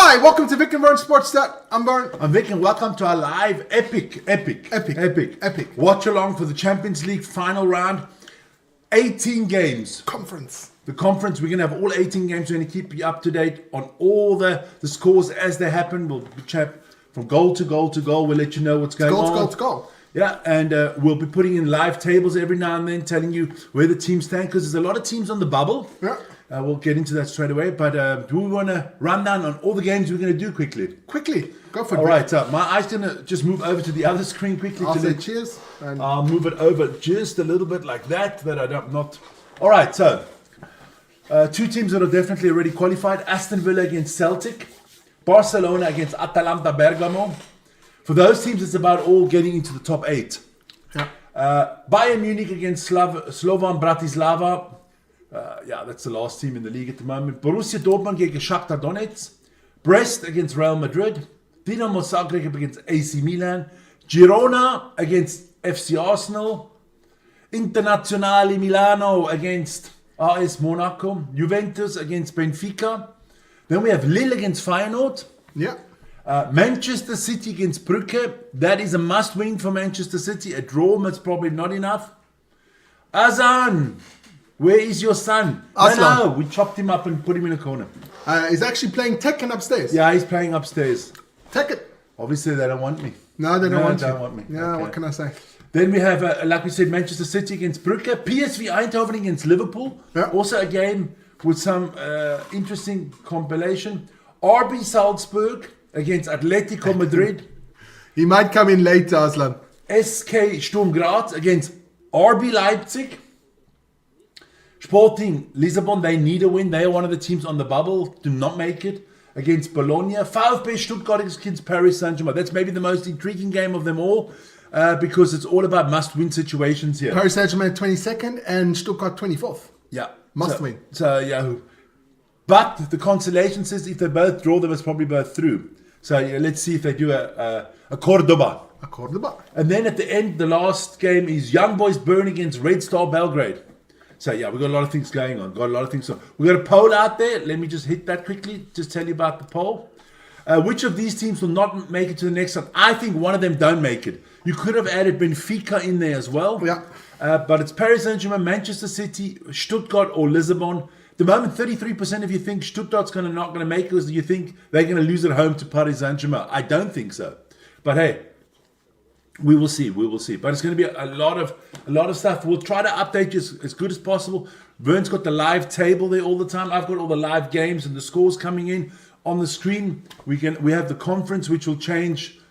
Hi, welcome to Vic and Vern Sports Stat. I'm Vern. I'm Vic and welcome to our live epic watch along for the Champions League final round. 18 games. Conference. The conference, we're going to have all 18 games. We're going to keep you up to date on all the scores as they happen. We'll chat from goal to goal to goal. We'll let you know what's going on. Goal to goal. Yeah, and we'll be putting in live tables every now and then, telling you where the teams stand, because there's a lot of teams on the bubble. Yeah. We'll get into that straight away, but do we want to run down on all the games we're going to do quickly? Go for it. All right, my eye's going to just move over to the other screen quickly. I'll say cheers. And I'll move it over just a little bit like that I don't not. All right, so two teams that are definitely already qualified. Aston Villa against Celtic. Barcelona against Atalanta Bergamo. For those teams, it's about all getting into the top 8. Yeah. Bayern Munich against Slovan Bratislava. That's the last team in the league at the moment. Borussia Dortmund gegen Shakhtar Donetsk. Brest against Real Madrid. Dinamo Zagreb against AC Milan. Girona against FC Arsenal. Internazionale Milano against AS Monaco. Juventus against Benfica. Then we have Lille against Feyenoord. Yeah. Manchester City against Brugge. That is a must-win for Manchester City. A draw is probably not enough. Azan, where is your son? No, we chopped him up and put him in a corner. He's actually playing Tekken upstairs. Yeah, he's playing upstairs. Tekken. Obviously, they don't want me. No, they don't want me. Yeah, okay. What can I say? Then we have, like we said, Manchester City against Brugge. PSV Eindhoven against Liverpool. Yeah. Also a game with some interesting compilation. RB Salzburg against Atletico Madrid. He might come in late, Aslan. SK Sturm Graz against RB Leipzig. Sporting Lisbon, they need a win. They are one of the teams on the bubble. Do not make it. Against Bologna. VfB Stuttgart against Paris Saint-Germain. That's maybe the most intriguing game of them all because it's all about must-win situations here. Paris Saint-Germain 22nd and Stuttgart 24th. Yeah. Must win. So, yeah. But the consolation says if they both draw, they must probably both through. So let's see if they do a Cordoba. A Cordoba. And then at the end, the last game is Young Boys Bern against Red Star Belgrade. So yeah, we've got a lot of things going on. We've got a poll out there. Let me just hit that quickly. Just tell you about the poll. Which of these teams will not make it to the next one? I think one of them don't make it. You could have added Benfica in there as well. Yeah. But it's Paris Saint-Germain, Manchester City, Stuttgart or Lisbon. At the moment, 33% of you think Stuttgart's not going to make it because you think they're going to lose at home to Paris Saint-Germain. I don't think so. But hey, we will see. But it's going to be a lot of stuff. We'll try to update you as good as possible. Vern's got the live table there all the time. I've got all the live games and the scores coming in on the screen. We have the conference, which will change.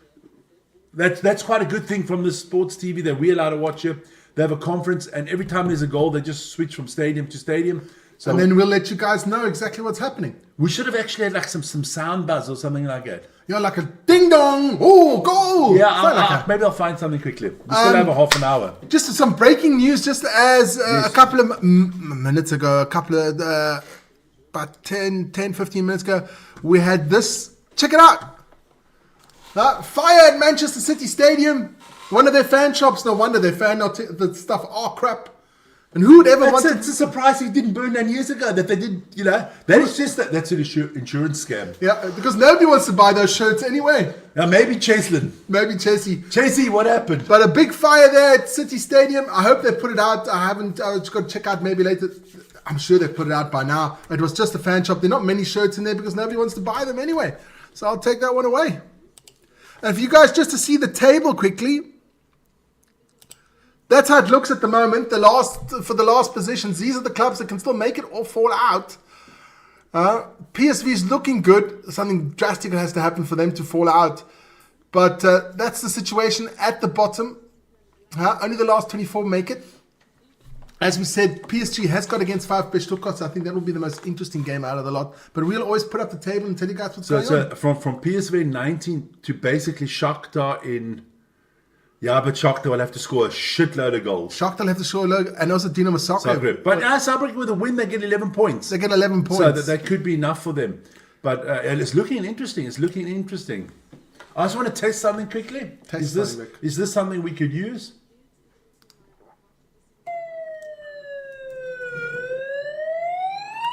That's quite a good thing from the sports TV that we're allowed to watch here. They have a conference, and every time there's a goal, they just switch from stadium to stadium. So, and then we'll let you guys know exactly what's happening. We should have actually had like some sound buzz or something like that. Yeah, like a ding dong, oh, goal! Yeah, maybe I'll find something quickly. We still have a half an hour. Just some breaking news, just as a couple of minutes ago, about 10, 15 minutes ago, we had this. Check it out. Fire at Manchester City Stadium. One of their fan shops, no wonder their the stuff are crap. And who would ever want It's a surprise it didn't burn down years ago, that they did, that's an insurance scam. Yeah, because nobody wants to buy those shirts anyway. Now maybe Cheslin. Maybe Chelsea. Chelsea, what happened? But a big fire there at City Stadium. I hope they put it out. I just got to check out maybe later. I'm sure they put it out by now. It was just a fan shop. There are not many shirts in there because nobody wants to buy them anyway. So I'll take that one away. And for you guys, just to see the table quickly, that's how it looks at the moment. For the last positions, these are the clubs that can still make it or fall out. PSV is looking good. Something drastic has to happen for them to fall out. But that's the situation at the bottom. Only the last 24 make it. As we said, PSG has got against VfB Stuttgart, so I think that will be the most interesting game out of the lot. But we'll always put up the table and tell you guys what's going on. From PSV 19 to basically Shakhtar in... Yeah, but Shakhtar will have to score a shitload of goals. Shakhtar will have to score a load, and also Dinamo Zagreb. But Zagreb with a win, they get 11 points. They get 11 points. So that could be enough for them. But and it's looking interesting. I just want to test something quickly. Is this something we could use?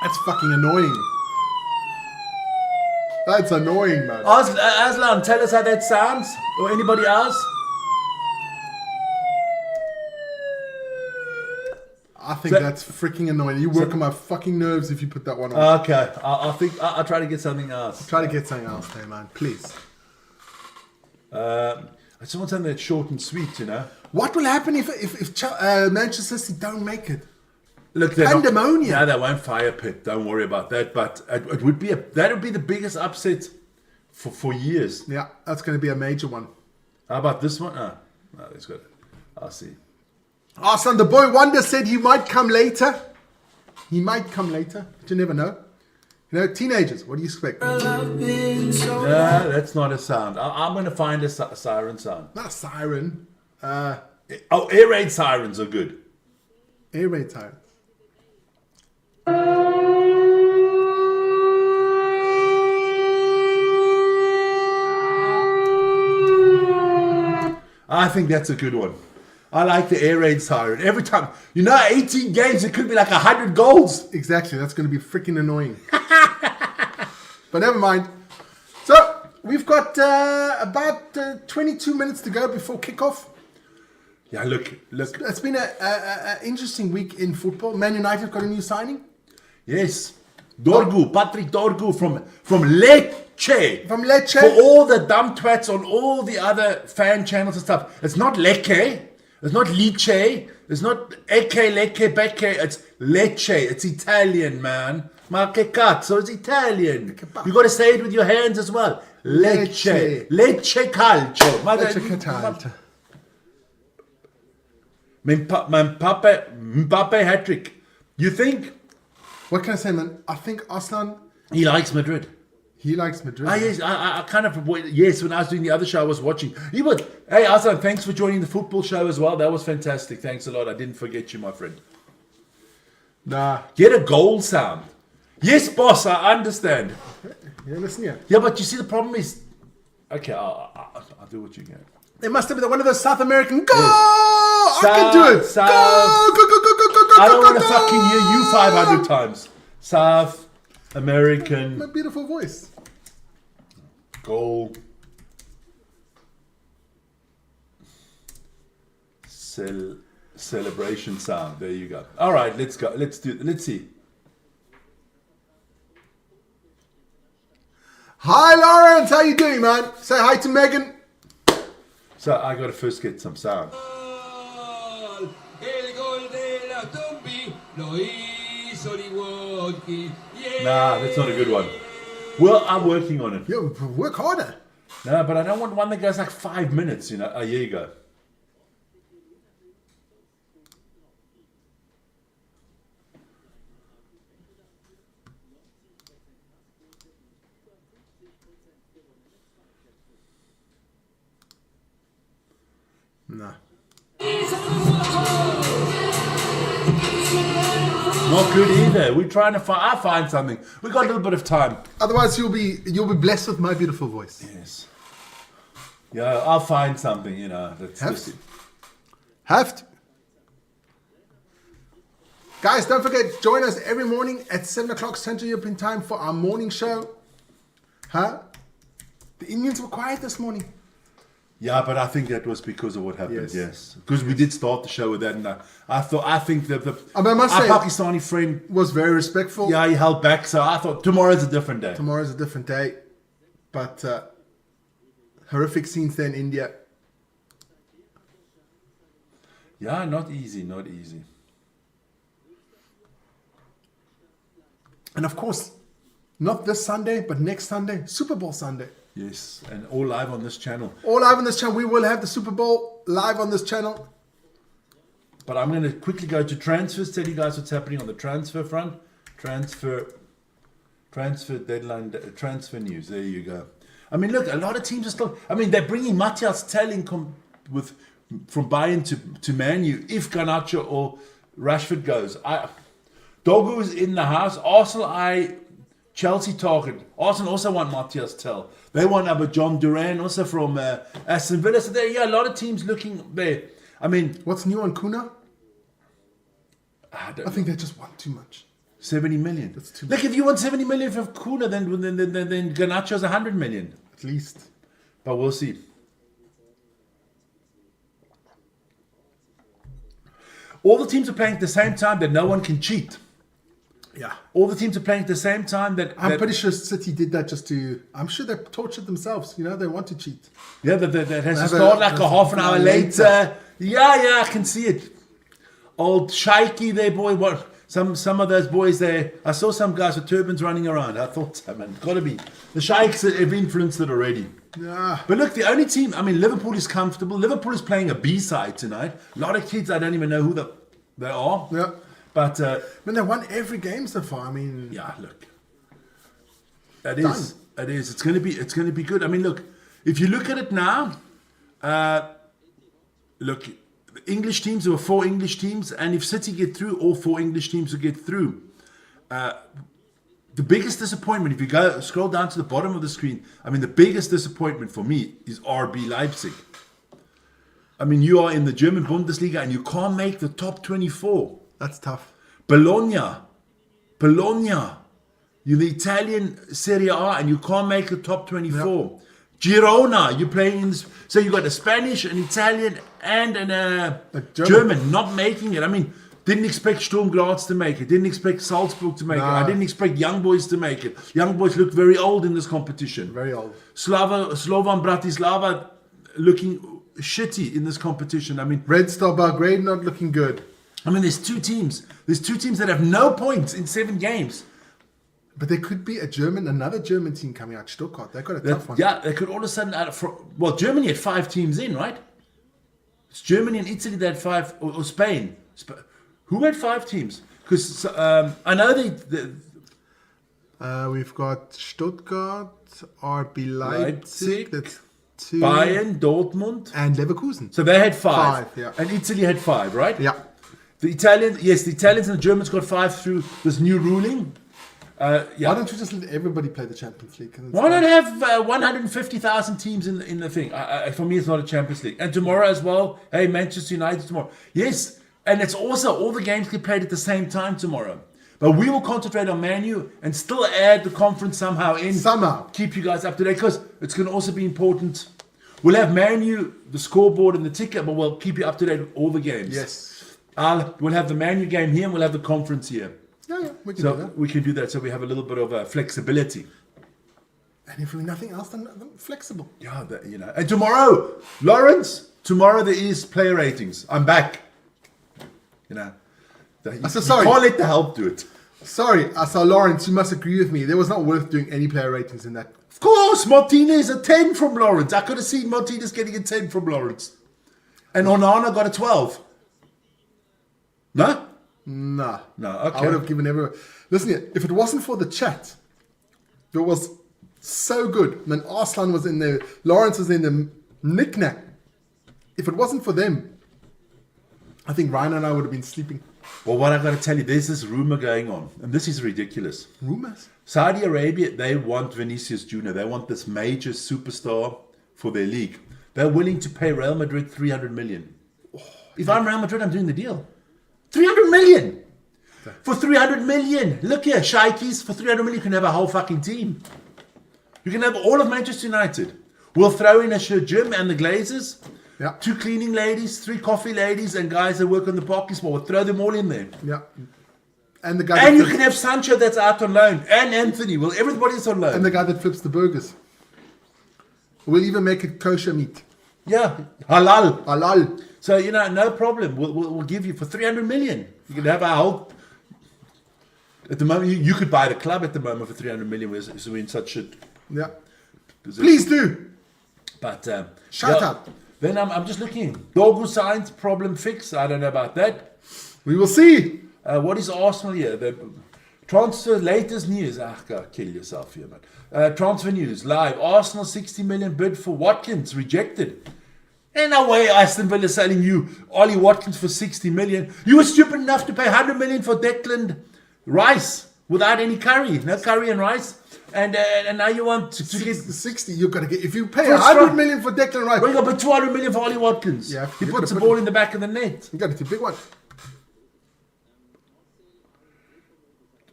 That's fucking annoying. That's annoying, man. Aslan, tell us how that sounds. Or anybody else? I think that's freaking annoying. You work on my fucking nerves if you put that one on. Okay, I think I'll try to get something else. Try to get something else there, man. Please. I just want something that's short and sweet, you know. What will happen if Manchester City don't make it? Look, pandemonium. No, they won't fire Pep. Don't worry about that. But it would be that would be the biggest upset for years. Yeah, that's going to be a major one. How about this one? No, that's good. I'll see. Arslan, the boy wonder said he might come later. He might come later, but you never know. You know, teenagers, what do you expect? No, that's not a sound. I'm going to find a siren sound. Not a siren. Air raid sirens are good. Air raid siren. I think that's a good one. I like the air raid siren. Every time, 18 games, it could be like 100 goals. Exactly, that's going to be freaking annoying. But never mind. So, we've got about 22 minutes to go before kickoff. Yeah, look. It's been an interesting week in football. Man United got a new signing. Yes. Patrick Dorgu from Lecce. From Lecce. For all the dumb twats on all the other fan channels and stuff. It's not Lecce. It's not Lecce. It's not Lecce, Becce. It's Lecce. It's Italian, man. Ma che cazzo, it's Italian. You got to say it with your hands as well. Lecce. Lecce calcio. Lecce calcio. Mbappe hat-trick. You think? What can I say, man? I think Arslan... He likes Madrid. He likes Madrid. Yes, I kind of... Yes, when I was doing the other show, I was watching. He was... Hey, Arslan, thanks for joining the football show as well. That was fantastic. Thanks a lot. I didn't forget you, my friend. Nah. Get a goal sound. Yes, boss, I understand. Yeah, listen here. Yeah, but you see, the problem is... Okay, I'll do what you can. It must have been one of those South American... Go! Yes. I can do it! South, Go! I don't want to fucking hear you 500 times. South American... My beautiful voice. Goal. Celebration sound. There you go. All right, let's go. Let's see. Hi, Lawrence. How you doing, man? Say hi to Megan. So I got to first get some sound. Nah, that's not a good one. Well, I'm working on it. Yeah, work harder. No, but I don't want one that goes like 5 minutes, Oh, here you go. Nah. Not good either. We're trying to find something. We got a little bit of time. Otherwise, you'll be blessed with my beautiful voice. Yes. Yeah, I'll find something. That's Have to. Guys, don't forget, join us every morning at 7 o'clock Central European Time for our morning show. Huh? The Indians were quiet this morning. Yeah, but I think that was because of what happened. Yes, because we did start the show with that, and I think that our Pakistani friend was very respectful. Yeah, he held back, so I thought tomorrow's a different day. Tomorrow's a different day, but horrific scenes there in India. Yeah, not easy. And of course, not this Sunday, but next Sunday, Super Bowl Sunday. Yes, and all live on this channel. All live on this channel. We will have the Super Bowl live on this channel. But I'm going to quickly go to transfers, tell you guys what's happening on the transfer front. Transfer deadline, transfer news. There you go. I mean, look, a lot of teams are still... I mean, they're bringing Matthias Tell in from Bayern to Man U. If Garnacho or Rashford goes. Dogu is in the house. Arsenal, Chelsea target. Arsenal also want Matthias Tell. They want John Duran also from Aston Villa. So a lot of teams looking there. I mean, what's new on Kuna? I think they just want too much. 70 million. That's too Look, if you want 70 million for Kuna, then Garnacho's 100 million. At least. But we'll see. All the teams are playing at the same time that no one can cheat. Yeah. All the teams are playing at the same time that... I'm pretty sure City did that just to... I'm sure they tortured themselves. You know, they want to cheat. Yeah, that has to start like a half an hour later. Yeah, I can see it. Old Shaiki there, boy. What? Some of those boys there. I saw some guys with turbans running around. I thought, so, man, got to be. The Sheiks have influenced it already. Yeah. But look, the only team... I mean, Liverpool is comfortable. Liverpool is playing a B-side tonight. A lot of kids, I don't even know who they are. Yeah. But they won every game so far. I mean, yeah, look, it is. It's going to be good. I mean, look, if you look at it now, look, the English teams, there were 4 English teams, and if City get through, all 4 English teams will get through. The biggest disappointment, if you scroll down to the bottom of the screen, I mean, the biggest disappointment for me is RB Leipzig. I mean, you are in the German Bundesliga and you can't make the top 24. That's tough. Bologna, you're the Italian Serie A and you can't make the top 24. Yep. Girona, you're playing in this, so you got a Spanish, an Italian, and a German not making it. I mean, didn't expect Sturm Graz to make it. Didn't expect Salzburg to make it. I didn't expect Young Boys to make it. Young Boys look very old in this competition. Very old. Slovan Bratislava looking shitty in this competition. I mean, Red Star Belgrade not looking good. I mean, there's two teams that have no points in 7 games. But there could be another German team coming out, Stuttgart. They've got a tough one. Yeah, they could all of a sudden Germany had 5 teams in, right? It's Germany and Italy that had 5, or Spain. Who had 5 teams? Because I know we've got Stuttgart, RB Leipzig. That's 2. Bayern, Dortmund, and Leverkusen. So they had 5. Yeah. And Italy had 5, right? Yeah. The Italians and the Germans got 5 through this new ruling. Why don't you just let everybody play the Champions League? Why not have 150,000 teams in the thing? For me, it's not a Champions League. And tomorrow as well, hey, Manchester United tomorrow. Yes, and it's also all the games get played at the same time tomorrow. But we will concentrate on Man U and still add the conference somehow in. Somehow. Keep you guys up to date because it's going to also be important. We'll have Man U, the scoreboard and the ticker, but we'll keep you up to date with all the games. Yes. We'll have the Man U game here and we'll have the conference here. Yeah, we can do that. We can do that so we have a little bit of flexibility. And if we're nothing else than flexible. Yeah, And tomorrow, Lawrence, there is player ratings. I'm back. Sorry. You can't let the help do it. Sorry, so Lawrence, you must agree with me. There was not worth doing any player ratings in that. Of course, Martinez a 10 from Lawrence. I could have seen Martinez getting a 10 from Lawrence. And Onana got a 12. No? Nah. No, okay. I would have given everyone... Listen here, if it wasn't for the chat, it was so good. And then Arslan was in there, Lawrence was in the knick-knack. If it wasn't for them, I think Ryan and I would have been sleeping. Well, what I got to tell you, there's this rumor going on, and this is ridiculous. Rumors? Saudi Arabia, they want Vinicius Jr. They want this major superstar for their league. They're willing to pay Real Madrid 300 million. If I'm Real Madrid, I'm doing the deal. 300 million! For 300 million! Look here, Shikes, for 300 million you can have a whole fucking team. You can have all of Manchester United. We'll throw in a gym and the Glazers. Yeah. 2 cleaning ladies, 3 coffee ladies, and guys that work on the parking spot. We'll throw them all in there. Yeah. And the guy you can have Sancho that's out on loan. And Anthony. Well, everybody's on loan. And the guy that flips the burgers. We'll even make it kosher meat. Yeah. Halal. Halal. So, no problem. We'll give you for 300 million. You can have our whole... At the moment, you could buy the club at the moment for 300 million. So we're in such a... Yeah. Position. Please do. But... Shut up. Then I'm just looking. Dogu signs, problem fixed. I don't know about that. We will see. What is Arsenal here? The transfer latest news. Go kill yourself here, man. Transfer news live. Arsenal 60 million bid for Watkins rejected. Ain't no way Aston Villa selling you Ollie Watkins for 60 million. You were stupid enough to pay 100 million for Declan Rice without any curry. No curry and rice. And now you want to get 60. You've got to get. If you pay 100 million for Declan Rice, well, you got to pay 200 million for Ollie Watkins. Yeah, he puts the ball in the back of the net. You got to do a big one.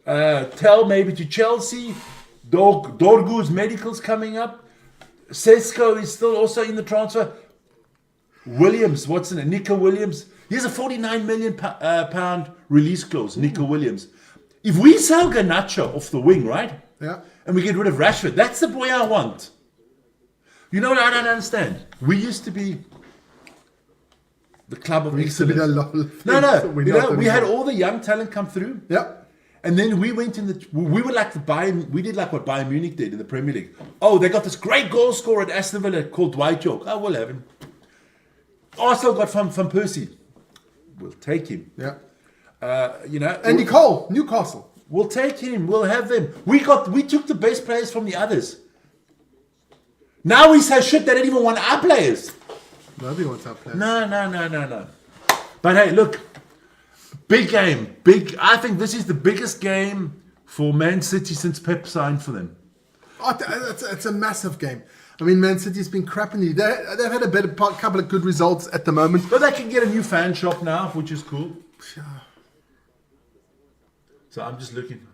Tell maybe to Chelsea. Dorgu's medical's coming up. Sesko is still also in the transfer. Williams, what's in it? Nico Williams. He has a 49 million pound release clause, Nico Williams. If we sell Garnacho off the wing, right? Yeah. And we get rid of Rashford, that's the boy I want. You know what I don't understand? We used to be the club of excellence. No. We had all the young talent come through. Yeah. And then we went we were like the Bayern, we did like what Bayern Munich did in the Premier League. Oh, they got this great goal scorer at Aston Villa called Dwight York. Oh, we'll have him. Arsenal got Van Persie. We'll take him. Yeah. Andy Cole, Newcastle. We'll take him. We'll have them. We took the best players from the others. Now we say shit, they don't even want our players. Nobody wants our players. No. But hey, look. Big game. I think this is the biggest game for Man City since Pep signed for them. Oh, it's a massive game. I mean, Man City's been crap in the... They've had a couple of good results at the moment. But they can get a new fan shop now, which is cool. Yeah. So I'm just looking.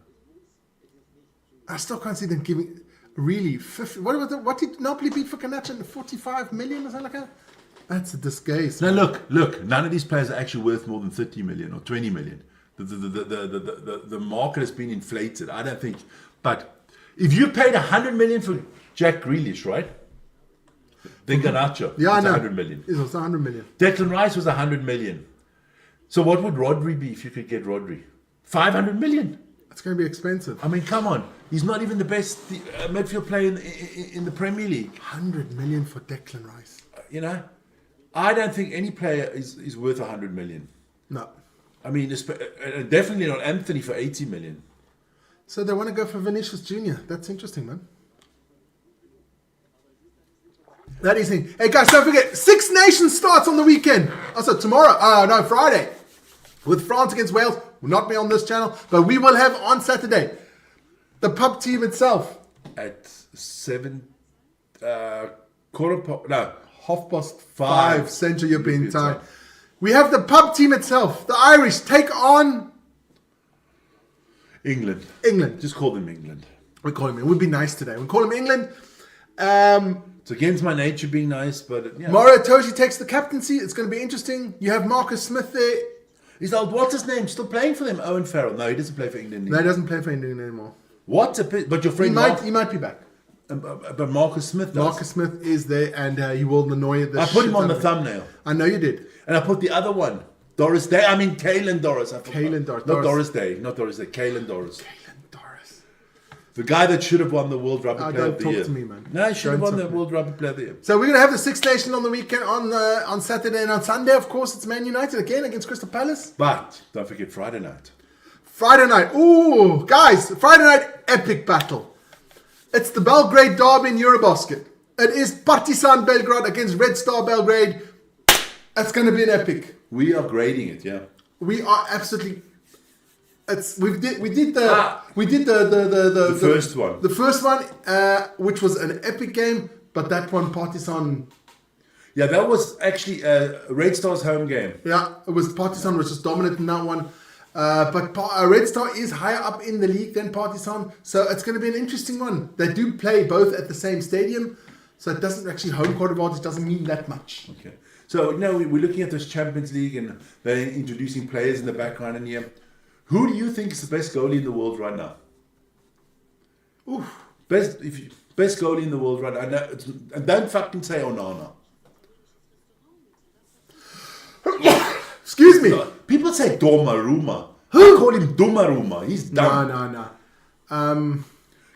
I still can't see them giving... Really, 50... What did Napoli beat for Garnacho? 45 million or something like that? That's a disgrace. No, look. None of these players are actually worth more than 30 million or 20 million. The market has been inflated. I don't think... But if you paid 100 million for Jack Grealish, right? Then Garnacho was 100 million. It was 100 million. Declan Rice was 100 million. So what would Rodri be if you could get Rodri? 500 million. It's going to be expensive. I mean, come on. He's not even the best midfield player in the Premier League. 100 million for Declan Rice. I don't think any player is worth 100 million. No. I mean, definitely not Anthony for 80 million. So they want to go for Vinicius Jr. That's interesting, man. That is it. Hey, guys, don't forget, Six Nations starts on the weekend. Also, tomorrow. Friday. With France against Wales. Will not be on this channel, but we will have on Saturday the pub team itself. At 7... Half past 5 Central European time. We have the pub team itself. The Irish take on England. Just call them England. We call them. It would be nice today. We call them England. It's against my nature being nice, but Mario Itoje takes the captaincy. It's going to be interesting. You have Marcus Smith there. What's his name? Still playing for them? Owen Farrell. No, he doesn't play for England anymore. No, he doesn't play for England anymore. But your friend he might be back. But Marcus Smith does. Marcus Smith is there, and he will annoy the I put him on the thumbnail. I know you did. And I put the other one. Doris Day. I mean, Caelan Doris. Caelan Doris. Not Doris Day. Not Doris Day. Caelan Doris. Caelan Doris. The guy that should have won the World Rugby Player of the Year. Don't talk to me, man. No, he should have won the World Rugby Player of the Year. So we're going to have the Six Nations on the weekend, on Saturday and on Sunday, of course. It's Man United again against Crystal Palace. But don't forget Friday night. Friday night. Ooh, guys. Friday night, epic battle. It's the Belgrade derby in Eurobasket. It is Partizan Belgrade against Red Star Belgrade. It's going to be an epic. We are grading it, yeah. We are absolutely. We did the first one. The first one, which was an epic game, but that one Partizan. Yeah, that was actually Red Star's home game. Yeah, it was Partizan was just dominant in that one. But Red Star is higher up in the league than Partizan, so it's going to be an interesting one. They do play both at the same stadium, so it doesn't actually home court advantage doesn't mean that much. Okay, so we're looking at this Champions League and they're introducing players in the background and here. Who do you think is the best goalie in the world right now? Oof. Best goalie in the world right now. And don't fucking say Onana. Excuse me. People say Donnarumma. I call him Donnarumma. He's dumb. No.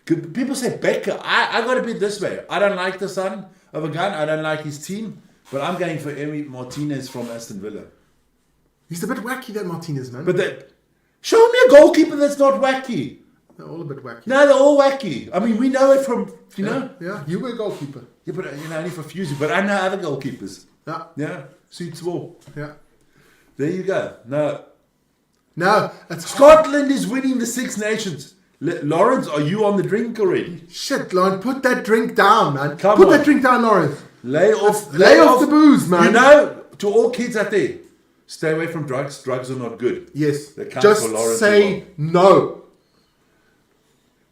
People say Becker. I got to be this way. I don't like the son of a gun. I don't like his team. But I'm going for Emi Martinez from Aston Villa. He's a bit wacky, that Martinez, man. But show me a goalkeeper that's not wacky. They're all a bit wacky. No, they're all wacky. I mean, we know it from, know. Yeah, you were a goalkeeper. Yeah, but only for Fusey. But I know other goalkeepers. Yeah. Yeah, suits all. Yeah. There you go. No, Scotland is winning the Six Nations. Lawrence, are you on the drink already? Shit, Lawrence, put that drink down, man. Put that drink down, Lawrence. Lay off the booze, man. To all kids out there, stay away from drugs. Drugs are not good. Yes. They count Just for Lawrence say no.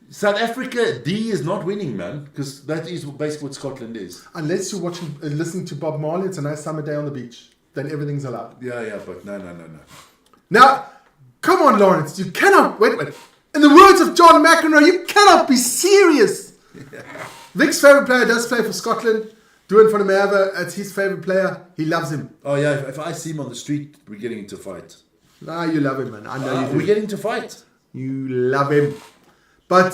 South Africa, D is not winning, man, because that is basically what Scotland is. Unless you're watching, listening to Bob Marley, it's a nice summer day on the beach. Then everything's allowed. Yeah, but no. Now, come on, Lawrence. You cannot... Wait. In the words of John McEnroe, you cannot be serious. Yeah. Vic's favourite player does play for Scotland. Doing for the Merva, it's his favourite player. He loves him. Oh, yeah, if I see him on the street, we're getting into a fight. Nah, you love him, man. I know you do. We're getting into a fight. You love him. But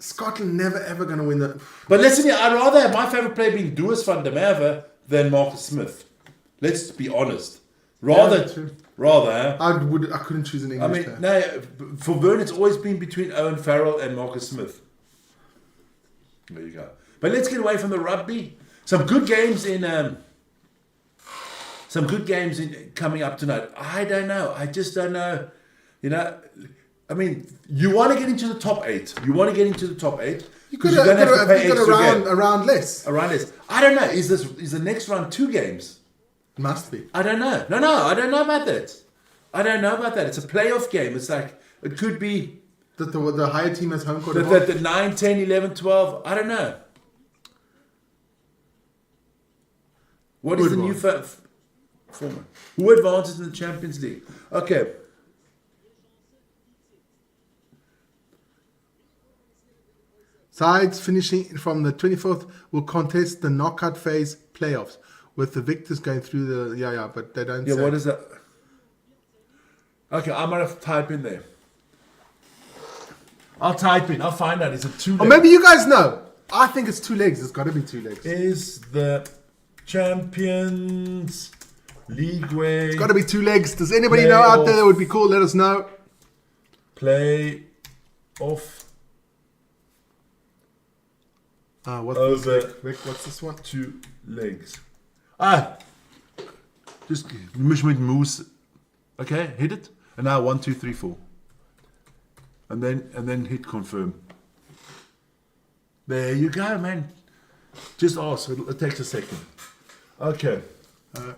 Scotland never ever going to win that. But listen here, I'd rather have my favourite player being Duas van der Merwe than Marcus Smith. Let's be honest. Rather, huh? I couldn't choose an English player. No, for Vern, it's always been between Owen Farrell and Marcus Smith. There you go. But let's get away from the rugby. Some good games coming up tonight. I don't know. I just don't know. You know, I mean, you want to get into the top 8. You could have to pay extra a round less. A round less. I don't know. Is the next round 2 games? Must be. I don't know. No, I don't know about that. It's a playoff game. It's like, it could be... The higher team has home court. The 9, 10, 11, 12. I don't know. What is the new format? Who advances in the Champions League? Okay. Sides finishing from the 24th will contest the knockout phase playoffs, with the victors going through the... but they don't say. What is that? Okay, I might have to type in there. I'll find out. Is it 2 legs? Or maybe you guys know. I think it's 2 legs. It's got to be 2 legs. Is the Champions League way... It's got to be 2 legs. Does anybody know out there that would be cool? Let us know. Play off... what's this one? 2 legs. Just mish with moose. Okay, hit it. And now 1, 2, 3, 4. And then hit confirm. There you go, man. Just ask. It takes a second. Okay.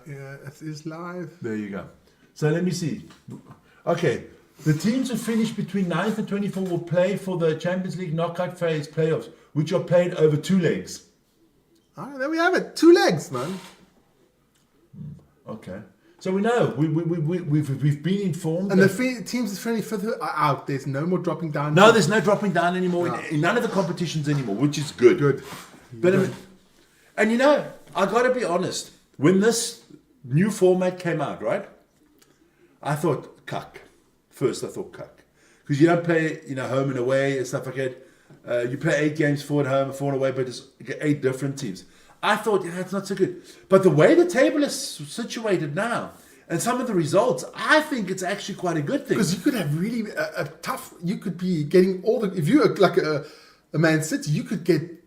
It is live. There you go. So let me see. Okay. The teams who finish between 9th and 24 will play for the Champions League knockout phase playoffs, which are played over 2 legs. There we have it. 2 legs, man. Okay. So we know. We've been informed. And the teams that finish 5th are out. There's no more dropping down. No, there's no dropping down anymore in none of the competitions anymore, which is good. Good. But and you know, I got to be honest. When this new format came out, right? I thought cuck. First, I thought cuck. Because you don't play, home and away and stuff like that. You play 8 games, 4 at home, 4 away, but it's 8 different teams. I thought, it's not so good. But the way the table is situated now, and some of the results, I think it's actually quite a good thing. Because you could have really a tough... You could be getting all the... If you're like a Man City, you could get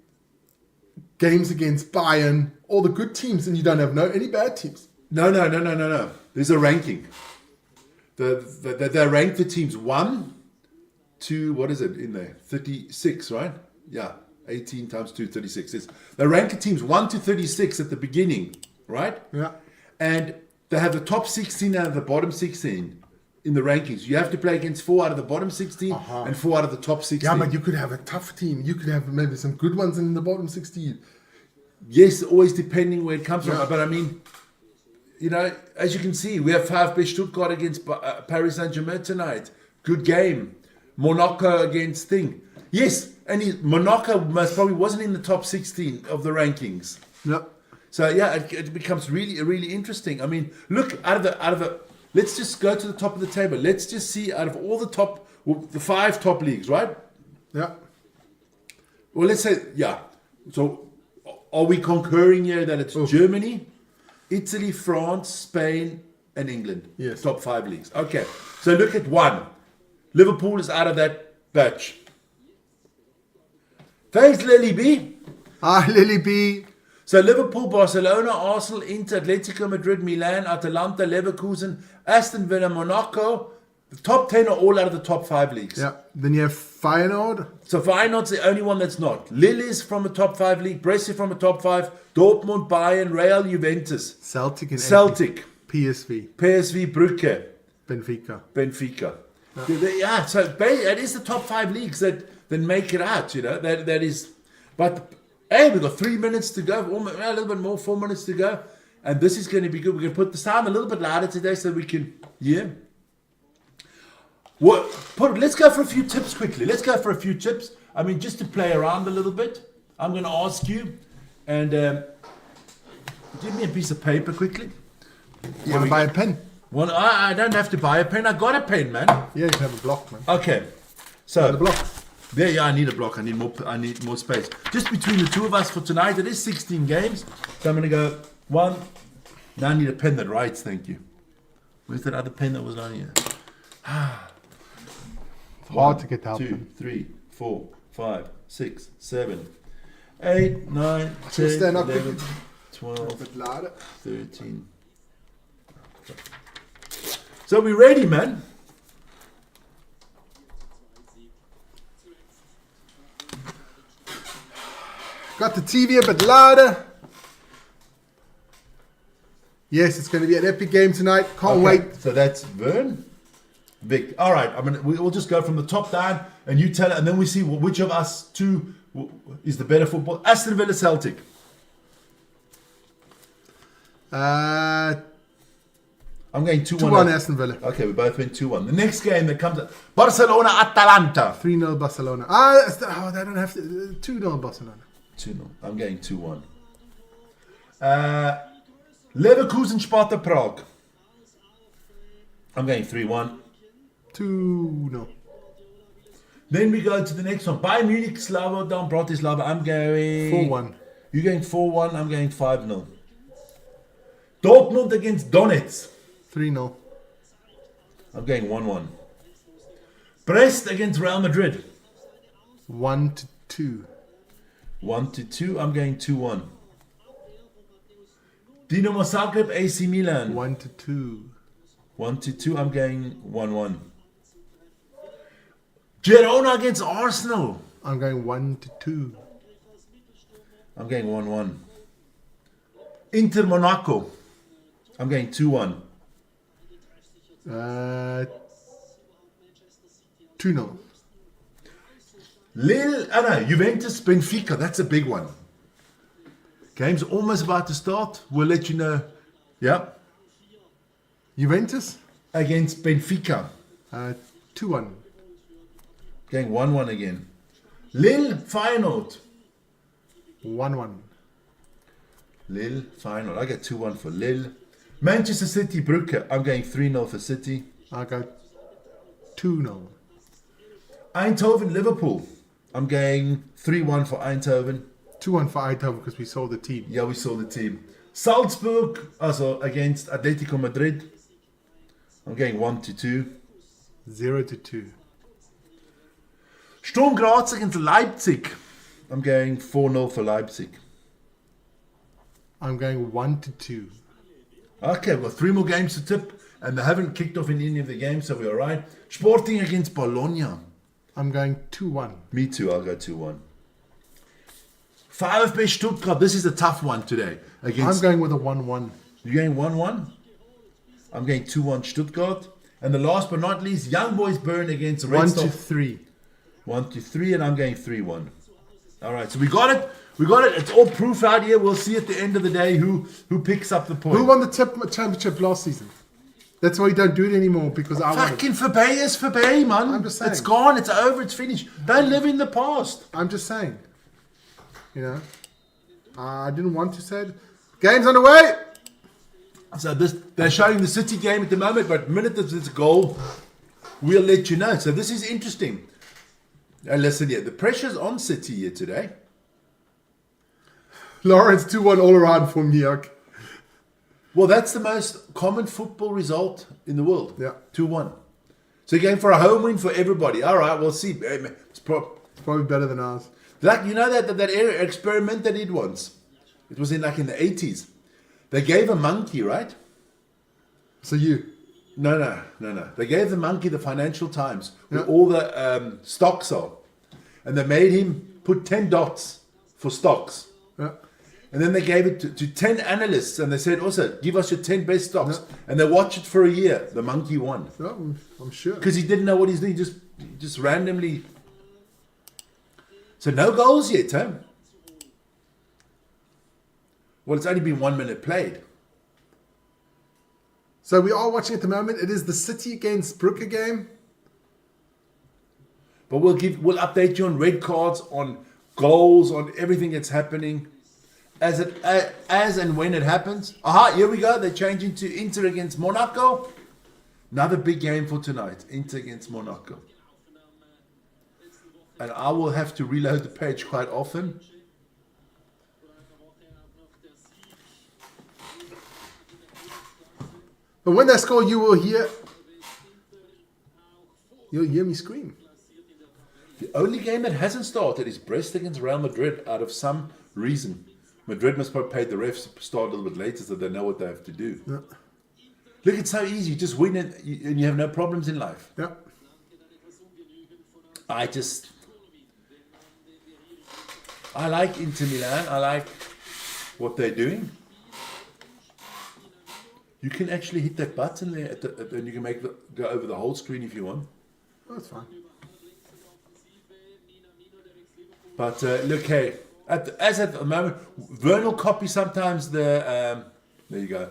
games against Bayern, all the good teams, and you don't have any bad teams. No. There's a ranking. They rank the teams 1 to, what is it in there? 36, right? Yeah. 18 times 2, 36. They rank the teams 1 to 36 at the beginning, right? Yeah. And they have the top 16 and the bottom 16 in the rankings. You have to play against 4 out of the bottom 16 and 4 out of the top 16. Yeah, but you could have a tough team. You could have maybe some good ones in the bottom 16. Yes, always depending where it comes from. But I mean, as you can see, we have VfB Stuttgart against Paris Saint-Germain tonight. Good game. Monaco against Thing. Yes, and Monaco most probably wasn't in the top 16 of the rankings. Yep. So it becomes really, really interesting. I mean, look, out of the, let's just go to the top of the table. Let's just see out of all the 5 top leagues, right? Yeah. Well, let's say, So are we concurring here that it's Germany, Italy, France, Spain, and England? Yes. Top 5 leagues. Okay. So look at 1. Liverpool is out of that batch. Thanks, Lily B. Lily B. So Liverpool, Barcelona, Arsenal, Inter, Atletico Madrid, Milan, Atalanta, Leverkusen, Aston Villa, Monaco. The top 10 are all out of the top 5 leagues. Yeah. Then you have Feyenoord. So Feyenoord's the only one that's not. Lille is from a top 5 league. Brescia from a top 5. Dortmund, Bayern, Real, Juventus. Celtic. PSV, PSV, Brugge. Benfica. Yeah, so it is the top 5 leagues that make it out, that is, but hey, we've got 3 minutes to go, a little bit more, 4 minutes to go, and this is going to be good. We're going to put the sound a little bit louder today so we can, let's go for a few tips quickly. Let's go for a few tips. I mean, just to play around a little bit, I'm going to ask you, and give me a piece of paper quickly. You want to buy a pen? Well, I don't have to buy a pen. I got a pen, man. Yeah, you can have a block, man. Okay, so The block. yeah, I need a block. I need more space. Just between the two of us for tonight. It is 16 games, so I'm going to go 1. Now I need a pen that writes. Thank you. Where's that other pen that was on here? Hard to get out. 2, 3, 4, 5, 6, 7, 8, 9, 10, stand up 11, quickly. 12, A bit louder. 13. So we ready, man? Got the TV a bit louder. Yes, it's going to be an epic game tonight. Can't wait. So that's Vern, Vic. All right, we'll just go from the top down, and you tell it, and then we see which of us two is the better football. Aston Villa Celtic. I'm going 2-1. 2-1 Aston Villa. Okay, we both went 2-1. The next game that comes up, Barcelona Atalanta. 3-0 Barcelona. They don't have to. 2-0 Barcelona. 2-0. I'm going 2-1. Leverkusen Sparta Prague. I'm going 3-1. 2-0. Then we go to the next one. Bayern Munich, Slobodan Bratislava. I'm going 4-1. You're going 4-1. I'm going 5-0. Dortmund against Donetsk. 3-0. I'm going 1-1. Brest against Real Madrid. 1-2. 1-2. I'm going 2-1. Dinamo Zagreb, AC Milan. 1-2. 1-2. I'm going 1-1. Girona against Arsenal. I'm going 1-2. I'm going 1-1. Inter Monaco. I'm going 2-1. 2-0. Juventus Benfica. That's a big one. Game's almost about to start. We'll let you know. Yeah. Juventus. Against Benfica. 2-1. Going 1-1 again. Lille Feyenoord. 1-1. Lille Feyenoord. I get 2-1 for Lille. Manchester City Brugge. I'm going 3-0 for City. I got 2-0. Eindhoven Liverpool. I'm going 3-1 for Eindhoven. 2-1 for Eindhoven because we saw the team. Yeah, we saw the team. Salzburg also against Atletico Madrid. I'm going 1-2. 0-2. Sturm Graz against Leipzig. I'm going 4-0 for Leipzig. I'm going 1-2. Okay, we've got 3 more games to tip, and they haven't kicked off in any of the games, so we're all right. Sporting against Bologna. I'm going 2-1. Me too, I'll go 2-1. VfB Stuttgart, this is a tough one today. I'm going with a 1-1. You're going 1-1? I'm going 2-1 Stuttgart. And the last but not least, Young Boys Bern against Red Star. 1-3. 1-3, and I'm going 3-1. All right, so we got it. We got it. It's all proof out here. We'll see at the end of the day who picks up the point. Who won the championship last season? That's why you don't do it anymore because I won it. Fucking Verbeij is Verbeij, man. I'm just saying. It's gone. It's over. It's finished. Don't live in the past. I'm just saying. You know, I didn't want to say it. Game's on the way. So they're showing the City game at the moment, but the minute there's a goal, we'll let you know. So this is interesting. And listen here, the pressure's on City here today. Lawrence 2-1 all around for me. Okay. Well, that's the most common football result in the world. Yeah. 2-1. So you're going for a home win for everybody. All right, we'll see. It's probably better than ours. Like, you know that experiment they did once? It was in the 80s. They gave a monkey, right? So you? No. They gave the monkey the Financial Times where Yeah. all the stocks are. And they made him put 10 dots for stocks. Yeah. And then they gave it to 10 analysts, and they said, also, give us your 10 best stocks. And they watched it for a year. The monkey won. Yeah, I'm sure. Because he didn't know what he's doing. Just randomly. So no goals yet, huh? Well, it's only been 1 minute played. So we are watching at the moment. It is the City against Brugge game. But we'll update you on red cards, on goals, on everything that's happening as and when it happens. Aha, here we go. They're changing to Inter against Monaco. Another big game for tonight. Inter against Monaco. And I will have to reload the page quite often. But when they score, you'll hear me scream. The only game that hasn't started is Brest against Real Madrid out of some reason. Madrid must have paid the refs to start a little bit later so they know what they have to do. Yeah. Look, it's so easy. You just win it and you have no problems in life. Yeah. I like Inter Milan. I like what they're doing. You can actually hit that button there and you can go over the whole screen if you want. That's fine. But look, hey, as at the moment, Vern will copy sometimes the. There you go.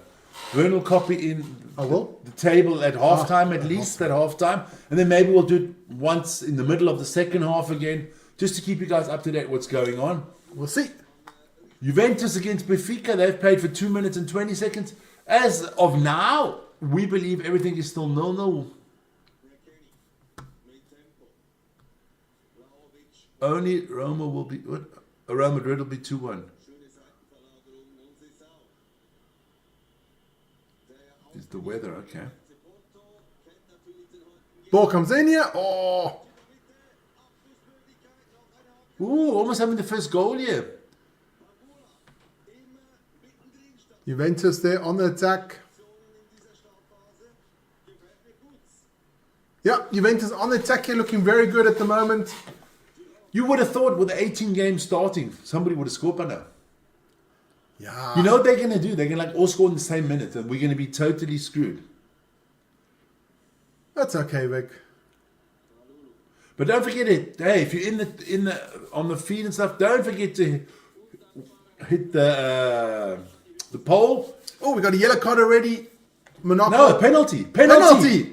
Vern will copy in the table at halftime, at least at halftime, and then maybe we'll do it once in the middle of the second half again, just to keep you guys up to date what's going on. We'll see. Juventus against Benfica, they've played for 2 minutes and 20 seconds. As of now, we believe everything is still 0-0. Only Roma will be... What? Real Madrid will be 2-1. Is the weather okay? Ball comes in here. Oh. Ooh, almost having the first goal here. Juventus there on the attack. Yeah, Juventus on the attack here, looking very good at the moment. You would have thought with the 18 games starting, somebody would have scored by now. Yeah. You know what they're going to do? They're going to all score in the same minute, and we're going to be totally screwed. That's okay, Vic. But don't forget it. Hey, if you're on the feed and stuff, don't forget to hit the poll. Oh, we got a yellow card already. Monaco. No, penalty.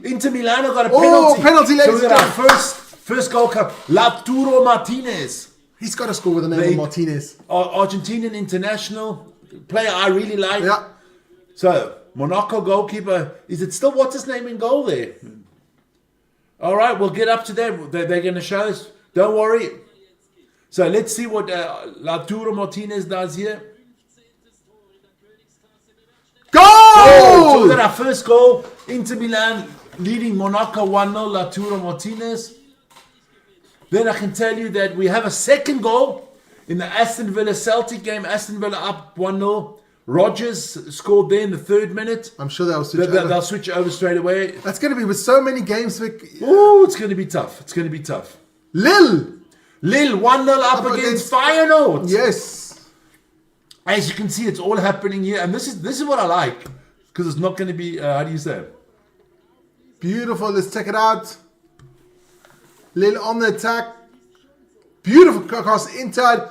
Inter Milan got a penalty. Oh, penalty, ladies so we got our first goal cup. Lautaro Martinez. He's got to score with the name of Martinez. Argentinian international player I really like. Yeah. So, Monaco goalkeeper. Is it still what's his name in goal there? All right, we'll get up to that. They're going to show us. Don't worry. So, let's see what Lautaro Martinez does here. Goal! So we got our first goal. Inter Milan leading Monaco 1-0. Lautaro Martinez. Then I can tell you that we have a second goal in the Aston Villa Celtic game. Aston Villa up 1-0. Rogers scored there in the 3rd minute. I'm sure they'll switch over. They'll switch over straight away. That's going to be with so many games, Vic. Ooh, it's going to be tough. It's going to be tough. Lille 1-0 up against Feyenoord. Yes. As you can see, it's all happening here. And this is what I like. Because it's not going to be, how do you say? Beautiful. Let's check it out. Lille on the attack. Beautiful cross inside.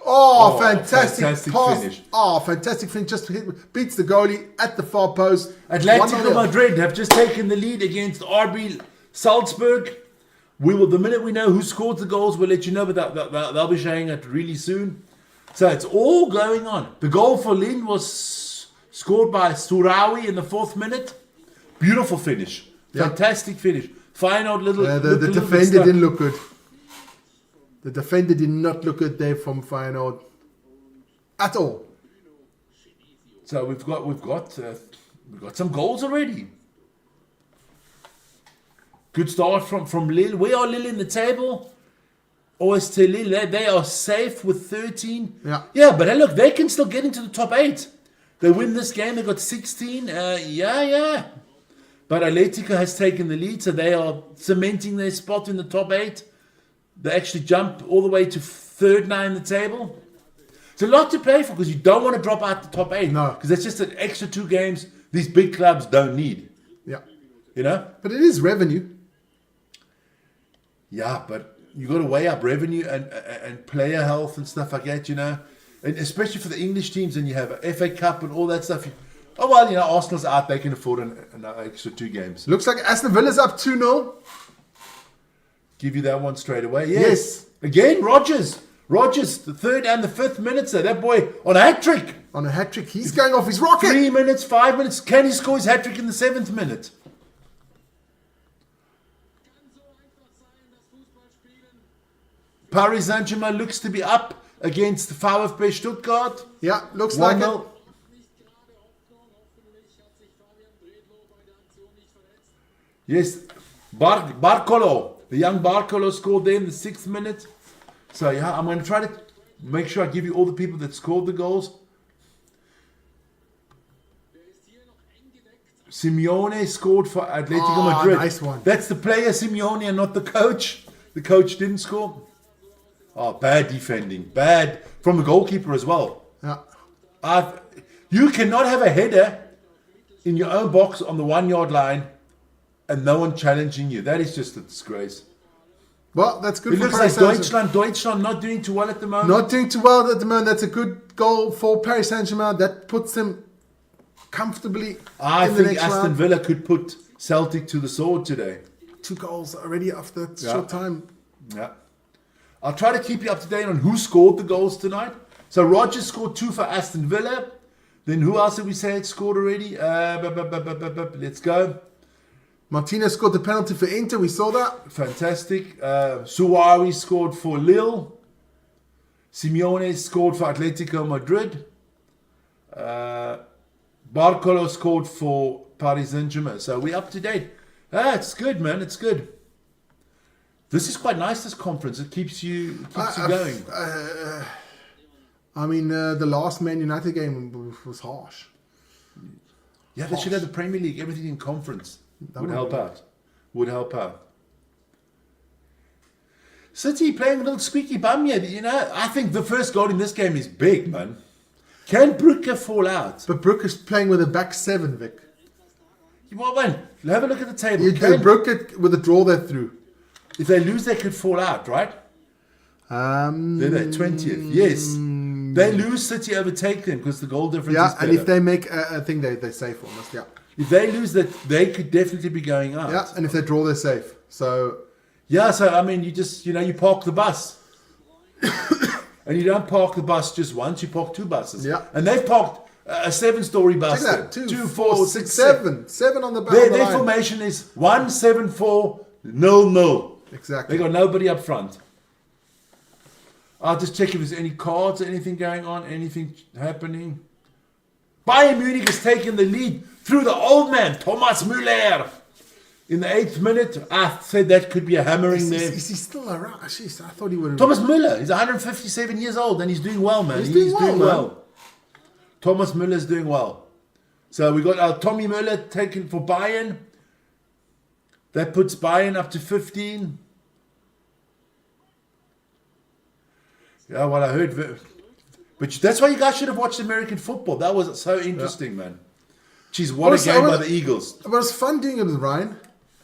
Oh, fantastic pass. Finish. Oh, fantastic finish. Just beats the goalie at the far post. Atletico Madrid have just taken the lead against RB Salzburg. The minute we know who scored the goals, we'll let you know, but they'll be showing it really soon. So it's all going on. The goal for Lille was scored by Surawi in the 4th minute. Beautiful finish. Fantastic finish. Feyenoord the defender didn't look good. The defender did not look good there from Feyenoord at all. So we've got some goals already. Good start from Lille. Where are Lille in the table? OST Lille, they are safe with 13. Yeah, but look, they can still get into the top 8. They win this game, they got 16. But Atletico has taken the lead, so they are cementing their spot in the top 8. They actually jump all the way to 3rd now in the table. It's a lot to play for because you don't want to drop out the top 8. No. Because that's just an extra 2 games these big clubs don't need. Yeah. You know? But it is revenue. Yeah, but you got to weigh up revenue and player health and stuff like that, you know? And especially for the English teams, and you have a FA Cup and all that stuff. Arsenal's out, they can afford an extra 2 games. Looks like Aston Villa's up 2-0. Give you that one straight away. Yes. Again, Rodgers, the 3rd and the 5th minutes there. That boy on a hat-trick. On a hat-trick. He's going off his rocket. 3 minutes, 5 minutes. Can he score his hat-trick in the 7th minute? Paris Saint-Germain looks to be up against the VfB Stuttgart. Yeah, looks like it. 1-0. Yes, Barcolo, the young Barcolo scored there in the 6th minute. So yeah, I'm going to try to make sure I give you all the people that scored the goals. Simeone scored for Atletico Madrid. Nice one. That's the player Simeone and not the coach. The coach didn't score. Oh, bad defending. Bad from the goalkeeper as well. Yeah. You cannot have a header in your own box on the 1-yard line and no one challenging you. That is just a disgrace. Well, that's good It for looks Paris like Saint-Germain. Deutschland not doing too well at the moment. Not doing too well at the moment. That's a good goal for Paris Saint-Germain. That puts them comfortably I in the think next Aston round. Villa could put Celtic to the sword today. 2 goals already after that short time. Yeah. I'll try to keep you up to date on who scored the goals tonight. So Rodgers scored 2 for Aston Villa. Then who else did we say had scored already? Let's go. Martinez scored the penalty for Inter. We saw that. Fantastic. Suarez scored for Lille. Simeone scored for Atletico Madrid. Barcolo scored for Paris Saint-Germain. So we're up to date. It's good, man. It's good. This is quite nice, this conference. It keeps you going. The last Man United game was harsh. Yeah, they should have the Premier League, everything in conference. Would help out. Would help out. City playing a little squeaky bum here. You know, I think the first goal in this game is big, man. Can Brugge fall out? But Brugge is playing with a back 7, Vic. Well, man, have a look at the table. Brugge with a draw there through. If they lose, they could fall out, right? They're at 20th. Yes. They lose, City overtake them because the goal difference is better. And if they make, I think they're safe almost, yeah. If they lose, that they could definitely be going out. Yeah, and if they draw, they're safe. So... Yeah, so, I mean, you park the bus. And you don't park the bus just once, you park 2 buses. Yeah. And they've parked a 7-story bus. Check that. 2, 4, 6, 7. 7 on the back. Their formation is 1, 7, 4, 0. Exactly. They got nobody up front. I'll just check if there's any cards, anything going on, anything happening. Bayern Munich has taken the lead through the old man, Thomas Müller. In the 8th minute, I said that could be a hammering there. Is he still around? Jeez, I thought he would have... Thomas Müller, he's 157 years old and he's doing well, man. He's doing well. Thomas Müller's doing well. So we got our Tommy Müller taken for Bayern. That puts Bayern up to 15. Yeah, well, I heard... But that's why you guys should have watched American football. That was so interesting, man. Jeez, what a game by the Eagles. It was fun doing it with Ryan.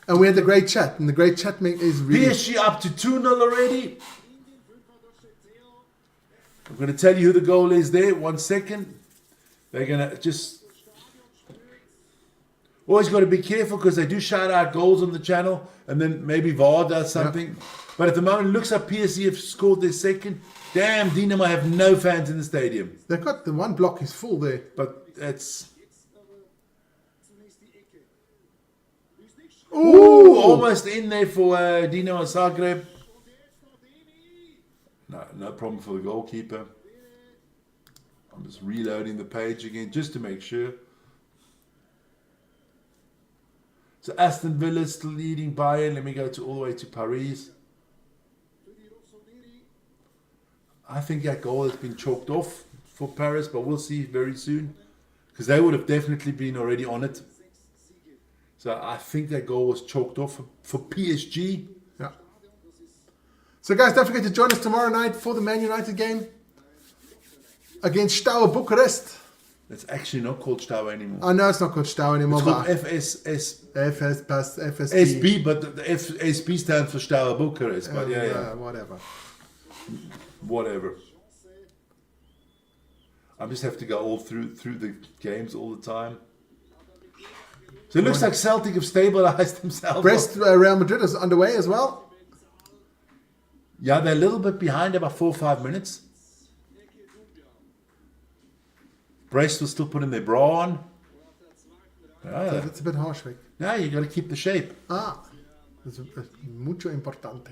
And we had the great chat. And the great chat is really... PSG up to 2-0 already. I'm going to tell you who the goal is there. 1 second. They're going to just... Always got to be careful because they do shout out goals on the channel. And then maybe VAR does something. Yeah. But at the moment, it looks like PSG have scored their second. Damn, Dinamo have no fans in the stadium. They've got the one block is full there. But it's... Ooh, almost in there for Dinamo Zagreb. No problem for the goalkeeper. I'm just reloading the page again just to make sure. So Aston Villa is still leading Bayern. Let me go all the way to Paris. I think that goal has been chalked off for Paris, but we'll see very soon. Because they would have definitely been already on it. So I think that goal was chalked off for PSG. Yeah. So guys, don't forget to join us tomorrow night for the Man United game. against Steaua Bucharest. It's actually not called Steaua anymore. I know it's not called Steaua anymore. It's called FSB. SB, but the SB stands for Steaua Bucharest. But whatever. I just have to go all through the games all the time. So it looks like Celtic have stabilized themselves. Brest Real Madrid is underway as well. Yeah, they're a little bit behind, about 4 or 5 minutes. Brest will still putting their bra on. That's a bit harsh, Vic. Yeah, you got to keep the shape. That's mucho importante.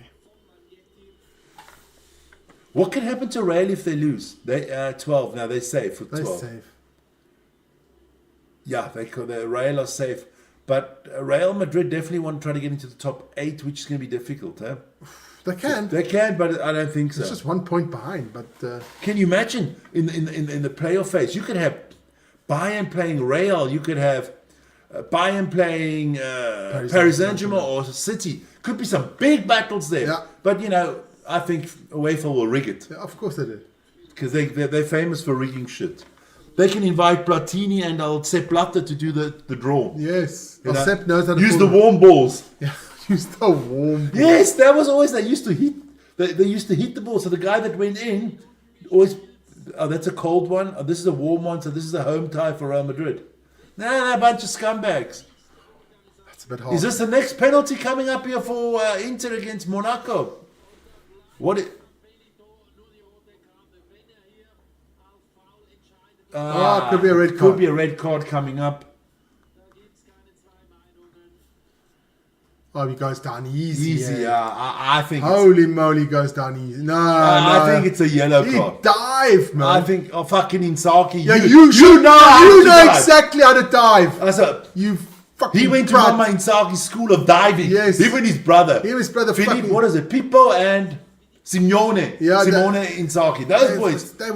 What can happen to Real if they lose? They 12 now. They're safe for 12. They're safe. Yeah, the Real are safe, but Real Madrid definitely want to try to get into the top 8, which is going to be difficult. Huh? They can. They can, but I don't think so. It's just 1 point behind. But can you imagine in the playoff phase? You could have Bayern playing Real. You could have Bayern playing Paris Saint-Germain or City. Could be some big battles there. Yeah. But I think UEFA will rig it. Yeah, of course they do. Because they're famous for rigging shit. They can invite Platini and Sepp Blatter to do the draw. Yes. Sepp knows how to use the warm balls. Yeah, use the warm balls. Yes, that was always, they used to hit. They used to hit the ball. So the guy that went in always, that's a cold one. This is a warm one. So this is a home tie for Real Madrid. Nah, a bunch of scumbags. That's a bit hard. Is this the next penalty coming up here for Inter against Monaco? Could be a red card. Could be a red card coming up. Oh, he goes down easy. Easy, yeah. I think. Holy moly, goes down easy. No, I think it's a yellow card. He dived, man. I think, fucking Inzaghi. Yeah, you know dive. exactly how to dive. You fucking he went to brat. Mama Inzaghi's school of diving. Yes. Him and his brother. Philip, fucking, what is it? Pippo and Simone. Yeah, Simone Inzaghi. Those boys. They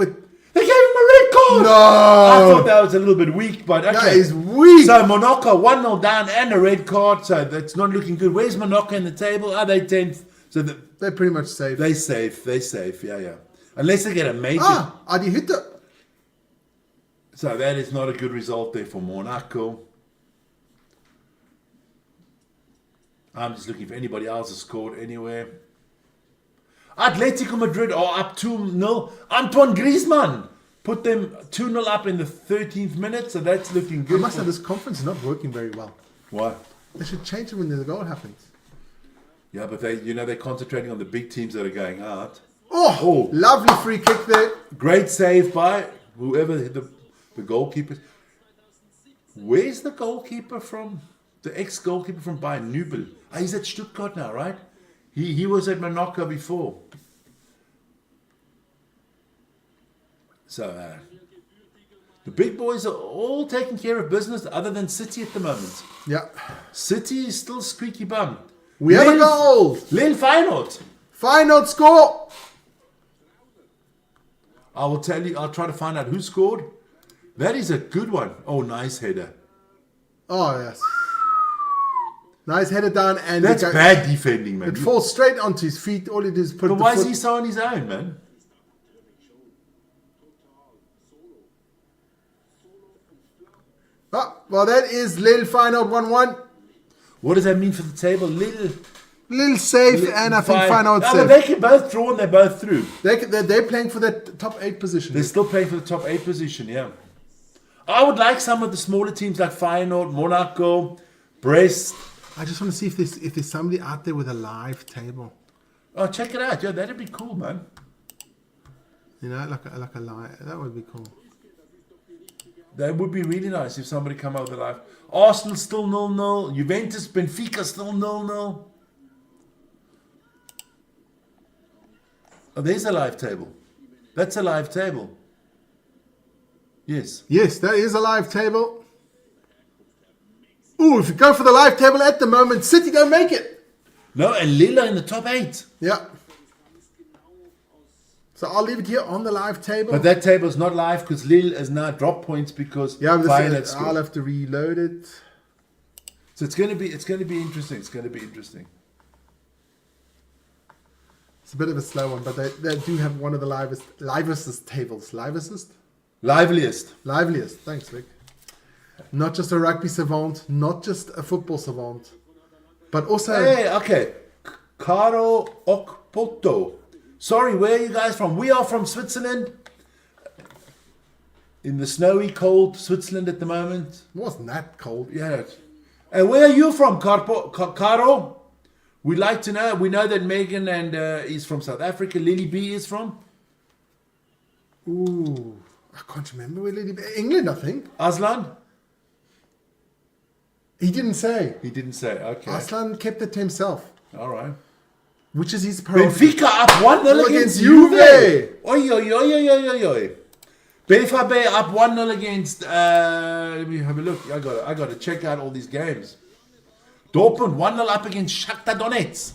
gave him a red card. No. I thought that was a little bit weak, but okay. That is weak. So Monaco 1-0 down and a red card, so that's not looking good. Where's Monaco in the table? Are they 10th? So they're pretty much safe. They're safe, yeah. Unless they get a major. Adi hit it. So that is not a good result there for Monaco. I'm just looking if anybody else has scored anywhere. Atletico Madrid are up 2-0. Antoine Griezmann put them 2-0 up in the 13th minute, so that's looking good. I must say, this conference is not working very well. Why? They should change it when the goal happens. Yeah, but they're concentrating on the big teams that are going out. Oh, lovely free kick there. Great save by whoever the goalkeeper. Where's the goalkeeper from? The ex-goalkeeper from Bayern, Nübel. He's at Stuttgart now, right? He was at Monaco before. So, the big boys are all taking care of business other than City at the moment. Yeah. City is still squeaky bum. We have a goal. Lille Feyenoord. Feyenoord score. I will tell you, I'll try to find out who scored. That is a good one. Oh, nice header. Oh, yes. Nice header down. And that's bad defending, man. It falls straight onto his feet. All it is put. But why is he so on his own, man? Well, that is Lille Feyenoord 1-1. What does that mean for the table? Lille safe, and I think Feyenoord safe. But they can both draw and they're both through. They're playing for that top 8 position. They're still playing for the top 8 position, yeah. I would like some of the smaller teams like Feyenoord, Monaco, Brest. I just want to see if there's somebody out there with a live table. Oh, check it out. Yeah, that'd be cool, man. You know, like a live. That would be cool. That would be really nice if somebody come out with a live. Arsenal still 0-0. Juventus, Benfica still 0-0. Oh, there's a live table. That's a live table. Yes. Yes, that is a live table. Ooh, if you go for the live table at the moment, City don't make it. No, and Lille in the top 8. Yeah. So I'll leave it here on the live table. But that table is not live because Lille has now dropped points because I'll have to reload it. So it's going to be interesting. It's going to be interesting. It's a bit of a slow one, but they do have one of the livest tables. Liveliest? Liveliest. Thanks, Vic. Not just a rugby savant, not just a football savant, but also... Hey, okay. Caro Okpoto. Sorry, where are you guys from? We are from Switzerland. In the snowy, cold Switzerland at the moment. It wasn't that cold. Yeah. And where are you from, Caro? We'd like to know. We know that Megan is from South Africa. Lily B is from? Ooh, I can't remember where Lily B... England, I think. Aslan? He didn't say. He didn't say, okay. Aslan kept it to himself. All right. Which is his prerogative. Benfica up 1-0 against Juve. Oi, oi, oi, oi, oi, oi. BVB up 1-0 against... let me have a look. I got to check out all these games. Dortmund 1-0 up against Shakhtar Donetsk.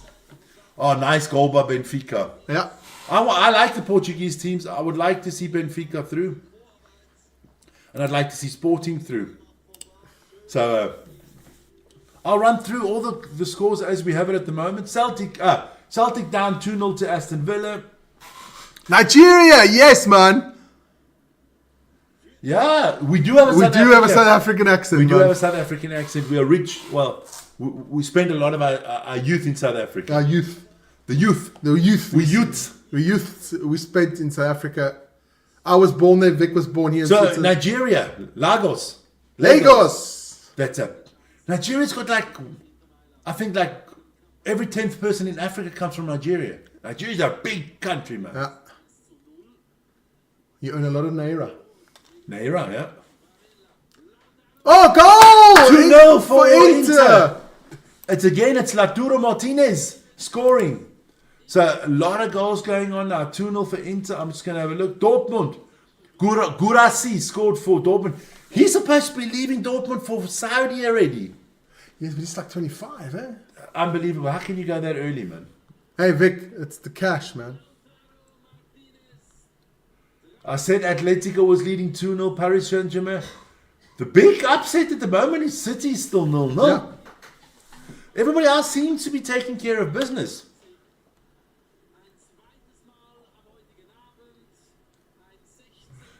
Oh, nice goal by Benfica. Yeah. I like the Portuguese teams. I would like to see Benfica through. And I'd like to see Sporting through. So, I'll run through all the scores as we have it at the moment. Celtic down 2-0 to Aston Villa. Nigeria, yes, man. Yeah, we do have a South African accent. We do have a South African accent. We are rich. Well, we spend a lot of our youth in South Africa. Our youth. The youth. We spent in South Africa. I was born there. Vic was born here in Switzerland. Nigeria, Lagos. That's it. Nigeria's got I think every 10th person in Africa comes from Nigeria. Nigeria's a big country, man. Yeah. You earn a lot of Naira. Naira, yeah. Oh, goal! 2-0 for Inter. It's Lautaro Martinez scoring. So a lot of goals going on now. 2-0 for Inter. I'm just going to have a look. Dortmund. Gurasi scored for Dortmund. He's supposed to be leaving Dortmund for Saudi already. Yes, but he's 25, eh? Unbelievable. How can you go that early, man? Hey, Vic, it's the cash, man. I said Atletico was leading 2-0 Paris Saint-Germain. The big upset at the moment is City still 0-0. Yeah. Everybody else seems to be taking care of business.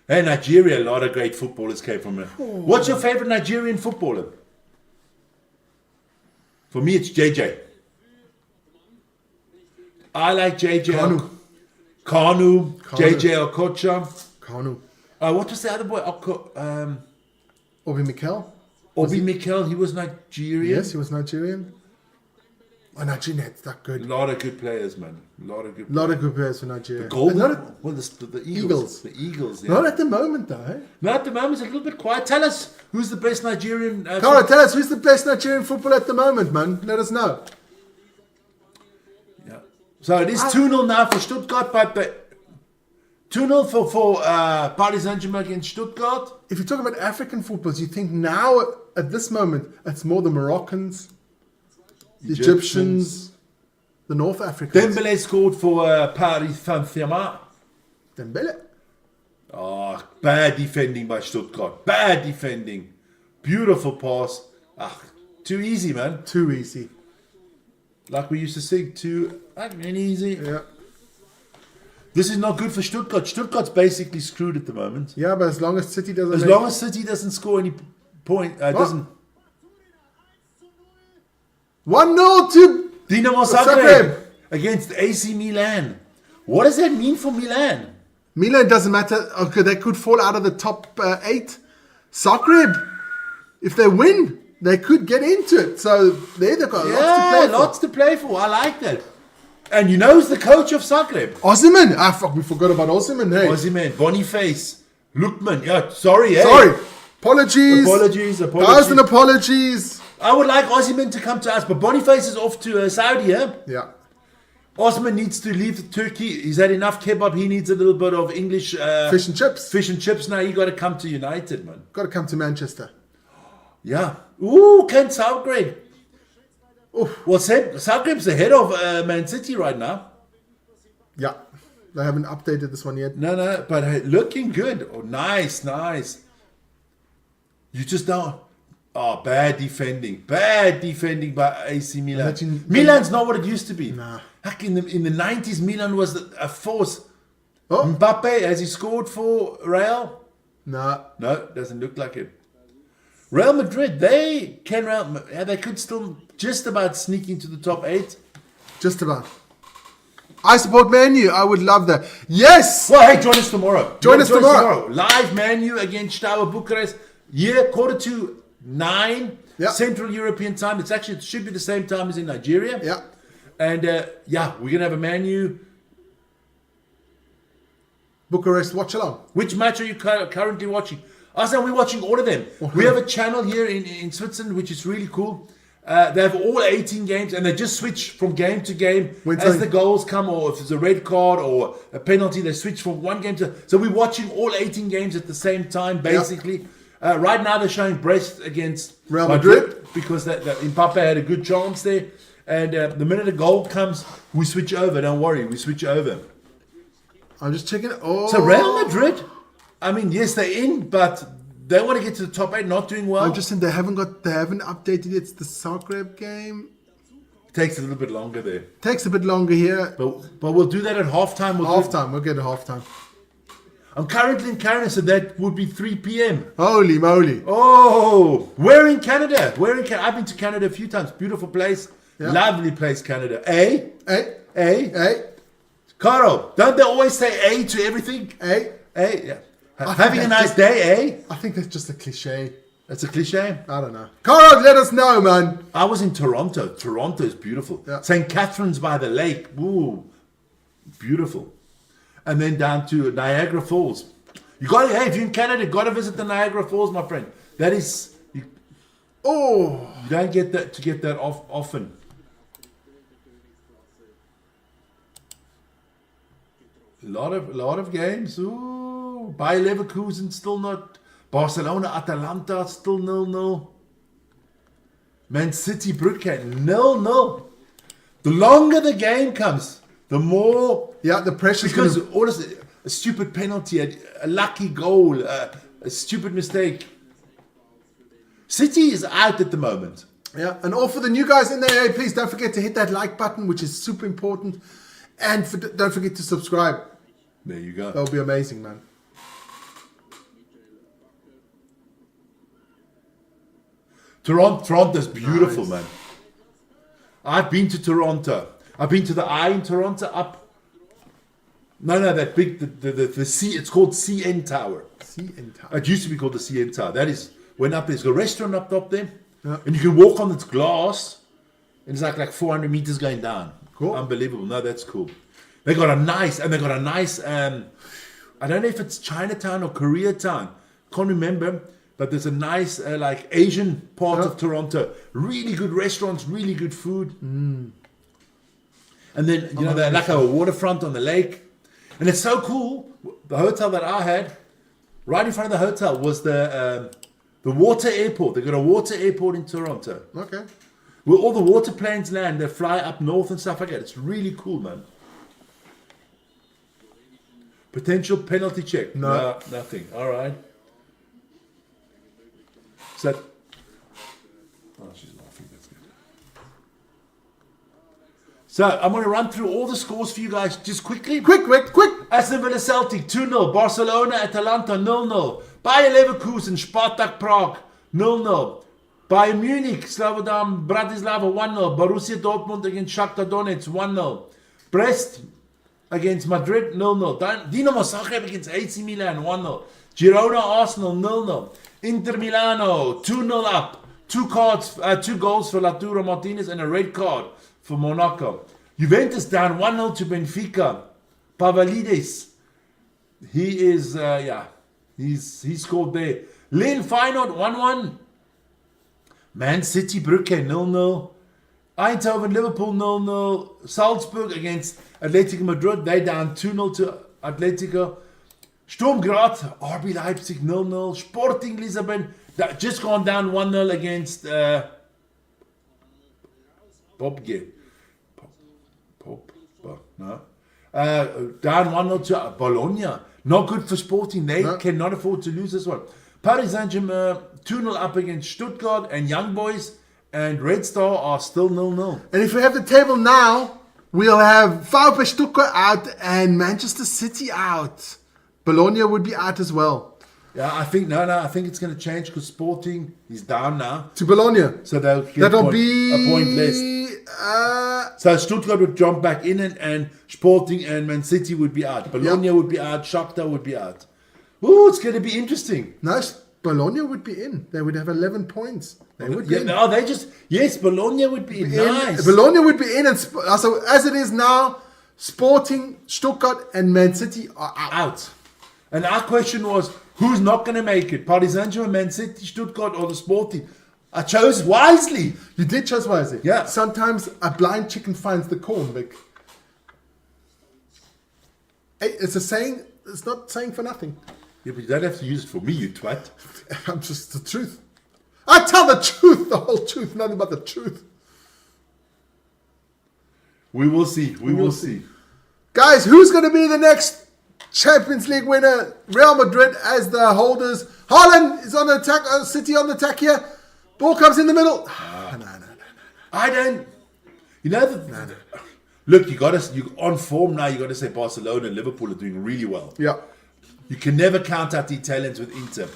Hey, Nigeria, a lot of great footballers came from there. What's your favorite Nigerian footballer? For me, it's JJ. I like JJ. Kanu. JJ Okocha. Kanu. What was the other boy? Obi Mikel. Obi Mikel, he was Nigerian. Yes, he was Nigerian. Oh, Nigeria, it's that good. A lot of good players, man. A lot of good players for Nigeria. The Eagles. The Eagles, yeah. Not at the moment, though, eh? Not at the moment, it's a little bit quiet. Tell us who's the best Nigerian... Cara, tell us who's the best Nigerian footballer at the moment, man. Let us know. Yeah. So it is 2-0 now for Stuttgart, but 2-0 for Paris Saint-Germain against Stuttgart. If you're talking about African footballers, you think now, at this moment, it's more the Moroccans, the Egyptians, the North Africans. Dembele scored for Paris Saint-Germain. Dembele. Oh, bad defending by Stuttgart. Bad defending. Beautiful pass. Too easy, man. Too easy. Like we used to sing, too easy. Yeah. This is not good for Stuttgart. Stuttgart's basically screwed at the moment. Yeah, but as long as City doesn't... As long as City doesn't score any point... doesn't... 1-0 to Dinamo Zagreb against AC Milan. What does that mean for Milan? Milan doesn't matter. Okay, they could fall out of the top 8. Zagreb, if they win, they could get into it. So they've got lots to play for. I like that. And you know who's the coach of Zagreb? Osimhen. We forgot about Osimhen. Hey. Osimhen, Boniface, Lookman. Yeah, sorry. Hey. Sorry. Apologies. 1,000 apologies. I would like Osimhen to come to us, but Boniface is off to Saudi, yeah? Yeah. Osimhen needs to leave Turkey. He's had enough kebab. He needs a little bit of English... fish and chips. Fish and chips now. You got to come to United, man. Got to come to Manchester. Yeah. Ooh, Kent Zagreb. Well, Zagreb's ahead of Man City right now. Yeah. They haven't updated this one yet. No, but hey, looking good. Oh, nice. You just don't... Oh, bad defending by AC Milan. Milan's not what it used to be. Nah. Heck, in the 90s, Milan was a force. Oh. Mbappe, has he scored for Real? No. No, doesn't look like it. Real Madrid, they could still just about sneak into the top 8. Just about. I support Man U. I would love that. Yes! Well, hey, join us tomorrow. Join us tomorrow. Live Man U against Steaua Bucharest. 8:45 Yeah. Central European time. It should be the same time as in Nigeria. Yeah. And we're going to have a Man U. Bucharest watch along. Which match are you currently watching? We're watching all of them. Okay. We have a channel here in Switzerland, which is really cool. They have all 18 games, and they just switch from game to game as the goals come, or if there's a red card or a penalty, they switch from one game to... So we're watching all 18 games at the same time, basically. Right now, they're showing Brest against Real Madrid. because that Mbappe had a good chance there. And the minute a goal comes, we switch over. Don't worry, we switch over. I'm just checking. Oh. So Real Madrid, I mean, yes, they're in, but they want to get to the top 8, not doing well. I'm just saying they haven't updated it. It's the Zagreb game. Takes a little bit longer there. Takes a bit longer here. But we'll do that at halftime. We'll get a halftime. I'm currently in Canada, so that would be 3 p.m. Holy moly. Oh, we're in Canada. I've been to Canada a few times. Beautiful place. Yeah. Lovely place, Canada. Eh? Hey. Carl, don't they always say A to everything? Hey. Yeah. Having a nice day, eh? I think that's just a cliche. That's a cliche. I don't know. Carl, let us know, man. I was in Toronto. Toronto is beautiful. Yeah. St. Catharines by the Lake. Ooh, beautiful. And then down to Niagara Falls. If you're in Canada, you got to visit the Niagara Falls, my friend. That is... You don't get that often. A lot of games. Ooh, Bayer Leverkusen still not. Barcelona, Atalanta still 0-0. Man City, Brugge 0-0. The longer the game comes, the more. Yeah, the pressure. Because all this, a stupid penalty, a lucky goal, a stupid mistake. City is out at the moment. Yeah, and all for the new guys in there, hey, please don't forget to hit that like button, which is super important. And don't forget to subscribe. There you go. That'll be amazing, man. Toronto's beautiful, Nice. man. I've been to Toronto. I've been to the Eye in Toronto up. No, that big, the C, it's called CN Tower. CN Tower. It used to be called the CN Tower. That is, went up there. There's a restaurant up top there. Yeah. And you can walk on its glass. And it's like 400 meters going down. Cool. Unbelievable. No, that's cool. They got a nice, I don't know if it's Chinatown or Koreatown. Can't remember. But there's a nice, like Asian part of Toronto. Really good restaurants, really good food. And then, they're like a waterfront on the lake. And it's so cool. The hotel that I had, right in front of the hotel was the water airport. They got a water airport in Toronto. Okay. Where all the water planes land, they fly up north and stuff like that. It's really cool, man. Potential penalty check. No, nothing. All right. So, she's laughing. That's good. So, I'm going to run through all the scores for you guys just quickly. Quick. Aston Villa Celtic 2-0. Barcelona Atalanta 0-0. Bayer Leverkusen Spartak Prague 0-0. Bayern Munich Slobodan Bratislava 1-0. Borussia Dortmund against Shakhtar Donetsk 1-0. Brest against Madrid 0-0. Dinamo Zagreb against AC Milan 1-0. Girona Arsenal 0-0. Inter Milano 2-0 up. Two goals for Lautaro Martinez and a red card for Monaco. Juventus down 1-0 to Benfica. Pavlidis, he is he scored there. Lille Feyenoord 1-1. Man City Brugge 0-0. Eindhoven Liverpool 0-0. Salzburg against Atletico Madrid, they down 2-0 to Atletico. Sturm Graz, RB Leipzig 0-0. Sporting Lisbon, just gone down 1-0 against down 1-0 to Bologna. Not good for Sporting. They cannot afford to lose this one. Paris Saint-Germain 2-0 up against Stuttgart, and Young Boys and Red Star are still 0-0. And if we have the table now, We'll have VfB Stuttgart out and Manchester City out. Bologna would be out as well. Yeah, I think I think it's going to change because Sporting is down now. To Bologna. So that'll be a point less. So Stuttgart would jump back in and Sporting and Man City would be out. Bologna would be out. Shakhtar would be out. Ooh, it's going to be interesting. Nice. Bologna would be in. They would have 11 points. They would be in. No, Bologna would be in. Nice. Bologna would be in. And so as it is now, Sporting, Stuttgart and Man City are out. And our question was, who's not going to make it? Paris Saint-Germain, Man City, Stuttgart or the Sporting? I chose wisely. You did choose wisely. Yeah. Sometimes a blind chicken finds the corn, Vic. Hey, it's a saying. It's not saying for nothing. Yeah, but you don't have to use it for me, you twat. I'm just the truth. I tell the truth, the whole truth, nothing but the truth. We will see. We will see. Guys, who's going to be the next Champions League winner? Real Madrid as the holders. Haaland is on the attack. City on the attack here. Ball comes in the middle. No. I don't. You know Look, you on form now. You got to say Barcelona and Liverpool are doing really well. Yeah. You can never count out the Italians with Inter.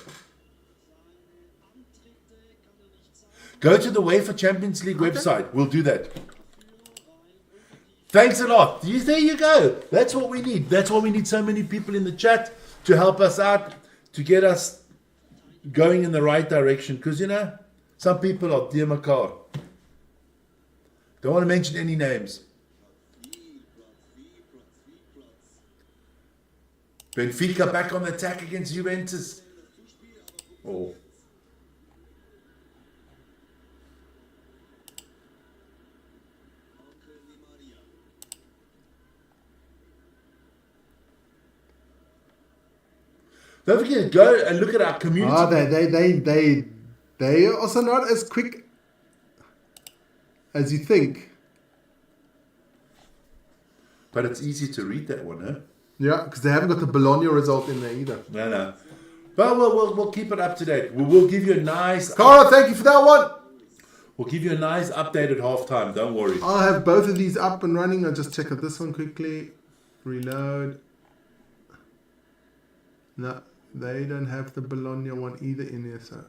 Go to the UEFA Champions League website. We'll do that. Thanks a lot. There you go. That's what we need. That's why we need so many people in the chat to help us out, to get us going in the right direction. Because, some people are dear Makar. Don't want to mention any names. Benfica back on the attack against Juventus. Oh. Don't forget, go and look at our community. Oh, they are also not as quick as you think. But it's easy to read that one, huh? Yeah, because they haven't got the Bologna result in there either. No. But we'll keep it up to date. We'll give you a nice... Carl, thank you for that one. We'll give you a nice update at halftime. Don't worry. I'll have both of these up and running. I'll just check out this one quickly. Reload. No, they don't have the Bologna one either in here, so...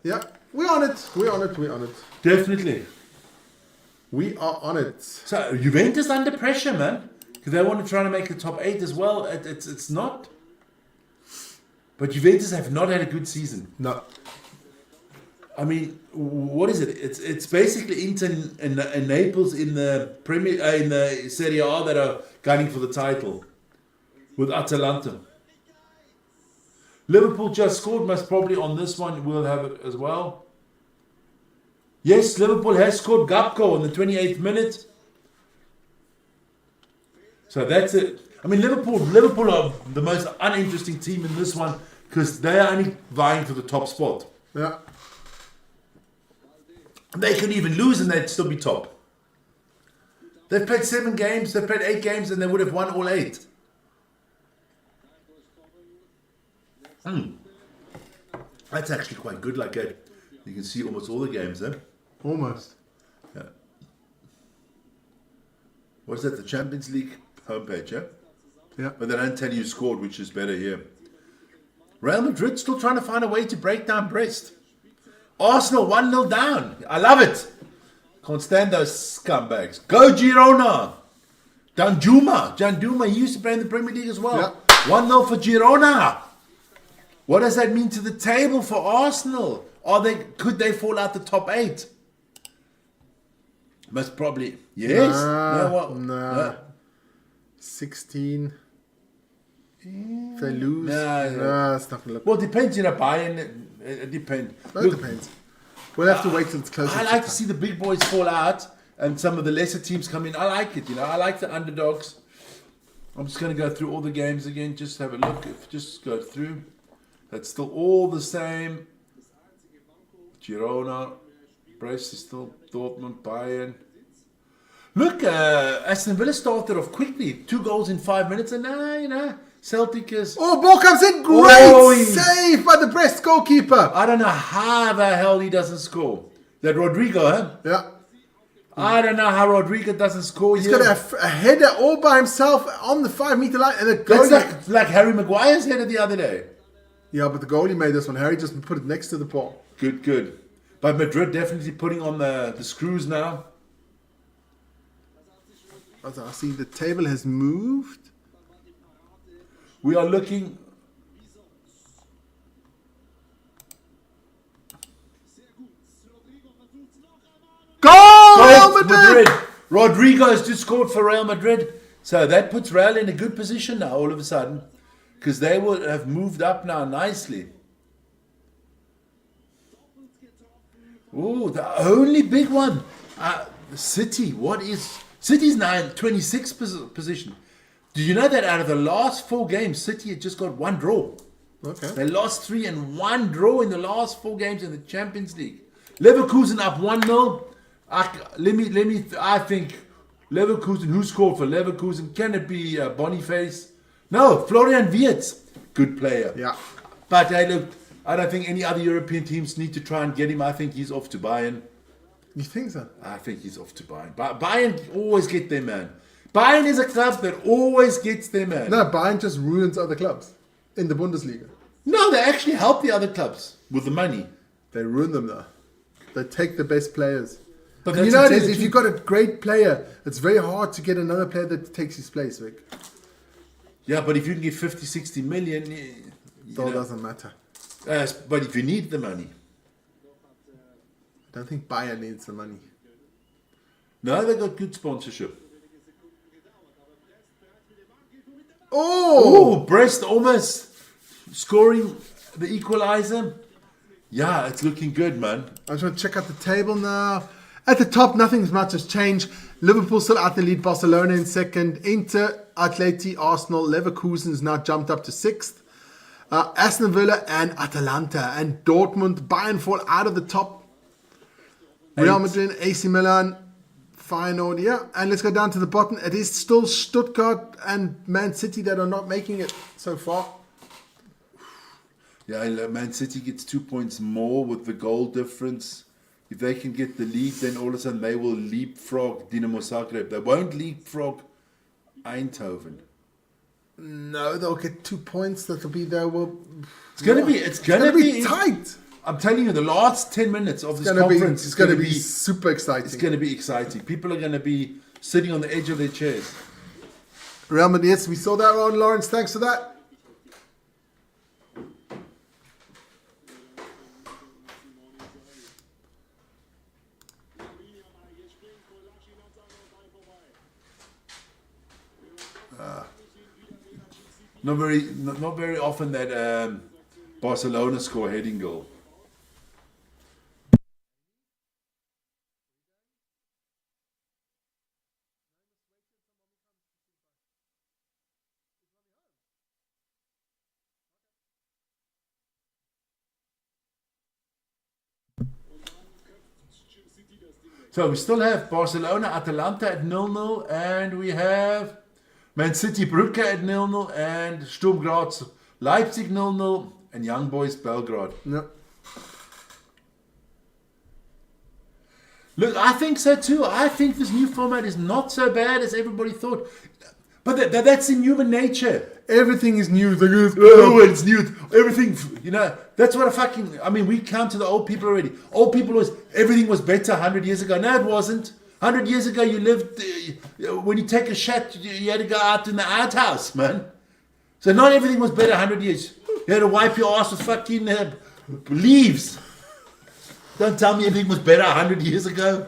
Yeah, we're on it. Definitely. We are on it. So, Juventus under pressure, man. Because they want to try to make the top 8 as well. It's not. But Juventus have not had a good season. No. I mean, what is it? It's basically Inter and Naples in the in the Serie A that are gunning for the title with Atalanta. Liverpool just scored, most probably on this one we'll have it as well. Yes, Liverpool has scored. Gakpo in the 28th minute. So that's it. I mean, Liverpool are the most uninteresting team in this one because they are only vying for the top spot. Yeah. They could even lose and they'd still be top. They've played 7 games, they've played 8 games and they would have won all 8. That's actually quite good like that. You can see almost all the games there. Almost. Yeah. What's that? The Champions League homepage, yeah? Yeah. But they don't tell you scored, which is better here. Real Madrid still trying to find a way to break down Brest. Arsenal 1-0 down. I love it. Can't stand those scumbags. Go Girona. Danjuma. He used to play in the Premier League as well. Yeah. 1-0 for Girona. What does that mean to the table for Arsenal? Could they fall out the top 8? Most probably. Yes. Nah. 16. If they lose. It's not gonna look. Well, it depends. Bayern. It depends. It depends. We'll have to wait till it's closer. I like to see the big boys fall out and some of the lesser teams come in. I like it. I like the underdogs. I'm just going to go through all the games again. Just have a look. Just go through. That's still all the same. Girona, Brest is still Dortmund, Bayern. Look, Aston Villa started off quickly. 2 goals in 5 minutes, and now, Celtic is... Oh, ball comes in. Great save by the Brest goalkeeper. I don't know how the hell he doesn't score. That Rodrigo, huh? Yeah. I don't know how Rodrigo doesn't score He's here. got a header all by himself on the 5-meter line, and the That's goalie. like Harry Maguire's header the other day. Yeah, but the goalie made this one. Harry just put it next to the ball. Good. But Madrid definitely putting on the screws now. I see the table has moved. We are looking. Goal! Real Madrid. Madrid! Rodrigo has just scored for Real Madrid. So that puts Real in a good position now all of a sudden. Because they will have moved up now nicely. Oh, the only big one. City. City's now in 26th position. Do you know that out of the last 4 games, City had just got 1 draw? Okay. They lost 3 and 1 draw in the last 4 games in the Champions League. Leverkusen up 1-0. I think Leverkusen, who scored for Leverkusen? Can it be Boniface? No, Florian Wirtz. Good player. Yeah. But hey, look, I don't think any other European teams need to try and get him. I think he's off to Bayern. You think so? I think he's off to Bayern. Bayern always get their man. Bayern is a club that always gets their man. No, Bayern just ruins other clubs in the Bundesliga. No, they actually help the other clubs with the money. They ruin them though. They take the best players. But And you know, if you've got a great player, it's very hard to get another player that takes his place, Vic. Yeah, but if you can get 50, 60 million, It all doesn't matter. but if you need the money. I don't think Bayern needs the money. No, they got good sponsorship. Oh! Oh, Brest almost scoring the equalizer. Yeah, it's looking good, man. I just want to check out the table now. At the top, nothing much has changed. Liverpool still out the lead. Barcelona in second. Inter, Atleti, Arsenal, Leverkusen is now jumped up to 6th. Aston Villa and Atalanta and Dortmund. Bayern fall out of the top. Real Madrid, AC Milan, Feyenoord. Yeah, and let's go down to the bottom. It is still Stuttgart and Man City that are not making it so far. Yeah, Man City gets 2 points more with the goal difference. If they can get the lead, then all of a sudden they will leapfrog Dinamo Zagreb. They won't leapfrog Eindhoven. No, they'll get 2 points. That'll be there. It's gonna be tight. I'm telling you, the last 10 minutes of this It's conference going to be super exciting. It's going to be exciting. People are going to be sitting on the edge of their chairs. Real Madrid, yes, we saw that one, Lawrence. Thanks for that. Not very often that Barcelona score a heading goal. So we still have Barcelona, Atalanta at 0-0, and we have Man City, Brugge at 0-0, and Sturm Graz, Leipzig 0-0, and Young Boys, Belgrade. No. Look, I think so too. I think this new format is not so bad as everybody thought. But that's in human nature. Everything is new. It's new. Everything, that's what we count to the old people already. Old people everything was better 100 years ago. No, it wasn't. 100 years ago, you lived, when you take a shot, you had to go out in the outhouse, man. So not everything was better 100 years. You had to wipe your ass with fucking leaves. Don't tell me everything was better 100 years ago.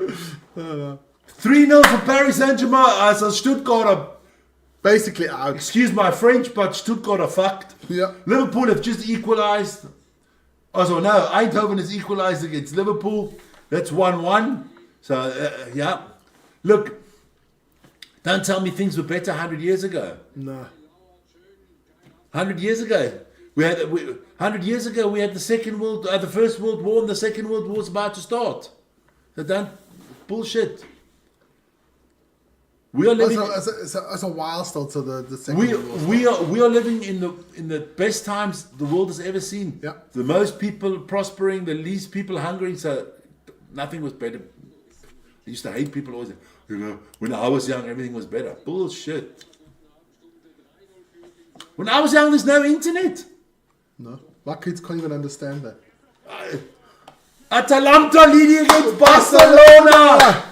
3-0 for Paris Saint-Germain. So Stuttgart are basically out. Excuse my French, but Stuttgart are fucked. Yeah. Liverpool have just equalised. Also, no, Eindhoven has equalised against Liverpool. That's 1-1. So, yeah. Look, don't tell me things were better 100 years ago. No. 100 years ago. 100 years ago, we had the First World War, and the Second World War was about to start. So don't bullshit. We are living. It's a while still to the Second World War. We are living in the best times the world has ever seen. Yeah. The most people prospering, the least people hungry. So nothing was better. I used to hate people always, when I was young, everything was better. Bullshit. When I was young, there's no internet. No. My kids can't even understand that. Atalanta leading against Barcelona.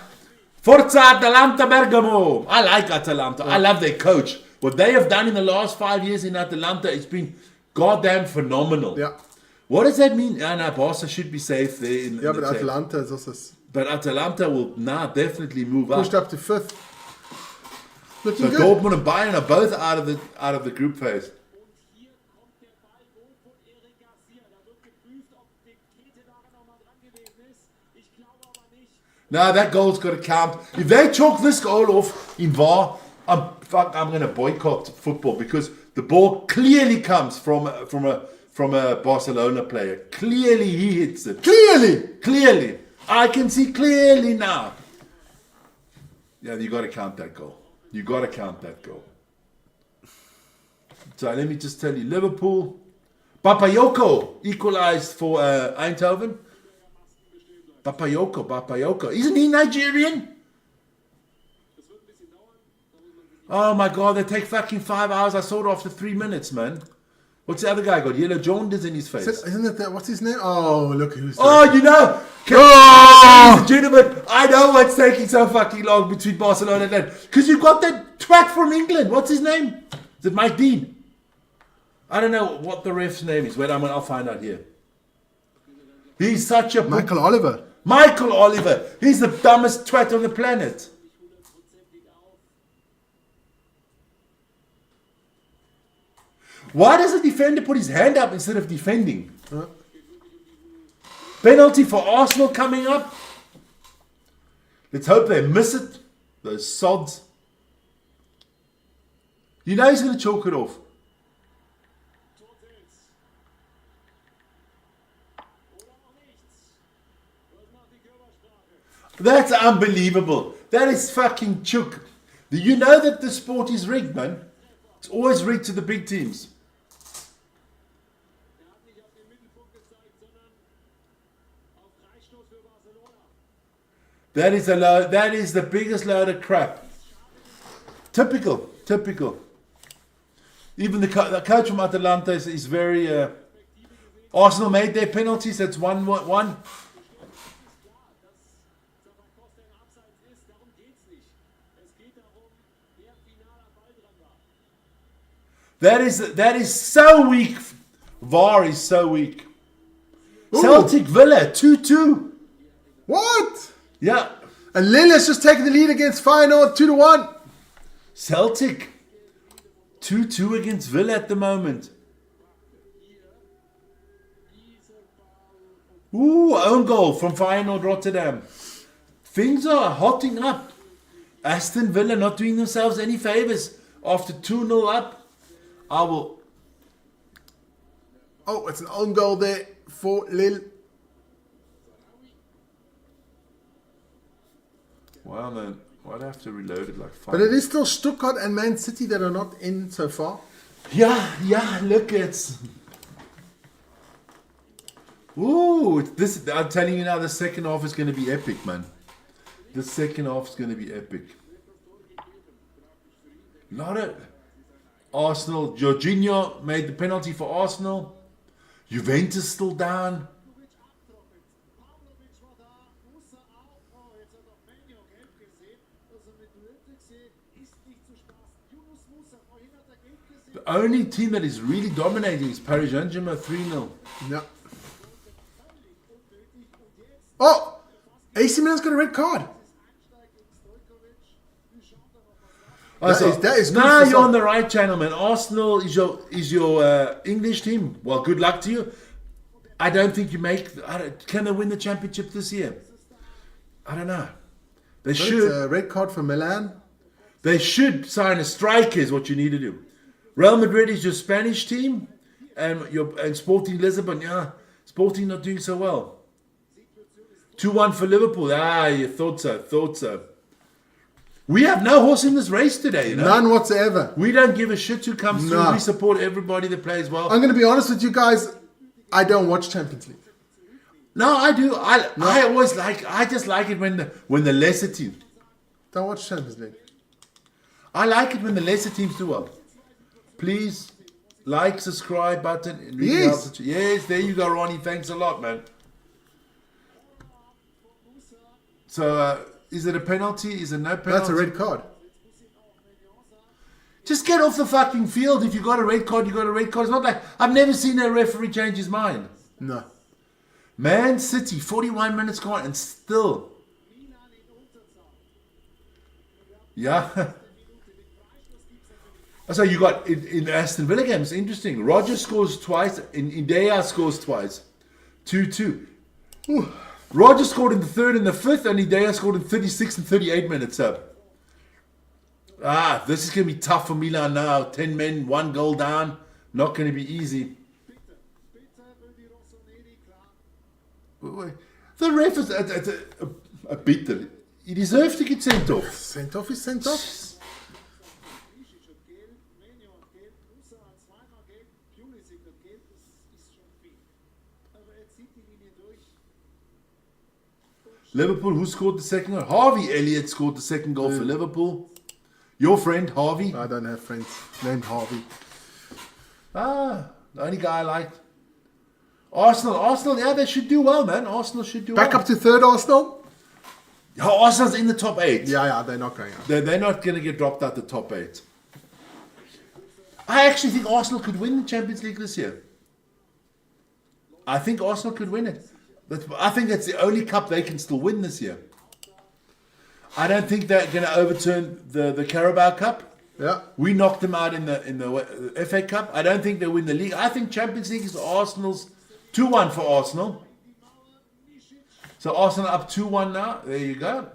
Forza Atalanta Bergamo. I like Atalanta. I love their coach. What they have done in the last 5 years in Atalanta, it's been goddamn phenomenal. Yeah. What does that mean? No, Barca should be safe there. In but the Atalanta is also But Atalanta will now definitely move pushed up. up to 5th. Looking So good. Dortmund and Bayern are both out of the group phase. No, that goal's got to count. If they chalk this goal off in VAR, I'm going to boycott football because the ball clearly comes from a Barcelona player. Clearly he hits it. Clearly. I can see clearly now. Yeah, you got to count that goal. So let me just tell you, Liverpool, Bakayoko equalized for Eindhoven. Bakayoko. Isn't he Nigerian? Oh my God, they take fucking 5 hours. I saw it after 3 minutes, man. What's the other guy got? Yellow jaundice in his face. Isn't it that? What's his name? Oh, look who's there. Oh, you know. Ladies and gentlemen, I know what's taking so fucking long between Barcelona and that. Because you've got that twat from England. What's his name? Is it Mike Dean? I don't know what the ref's name is. Wait, I'll find out here. He's such a... Michael Oliver. He's the dumbest twat on the planet. Why does the defender put his hand up instead of defending? Penalty for Arsenal coming up. Let's hope they miss it. Those sods. You know he's going to chalk it off. That's unbelievable. That is fucking chook. Do you know that the sport is rigged, man? It's always rigged to the big teams. That is the biggest load of crap. Typical. Even the coach from Atalanta is very... Arsenal made their penalties. That's 1-1. That is so weak. VAR is so weak. Ooh. Celtic Villa 2-2. What? Yeah. And Lille's just taking the lead against Feyenoord 2-1. Celtic 2-2 against Villa at the moment. Ooh, own goal from Feyenoord Rotterdam. Things are hotting up. Aston Villa not doing themselves any favours after 2-0 up. Oh, it's an own goal there for Lille. Wow, man. Why'd I have to reload it like 5? But it is still Stuttgart and Man City that are not in so far. Yeah, look, it's... Ooh, I'm telling you now, the second half is going to be epic, man. The second half is going to be epic. Not a... Arsenal, Jorginho made the penalty for Arsenal. Juventus still down. The only team that is really dominating is Paris Saint-Germain 3-0. Yeah. Oh! AC Milan's got a red card. That is good. Now you're on the right channel, man. Arsenal is your English team. Well, good luck to you. I don't think you can they win the championship this year? I don't know. They should. It's a red card for Milan. They should sign a striker is what you need to do. Real Madrid is your Spanish team. And Sporting Lisbon, Sporting not doing so well. 2-1 for Liverpool. You thought so. We have no horse in this race today, you know? None whatsoever. We don't give a shit who comes through. We support everybody that plays well. I'm going to be honest with you guys. I don't watch Champions League. No, I do. I always like. I just like it when the lesser team. Don't watch Champions League. I like it when the lesser teams do well. Please like, subscribe button. It really Yes. helps. Yes, there you go, Ronnie. Thanks a lot, man. So, is it a penalty? Is it no penalty? That's a red card. Just get off the fucking field. If you got a red card, you got a red card. It's not like I've never seen a referee change his mind. No. Man City, 41 minutes gone, and still. Yeah. So you got in Aston Villa games, interesting. Roger scores twice, Indea scores twice. 2-2. Roger scored in the 3rd and the 5th, and Indea scored in 36 and 38 minutes up. This is going to be tough for Milan now. 10 men, 1 goal down. Not going to be easy. The ref is a bitter. He deserves to get sent off. Sent off is sent off. Liverpool, who scored the second goal? Harvey Elliott scored the second goal for Liverpool. Your friend, Harvey. I don't have friends named Harvey. The only guy I liked. Arsenal, yeah, they should do well, man. Arsenal should do Back well. up to 3rd, Arsenal? Arsenal's in the top 8. Yeah, they're not going out. They're not going to get dropped out the top 8. I actually think Arsenal could win the Champions League this year. I think Arsenal could win it. I think that's the only cup they can still win this year. I don't think they're going to overturn the Carabao Cup. Yeah. We knocked them out in the FA Cup. I don't think they win the league. I think Champions League is Arsenal's 2-1 for Arsenal. So Arsenal up 2-1 now. There you go.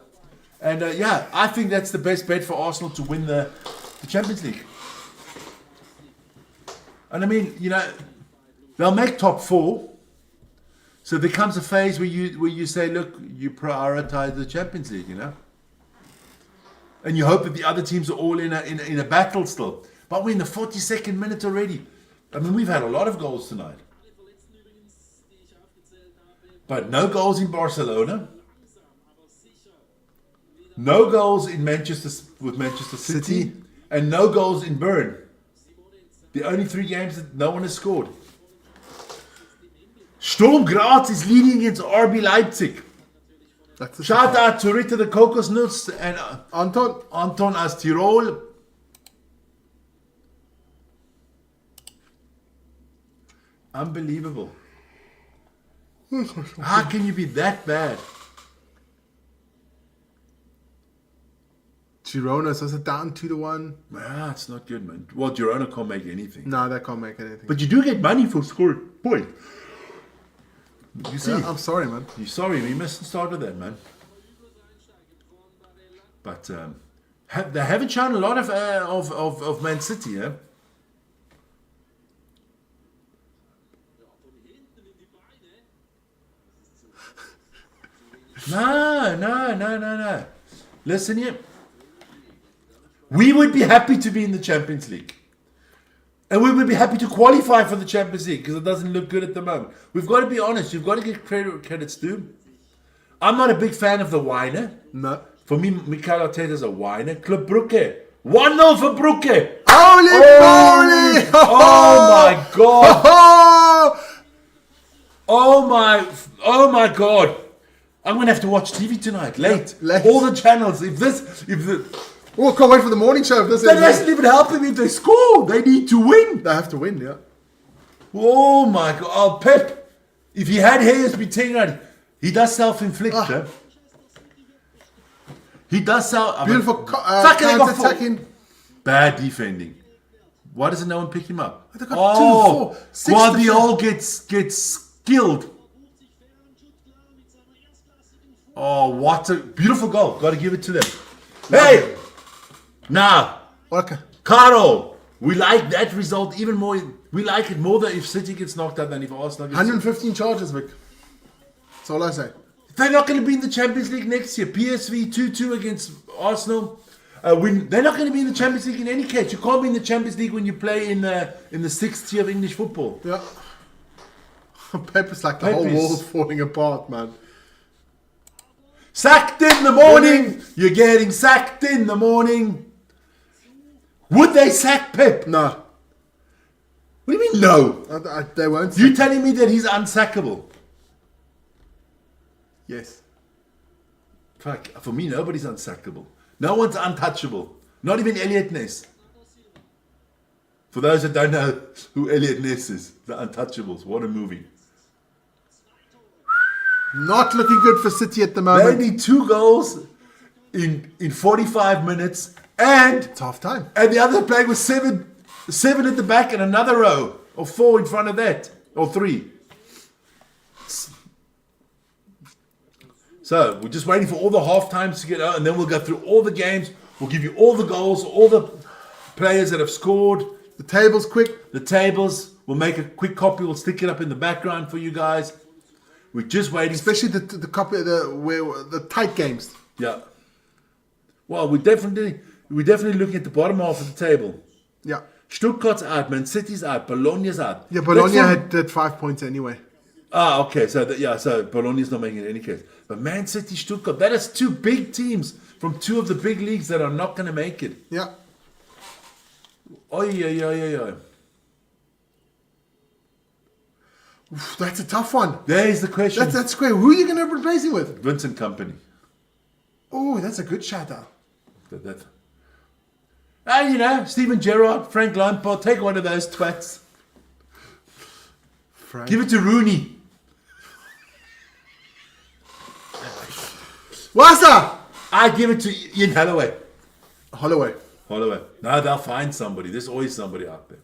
And I think that's the best bet for Arsenal to win the Champions League. And I mean, they'll make top 4. So there comes a phase where you say, look, you prioritize the Champions League, and you hope that the other teams are all in a battle still. But we're in the 42nd minute already. I mean, we've had a lot of goals tonight, but no goals in Barcelona, no goals in Manchester City, and no goals in Bern. The only 3 games that no one has scored. Sturm Graz is leading against RB Leipzig. Shout out to Ritter the Kokosnuss and Anton as Tirol. Unbelievable. How can you be that bad? Girona is also down 2-1. It's not good, man. Well, Girona can't make anything. No, they can't make anything. But you do get money for scoring points. You see, I'm sorry, man. You're sorry, we mustn't start with that, man. But they haven't shown a lot of Man City, yeah. No. Listen here. We would be happy to be in the Champions League. And we would be happy to qualify for the Champions League because it doesn't look good at the moment. We've got to be honest. You've got to give credit's due. I'm not a big fan of the whiner. No. For me, Mikel Arteta's a whiner. Club Brugge. 1-0 for Brugge. Holy moly! Oh my God. Oh my God. I'm going to have to watch TV tonight. Late. All the channels. Oh, can't wait for the morning show. If this that doesn't even help them if they score. They need to win. They have to win, yeah. Oh my God. Oh, Pep. If he had hairs between right, he does self-inflict. He does beautiful counter-attacking. Bad defending. Why doesn't no one pick him up? They got 2-4. Guardiola gets killed. Oh, what a beautiful goal. Got to give it to them. Hey! Now, Okay. Caro, we like that result even more. We like it more than if City gets knocked out than if Arsenal gets 115 charges, Vic. That's all I say. They're not going to be in the Champions League next year. PSV 2-2 against Arsenal. They're not going to be in the Champions League in any case. You can't be in the Champions League when you play in the 6th tier of English football. Yeah. Pep is like the Pep whole is- world's falling apart, man. Sacked in the morning. You're getting sacked in the morning. Would they sack Pep? No, What do you mean no? they won't. You telling me that he's unsackable? Yes. Fuck, for me, nobody's unsackable. No one's untouchable. Not even Elliot Ness. For those that don't know who Elliot Ness is, the Untouchables. What a movie. Not looking good for City at the They moment. need 2 goals in 45 minutes, and It's half time. the other playing with seven at the back and another row, or 4 in front of that, or 3. So we're just waiting for all the half times to get out, and then we'll go through all the games. We'll give you all the goals, all the players that have scored, The table's quick. the tables. We'll make a quick copy. We'll stick it up in the background for you guys. We're just waiting. Especially the copy, the tight games. Yeah. Well, we're definitely looking at the bottom half of the table. Yeah. Stuttgart's out, Man City's out, Bologna's out. Yeah, Bologna Let's had 5 points anyway. okay. So Bologna's not making it in any case. But Man City, Stuttgart, that is 2 big teams from 2 of the big leagues that are not going to make it. Yeah. Oi. Oof, that's a tough one. There's the question. That's great. Who are you going to replace him with? Vincent Company. Oh, that's a good shout out. Steven Gerrard, Frank Lampard, take one of those twats. Frank. Give it to Rooney. Wasa! I give it to Ian Holloway. Holloway. No, they'll find somebody. There's always somebody out there.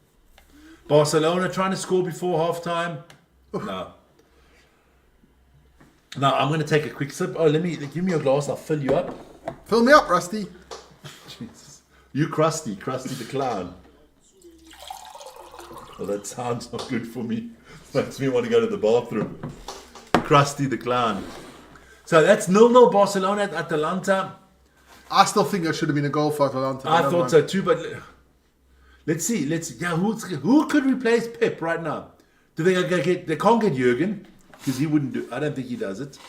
Barcelona trying to score before halftime. No. Now I'm going to take a quick sip. Oh, give me your glass. I'll fill you up. Fill me up, Rusty. Jesus. You Krusty the clown. Oh, that sounds not good for me. Makes me want to go to the bathroom. Krusty the clown. So that's 0-0 Barcelona at Atalanta. I still think it should have been a goal for Atalanta. I thought so too, but let's see. Yeah, who could replace Pep right now? Do they get? They can't get Jurgen because he wouldn't do. I don't think he does it.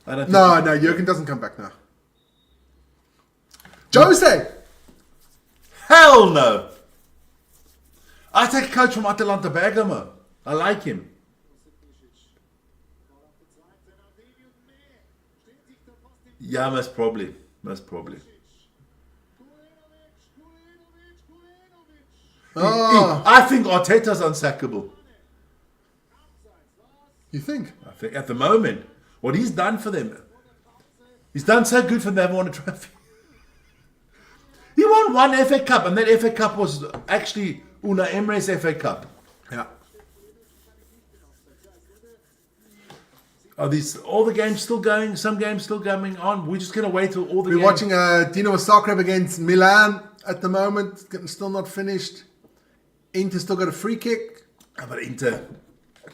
I don't. No, Jurgen doesn't come back now. Jose! Hell no. I take a coach from Atalanta Bergamo. I like him. Yeah, most probably. Oh, I think Arteta's unsackable. you think? I think at the moment, what he's done for them, he's done so good for them. They haven't won a trophy. He won 1 FA Cup, and that FA Cup was actually Una Emre's FA Cup. Yeah. Are these all the games still going? Some games still going on. We're just gonna wait till all the. We're games. watching Dinamo Zagreb against Milan at the moment. Still not finished. Inter still got a free kick. How about Inter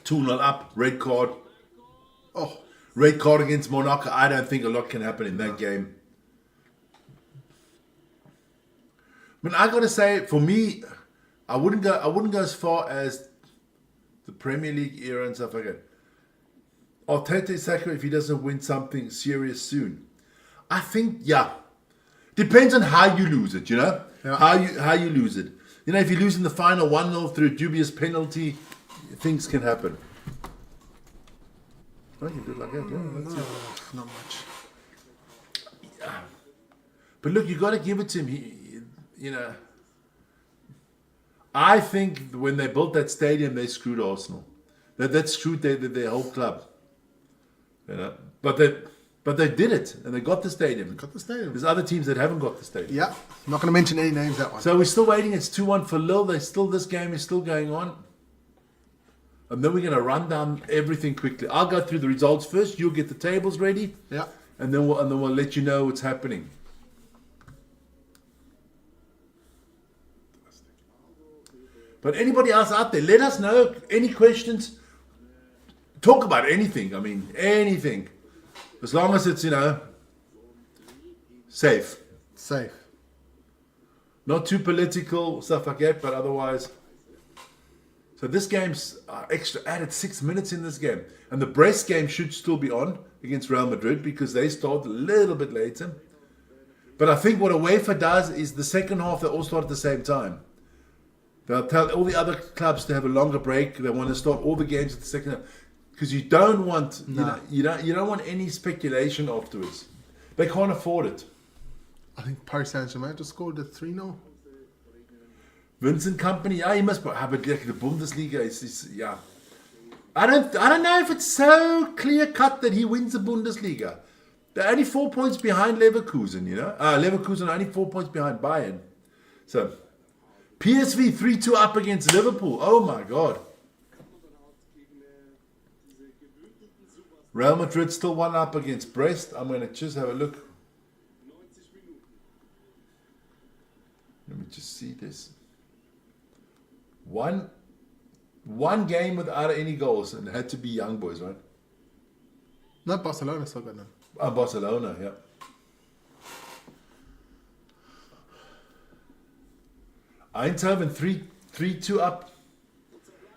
2-0 up, red card. Oh, Red card against Monaco. I don't think a lot can happen in that game. But I gotta say, for me, I wouldn't go as far as the Premier League era and stuff like that. Arteta is sackable if he doesn't win something serious soon. I think, yeah. Depends on how you lose it, you know? Yeah. How you lose it. You know, if you lose in the final 1-0 through a dubious penalty, things can happen. Oh, you do it like that, yeah. That's it. not much. But look, you got to give it to him. I think when they built that stadium, they screwed Arsenal. That screwed their whole club. You know, but they did it, and they got the stadium. Got the stadium. There's other teams that haven't got the stadium. Yeah, I'm not going to mention any names that one. So we're still waiting. It's 2-1 for Lille. This game is still going on. And then we're going to run down everything quickly. I'll go through the results first. You'll get the tables ready. Yeah. And then we'll let you know what's happening. But anybody else out there, let us know. Any questions? Talk about anything. I mean, anything. As long as it's, safe. Safe. Not too political, stuff like that, but otherwise, So this game's extra added 6 minutes in this game. And the Brest game should still be on against Real Madrid because they start a little bit later. But I think what UEFA does is the second half, they all start at the same time. They'll tell all the other clubs to have a longer break. They want to start all the games at the second half. Because you don't want you don't want any speculation afterwards. They can't afford it. I think Paris Saint-Germain just scored a 3-0. Vincent Company, yeah, he must have it. The Bundesliga is yeah. I don't know if it's so clear cut that he wins the Bundesliga. They're only 4 points behind Leverkusen, you know. Leverkusen are only 4 points behind Bayern. So PSV 3-2 up against Liverpool. Oh my God. Real Madrid still 1 up against Brest. I'm going to just have a look. Let me just see this. One game without any goals, and it had to be young boys, right? No, Barcelona still got none. Barcelona, yeah. Eindhoven 3-2 up.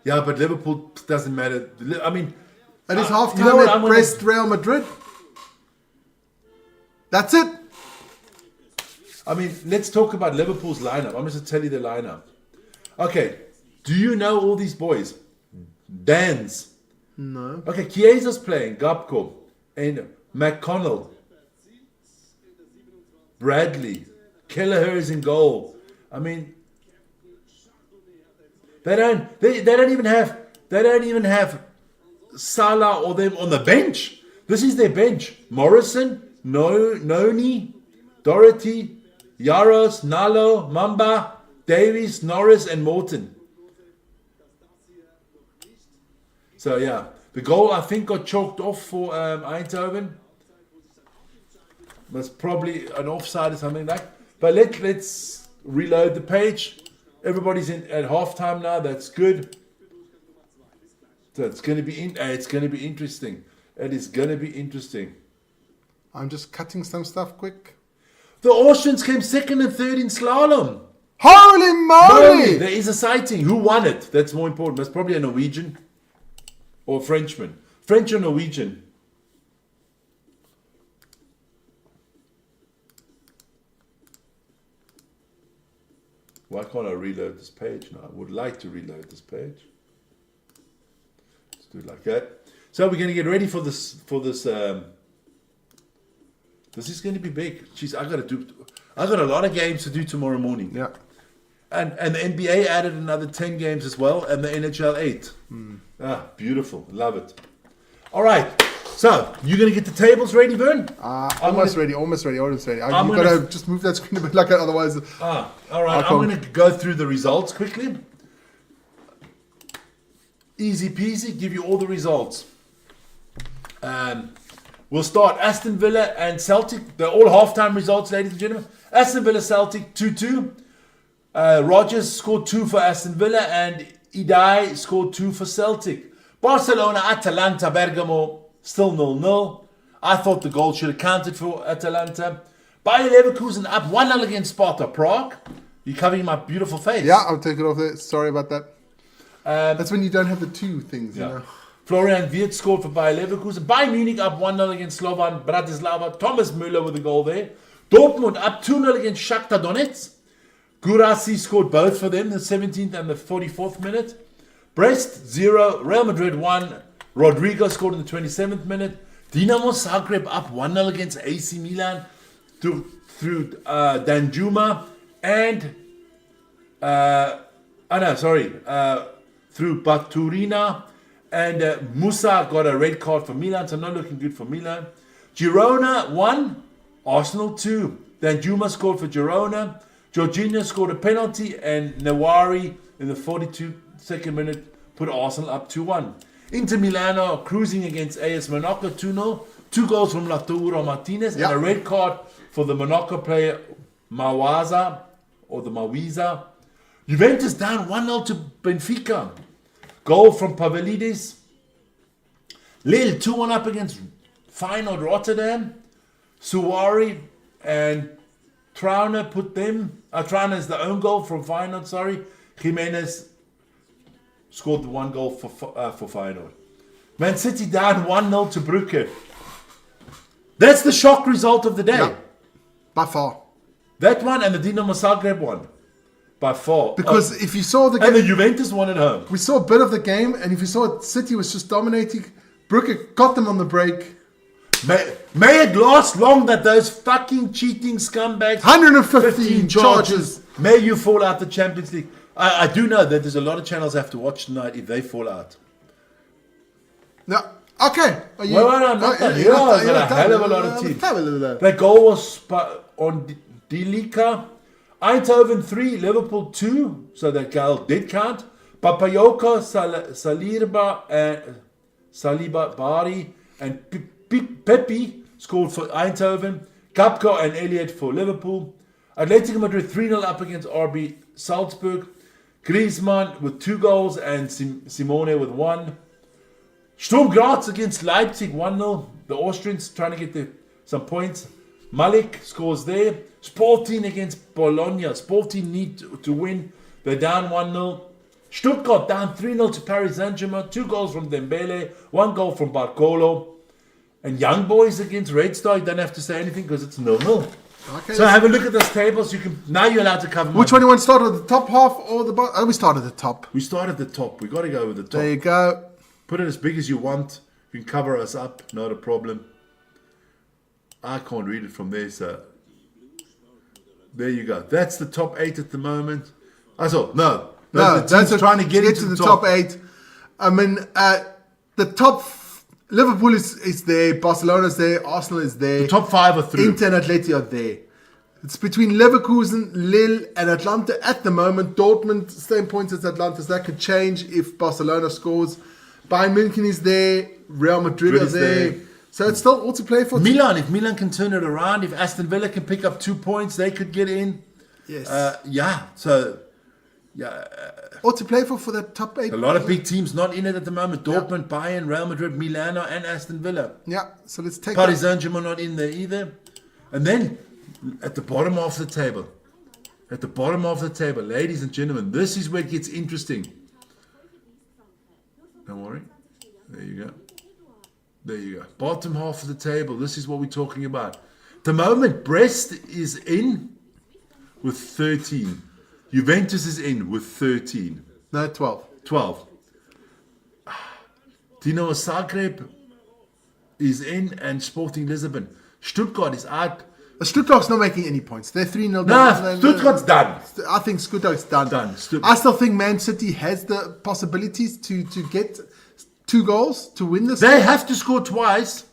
Yeah, but Liverpool doesn't matter. I mean, it is half time at Brest Real Madrid. That's it. I mean, let's talk about Liverpool's lineup. I'm just going to tell you the lineup. Okay, do you know all these boys? Dans. No. Okay, Chiesa's playing, Gapco, and McConnell, Bradley, Kelleher is in goal. I mean, they don't even have Salah or them on the bench. This is their bench. Morrison, Noni, Doherty, Yaros, Nalo, Mamba, Davies, Norris, and Morton. So yeah, the goal I think got chalked off for Eindhoven. Was probably an offside or something like. But let's reload the page. Everybody's in at halftime now. That's good. So it's going to be interesting. It is going to be interesting. I'm just cutting some stuff quick. The Austrians came second and third in slalom. Holy moly! There is a sighting. Who won it? That's more important. That's probably a Norwegian or a Frenchman. French or Norwegian? Why can't I reload this page now? I would like to reload this page. Let's do it like that. So we're going to get ready for this. This is going to be big. Jeez, I got a lot of games to do tomorrow morning. Yeah. And the NBA added another 10 games as well, and the NHL 8. Beautiful. Love it. All right. So, you're going to get the tables ready, Vern? Almost ready. You've got to just move that screen a bit like that, otherwise... all right. I'm going to go through the results quickly. Easy peasy. Give you all the results. We'll start Aston Villa and Celtic. They're all halftime results, ladies and gentlemen. Aston Villa, Celtic, 2-2. Rogers scored 2 for Aston Villa and Idai scored 2 for Celtic. Barcelona, Atalanta, Bergamo, still 0-0. I thought the goal should have counted for Atalanta. Bayer Leverkusen up 1-0 against Sparta Prague. You're covering my beautiful face. Yeah, I'll take it off there. Sorry about that. That's when you don't have the two things, you know. Florian Wirtz scored for Bayer Leverkusen. Bayern Munich up 1-0 against Slovan Bratislava. Thomas Müller with a goal there. Dortmund up 2-0 against Shakhtar Donetsk. Gurasi scored both for them, the 17th and the 44th minute. Brest 0, Real Madrid 1. Rodrigo scored in the 27th minute. Dinamo Zagreb up 1-0 against AC Milan through Danjuma and through Baturina. And Musa got a red card for Milan, so not looking good for Milan. Girona 1, Arsenal 2. Danjuma scored for Girona. Jorginho scored a penalty, and Nawari in the 42nd minute put Arsenal up 2-1. Inter Milan are cruising against AS Monaco 2-0. 2 goals from Lautaro Martinez and a red card for the Monaco player Mawiza. Juventus down 1-0 to Benfica. Goal from Pavlidis. Lille 2-1 up against Feyenoord Rotterdam. Suwari and Trauner put them. Trauner is the own goal from Feyenoord, sorry. Jimenez scored the 1 goal for Feyenoord. Man City down 1-0 to Brugge. That's the shock result of the day. Yeah, by far. That one and the Dinamo Zagreb one. By far. Because if you saw the And the game, Juventus one at home. we saw a bit of the game, and if you saw it, City was just dominating. Brugge got them on the break. May it last long that those fucking cheating scumbags... 115 charges. May you fall out the Champions League. I do know that there's a lot of channels I have to watch tonight if they fall out. No. Okay. Are you, Well, I'm not done. you're not I've done. got a hell of a lot of teams. Have a little bit. That goal was on Dilika. Eindhoven 3, Liverpool 2. So that goal did count. Papayoka, Saliba Bari, and Pepe scored for Eindhoven. Gapko and Elliott for Liverpool. Atletico Madrid 3-0 up against RB Salzburg. Griezmann with 2 goals and Simone with 1. Sturm Graz against Leipzig 1-0. The Austrians trying to get some points. Malik scores there. Sporting against Bologna. Sporting need to win. They're down 1-0. Stuttgart down 3-0 to Paris Saint-Germain. 2 goals from Dembele. 1 goal from Barcolo. And Young Boys against Red Star. You don't have to say anything because it's 0-0. Okay, So have a look at those tables. Now you're allowed to cover. Which one do you want to start with, the top half or the bottom? Oh, we started at the top. We start at the top. We got to go with the top. There you go. Put it as big as you want. You can cover us up. Not a problem. I can't read it from there, so there you go. That's the top 8 at the moment. No, that's trying to get into the top 8. I mean, the top. Liverpool is there. Barcelona's there. Arsenal is there. The top 5 are through. Inter and Atleti are there. It's between Leverkusen, Lille, and Atlanta at the moment. Dortmund, same points as Atlanta. So that could change if Barcelona scores. Bayern München is there. Real Madrid is there. So it's still all to play for. Milan, if Milan can turn it around, if Aston Villa can pick up 2 points, they could get in. Yes. All to play for the top 8. A lot of big teams not in it at the moment. Dortmund, Bayern, Real Madrid, Milano, and Aston Villa. Yeah, so let's take Paris Saint-Germain not in there either. And then, at the bottom of the table, ladies and gentlemen, this is where it gets interesting. Don't worry. There you go. Bottom half of the table, this is what we're talking about. The moment Brest is in with 13. Juventus is in with 13. No, 12. 12. Dinamo Zagreb is in and Sporting Lisbon. Stuttgart is out. Stuttgart's not making any points. They're 3-0 down. Stuttgart's done. I think Stuttgart's done. Done. I still think Man City has the possibilities to get 2 goals to win this. They have to score twice.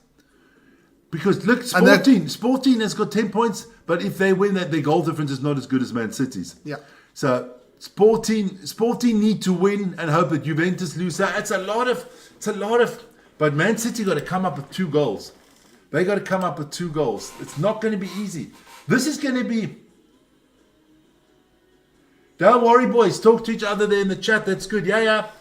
Because look, Sporting has got 10 points, but if they win that, their goal difference is not as good as Man City's. Yeah. So Sporting need to win and hope that Juventus lose. So it's a lot of. But Man City got to come up with 2 goals. They got to come up with 2 goals. It's not going to be easy. This is going to be. Don't worry, boys. Talk to each other there in the chat. That's good. Yeah.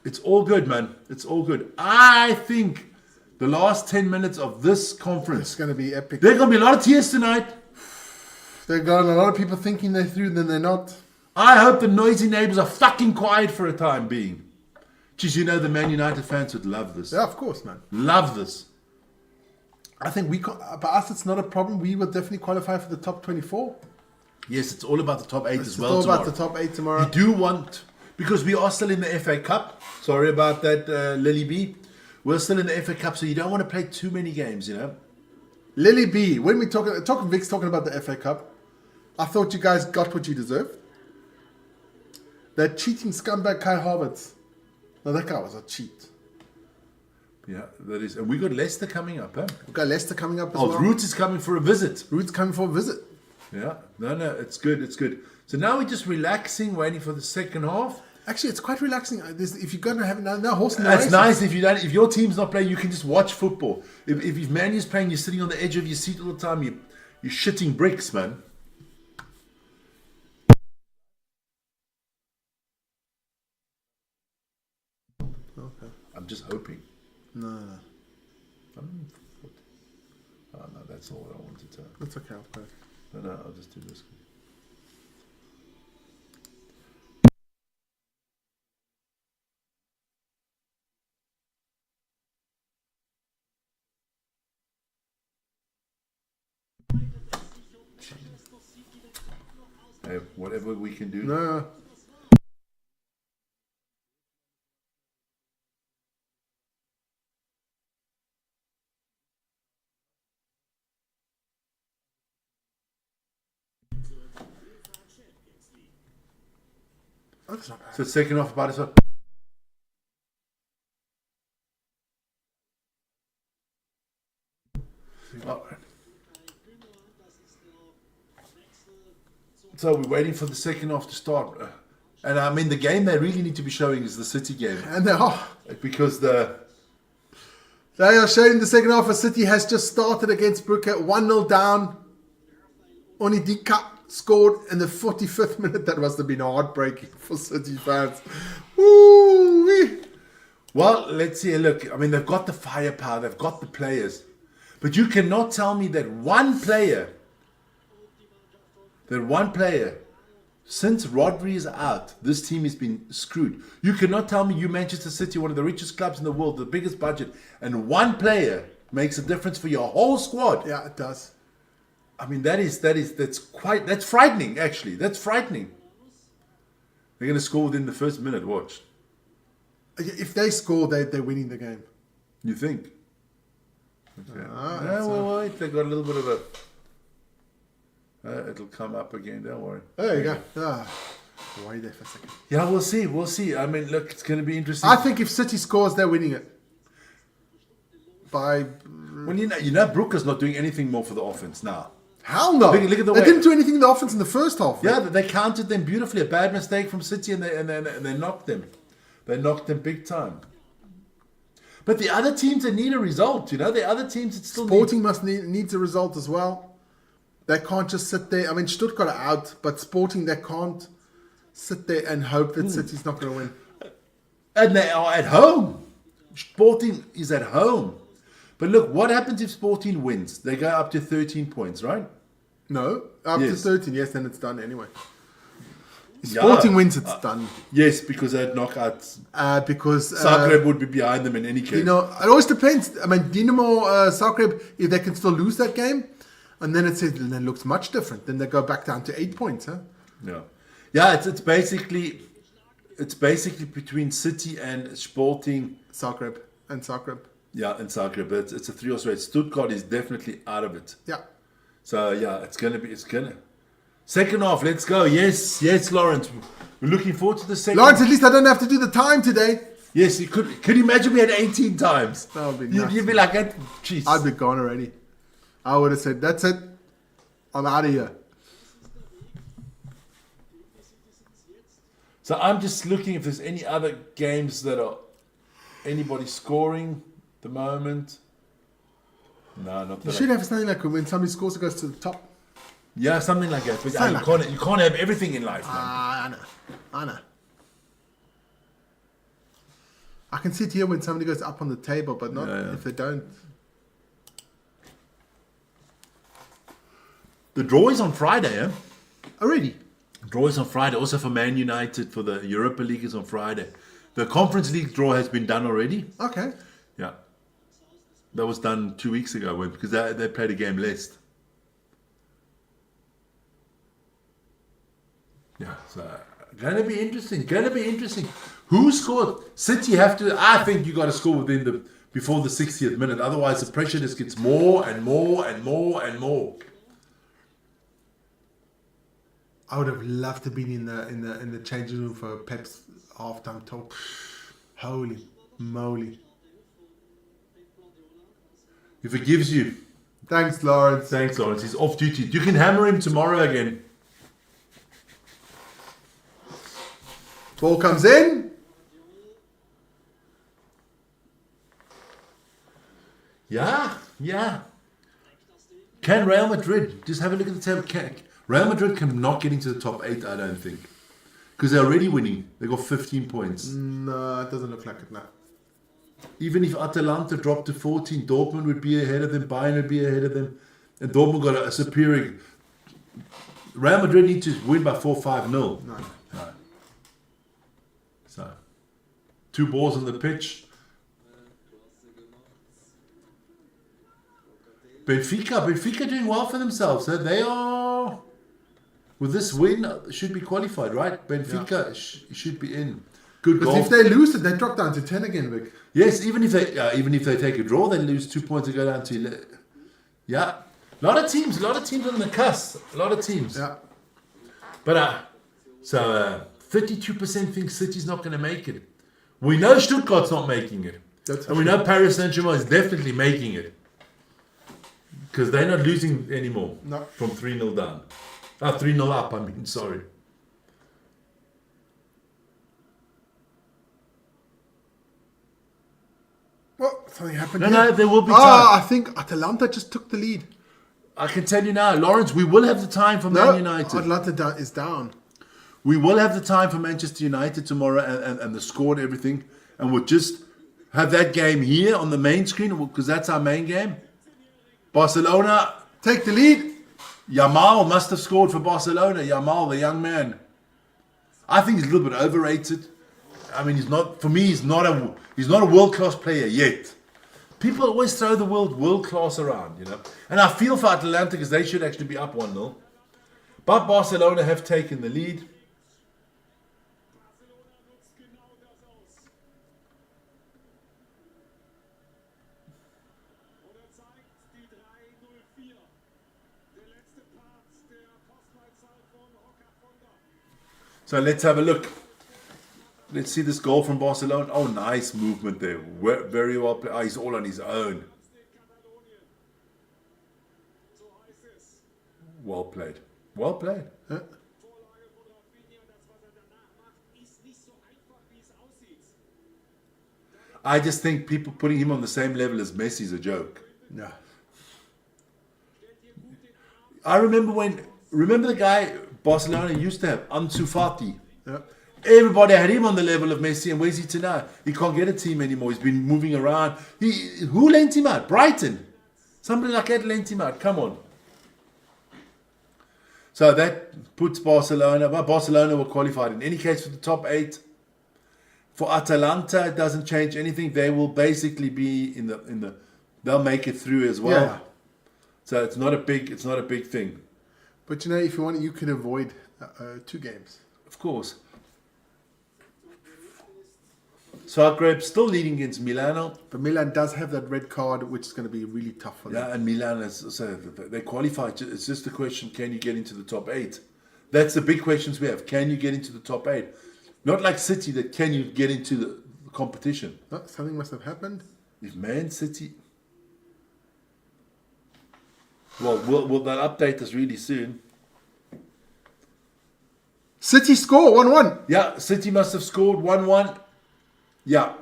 It's all good, man. It's all good. I think the last 10 minutes of this conference. It's going to be epic. There's going to be a lot of tears tonight. They've got a lot of people thinking they're through, then they're not. I hope the noisy neighbors are fucking quiet for a time being. Jeez, the Man United fans would love this. Yeah, of course, man. Love this. I think for us, it's not a problem. We will definitely qualify for the top 24. Yes, it's all about the top 8 as well. It's all about the top 8 tomorrow. You do want, because we are still in the FA Cup. Sorry about that, Lily B. We're still in the FA Cup, so you don't want to play too many games, you know. Lily B, when we Vic's talking about the FA Cup, I thought you guys got what you deserved. That cheating scumbag Kai Havertz. No, that guy was a cheat. Yeah, that is. And we got Leicester coming up, huh? We've got Leicester coming up as well. Roots is coming for a visit. Roots coming for a visit. Yeah. No, it's good. It's good. So now we're just relaxing, waiting for the second half. Actually, it's quite relaxing. If you're going to have no horse in the race. That's nice. If your team's not playing, you can just watch football. If Man U's playing, you're sitting on the edge of your seat all the time. You're shitting bricks, man. Okay. I'm just hoping. No. Oh, no, that's all I wanted to. That's okay. I'll play. No, I'll just do this. Hey, whatever we can do. No. Oh, that's not bad. So second half about it. So we're waiting for the second half to start. And I mean, the game they really need to be showing is the City game. And they are. Because They are showing the second half of City has just started against Brugge. 1-0 down. Onidika scored in the 45th minute. That must have been heartbreaking for City fans. Woo-wee. Well, let's see. Look, I mean, they've got the firepower. They've got the players. But you cannot tell me that one player, since Rodri is out, this team has been screwed. You cannot tell me you Manchester City, one of the richest clubs in the world, the biggest budget, and one player makes a difference for your whole squad. Yeah, it does. I mean, that's frightening, actually. That's frightening. They're going to score within the first minute, watch. If they score, they're winning the game. You think? Okay. Wait, they got a little bit of a... it'll come up again, don't worry. There you go. Wait there for a second. Yeah, we'll see. I mean, look, it's going to be interesting. I think if City scores, they're winning it. By... Well, you know, Brugge's not doing anything more for the offense now. Hell no. Look at the they way... didn't do anything in the offense in the first half. Yeah, they countered them beautifully. A bad mistake from City and they knocked them. They knocked them big time. But the other teams, they need a result, you know. The other teams, it's still... Sporting needs a result as well. They can't just sit there. I mean, Stuttgart are out, but Sporting, they can't sit there and hope that City's not going to win. And they are at home. Sporting is at home. But look, what happens if Sporting wins? They go up to 13 points, right? No, up Yes. to 13. Yes, then it's done anyway. If Sporting wins, it's done. Yes, because they'd knock out... Because... Zagreb would be behind them in any case. You know, it always depends. I mean, Dinamo Zagreb, if they can still lose that game, and then it looks much different. Then they go back down to 8 points, huh? Yeah, it's basically between City and Sporting. Zagreb. Yeah, and Zagreb. It's a 3-horse race. Stuttgart is definitely out of it. Yeah. So yeah, it's gonna. Second half, let's go. Yes, Lawrence. We're looking forward to the second. Lawrence, at least I don't have to do the time today. Yes, you could. Can you imagine we had 18 times? That would be nuts. You'd be like, jeez. I'd be gone already. I would have said, that's it. I'm out of here. So I'm just looking if there's any other games that are anybody scoring at the moment. No, not that. You should have something like when somebody scores, it goes to the top. Yeah, something like that. But you can't have everything in life, man. I know. I can sit here when somebody goes up on the table, but not if they don't. The draw is on Friday, eh? Already? Draw is on Friday. Also for Man United, for the Europa League is on Friday. The Conference League draw has been done already. Okay. Yeah. That was done 2 weeks ago because they played a game less. Yeah, so gonna be interesting. Who scored? City have to. I think you got to score before the 60th minute. Otherwise, the pressure just gets more and more and more and more. I would have loved to be in the changing room for Pep's halftime talk. Holy moly! He forgives you. Thanks, Lawrence. He's off duty. You can hammer him tomorrow again. Ball comes in. Yeah. Can Real Madrid, just have a look at the table, Real Madrid cannot get into the top 8, I don't think. Because they're already winning. They got 15 points. No, it doesn't look like it now. Even if Atalanta dropped to 14, Dortmund would be ahead of them, Bayern would be ahead of them. And Dortmund got a superior... Real Madrid need to win by 4-5-0. No. So, 2 balls on the pitch. Benfica doing well for themselves. They are With this win, should be qualified, right? Benfica should be in. Good goal. Because if they lose it, they drop down to 10 again, Vic. Yes, even if they take a draw, they lose 2 points and go down to 11. Yeah, a lot of teams on the cusp. A lot of teams. Yeah. But 32% think City's not going to make it. We know Stuttgart's not making it, and we know Paris Saint-Germain is definitely making it because they're not losing anymore. No. From 3-0 down, 3-0 up. I mean, sorry. Well, something happened. No, there will be time. I think Atalanta just took the lead. I can tell you now, Lawrence, we will have the time for Man United. Atalanta is down. We will have the time for Manchester United tomorrow and the score and everything. And we'll just have that game here on the main screen because that's our main game. Barcelona. Take the lead. Yamal must have scored for Barcelona. Yamal, the young man. I think he's a little bit overrated. I mean, he's not a world-class player yet. People always throw the word world-class around, you know. And I feel for Atalanta because they should actually be up 1-0. But Barcelona have taken the lead. So let's have a look. Let's see this goal from Barcelona. Oh, nice movement there. Very well played. Oh, he's all on his own. Well played. Well played. Huh? I just think people putting him on the same level as Messi is a joke. Yeah. I remember the guy Barcelona used to have, Ansu Fati. Yeah. Everybody had him on the level of Messi, and where's he to now? He can't get a team anymore. He's been moving around. Who lent him out? Brighton. Somebody like that lent him out. Come on. So that puts Barcelona. Well, Barcelona were qualified in any case for the top 8. For Atalanta, it doesn't change anything. They will basically be in the. They'll make it through as well. Yeah. So it's not a big thing. But you know, if you want, you can avoid 2 games. Of course. Zagreb still leading against Milano. But Milan does have that red card, which is going to be really tough for them. Yeah, and Milan they qualified. It's just a question: can you get into the top 8? That's the big questions we have. Can you get into the top 8? Not like City. That can you get into the competition? Oh, something must have happened. If Man City. Well, will that update us really soon? City score 1-1. Yeah, City must have scored 1-1. Yeah.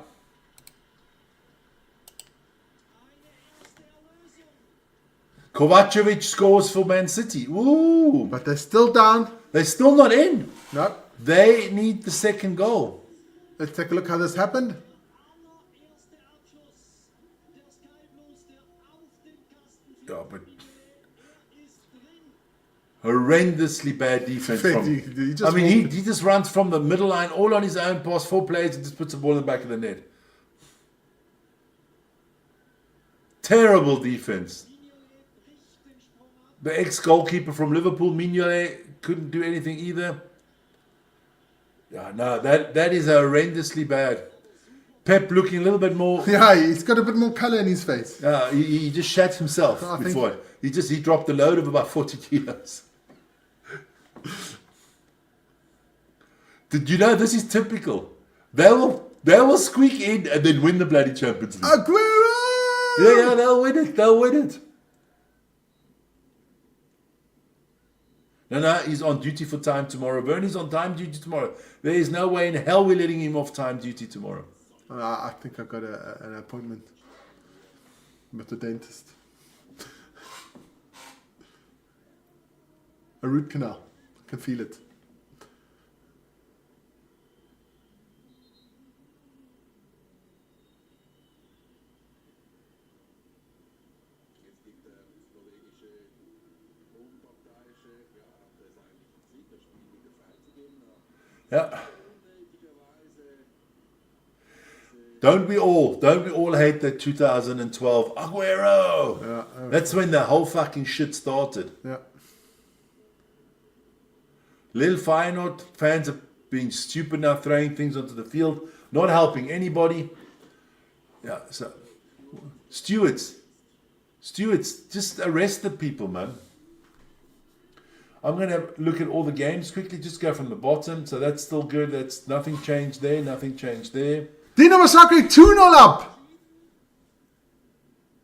Kovacevic scores for Man City. Ooh. But they're still down. They're still not in. No. They need the second goal. Let's take a look how this happened. Yeah, but horrendously bad defense from. He just runs from the middle line all on his own, past 4 players, and just puts the ball in the back of the net. Terrible defense. The ex-goalkeeper from Liverpool, Mignolet, couldn't do anything either. Yeah, no, that is horrendously bad. Pep looking a little bit more. Yeah, he's got a bit more colour in his face. He just shat himself before. He dropped a load of about 40 kilos. Did you know this is typical? They will squeak in and then win the bloody Champions League. Aguero! Yeah, they'll win it. They'll win it. No, he's on duty for time tomorrow. Bernie's on time duty tomorrow. There is no way in hell we're letting him off time duty tomorrow. I think I've got an appointment with the dentist. A root canal. I can feel it. Yeah. Don't we all hate that 2012 Aguero? Yeah, That's when the whole fucking shit started. Yeah. Lil Feyenoord fans are being stupid now, throwing things onto the field, not helping anybody. Yeah, so stewards, just arrest the people, man. I'm going to look at all the games quickly, just go from the bottom. So that's still good. That's nothing changed there, nothing changed there. Dinamo Zagreb 2-0 up.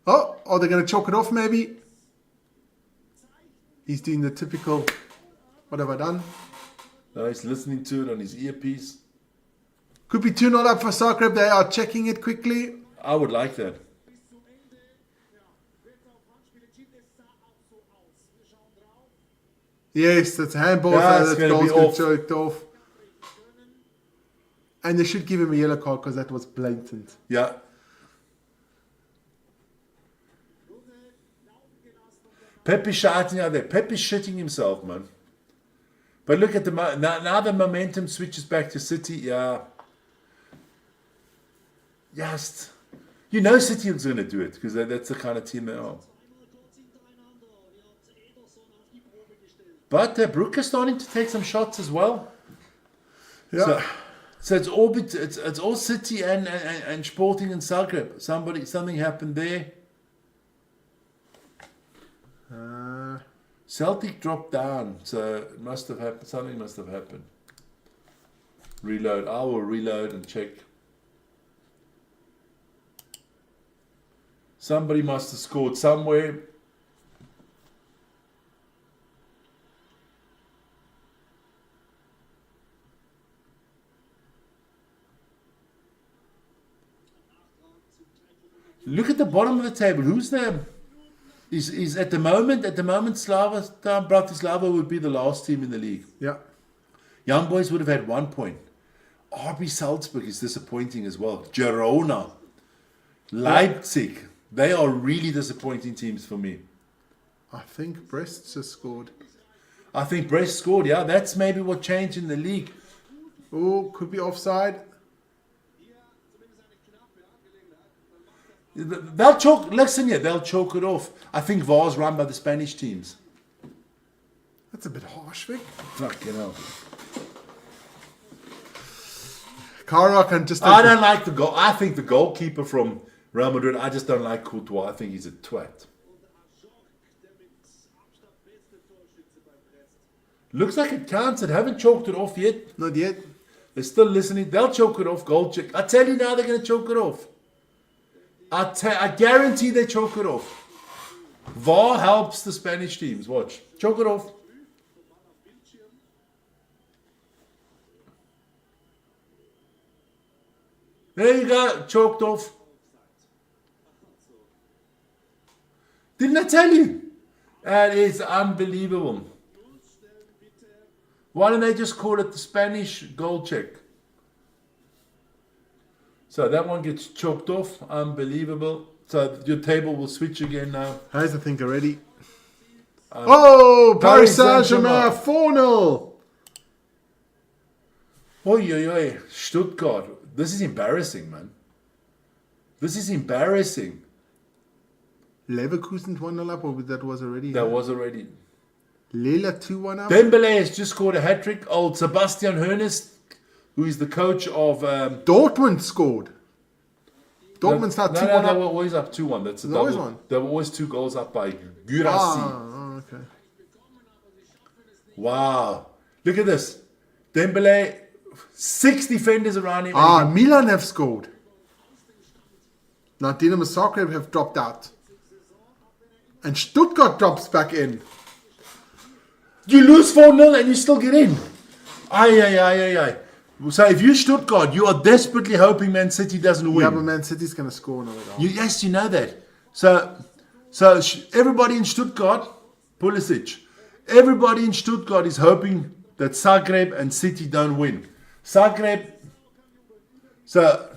Oh, are they going to chalk it off maybe? He's doing the typical, what have I done? No, he's listening to it on his earpiece. Could be 2-0 up for Zagreb. They are checking it quickly. I would like that. Yes, that's a handball. Yeah, so it's that gonna be goal's off. choked off. And they should give him a yellow card because that was blatant. Yeah. Pep is shouting out there. Pep is shitting himself, man. But look at the now the momentum switches back to City. Yeah. Yes. You know City is going to do it because that's the kind of team they are. But Brook is starting to take some shots as well. Yeah. So it's all City and Sporting and Zagreb. Something happened there. Celtic dropped down, so it must have happened. Something must have happened. Reload. I will reload and check. Somebody must have scored somewhere. Look at the bottom of the table. Who's there? Is at the moment Bratislava would be the last team in the league. Yeah. Young Boys would have had 1 point. RB Salzburg is disappointing as well. Girona, Leipzig, they are really disappointing teams for me. I think Brest just scored. I think Brest scored, yeah. That's maybe what changed in the league. Oh, could be offside. They'll choke it off. I think VAR's run by the Spanish teams. That's a bit harsh, Vic. Fucking hell. Karak and just... I don't like the goal. I think the goalkeeper from Real Madrid, I just don't like Courtois. I think he's a twat. Looks like it counts. They haven't choked it off yet. Not yet. They're still listening. They'll choke it off. Goal check. I tell you now, they're going to choke it off. I guarantee they choke it off. VAR helps the Spanish teams. Watch. Choke it off. There you go. Choked off. Didn't I tell you? That is unbelievable. Why don't they just call it the Spanish goal check? So that one gets choked off. Unbelievable. So your table will switch again now. How's the thing already? Paris Saint-Germain 4-0. Oi. Stuttgart. This is embarrassing, man. This is embarrassing. Leverkusen 1-0 up, or that was already? That was already. Lille 2-1 up. Dembele has just scored a hat-trick. Old Sebastian Hoeneß, who is the coach of... Dortmund scored. Dortmund's not 2-1 they up. were always up 2-1. That's a There's double. always one. There were always 2 goals up by Gurasi. Okay. Wow. Look at this. Dembele, 6 defenders around him. Milan have scored. Now Dinamo Zagreb have dropped out. And Stuttgart drops back in. You lose 4-0 and you still get in. Aye. So if you're Stuttgart, you are desperately hoping Man City doesn't win. Yeah, but Man City's going to score another goal. Yes, you know that. So everybody in Stuttgart, Pulisic, everybody in Stuttgart is hoping that Zagreb and City don't win. Zagreb. So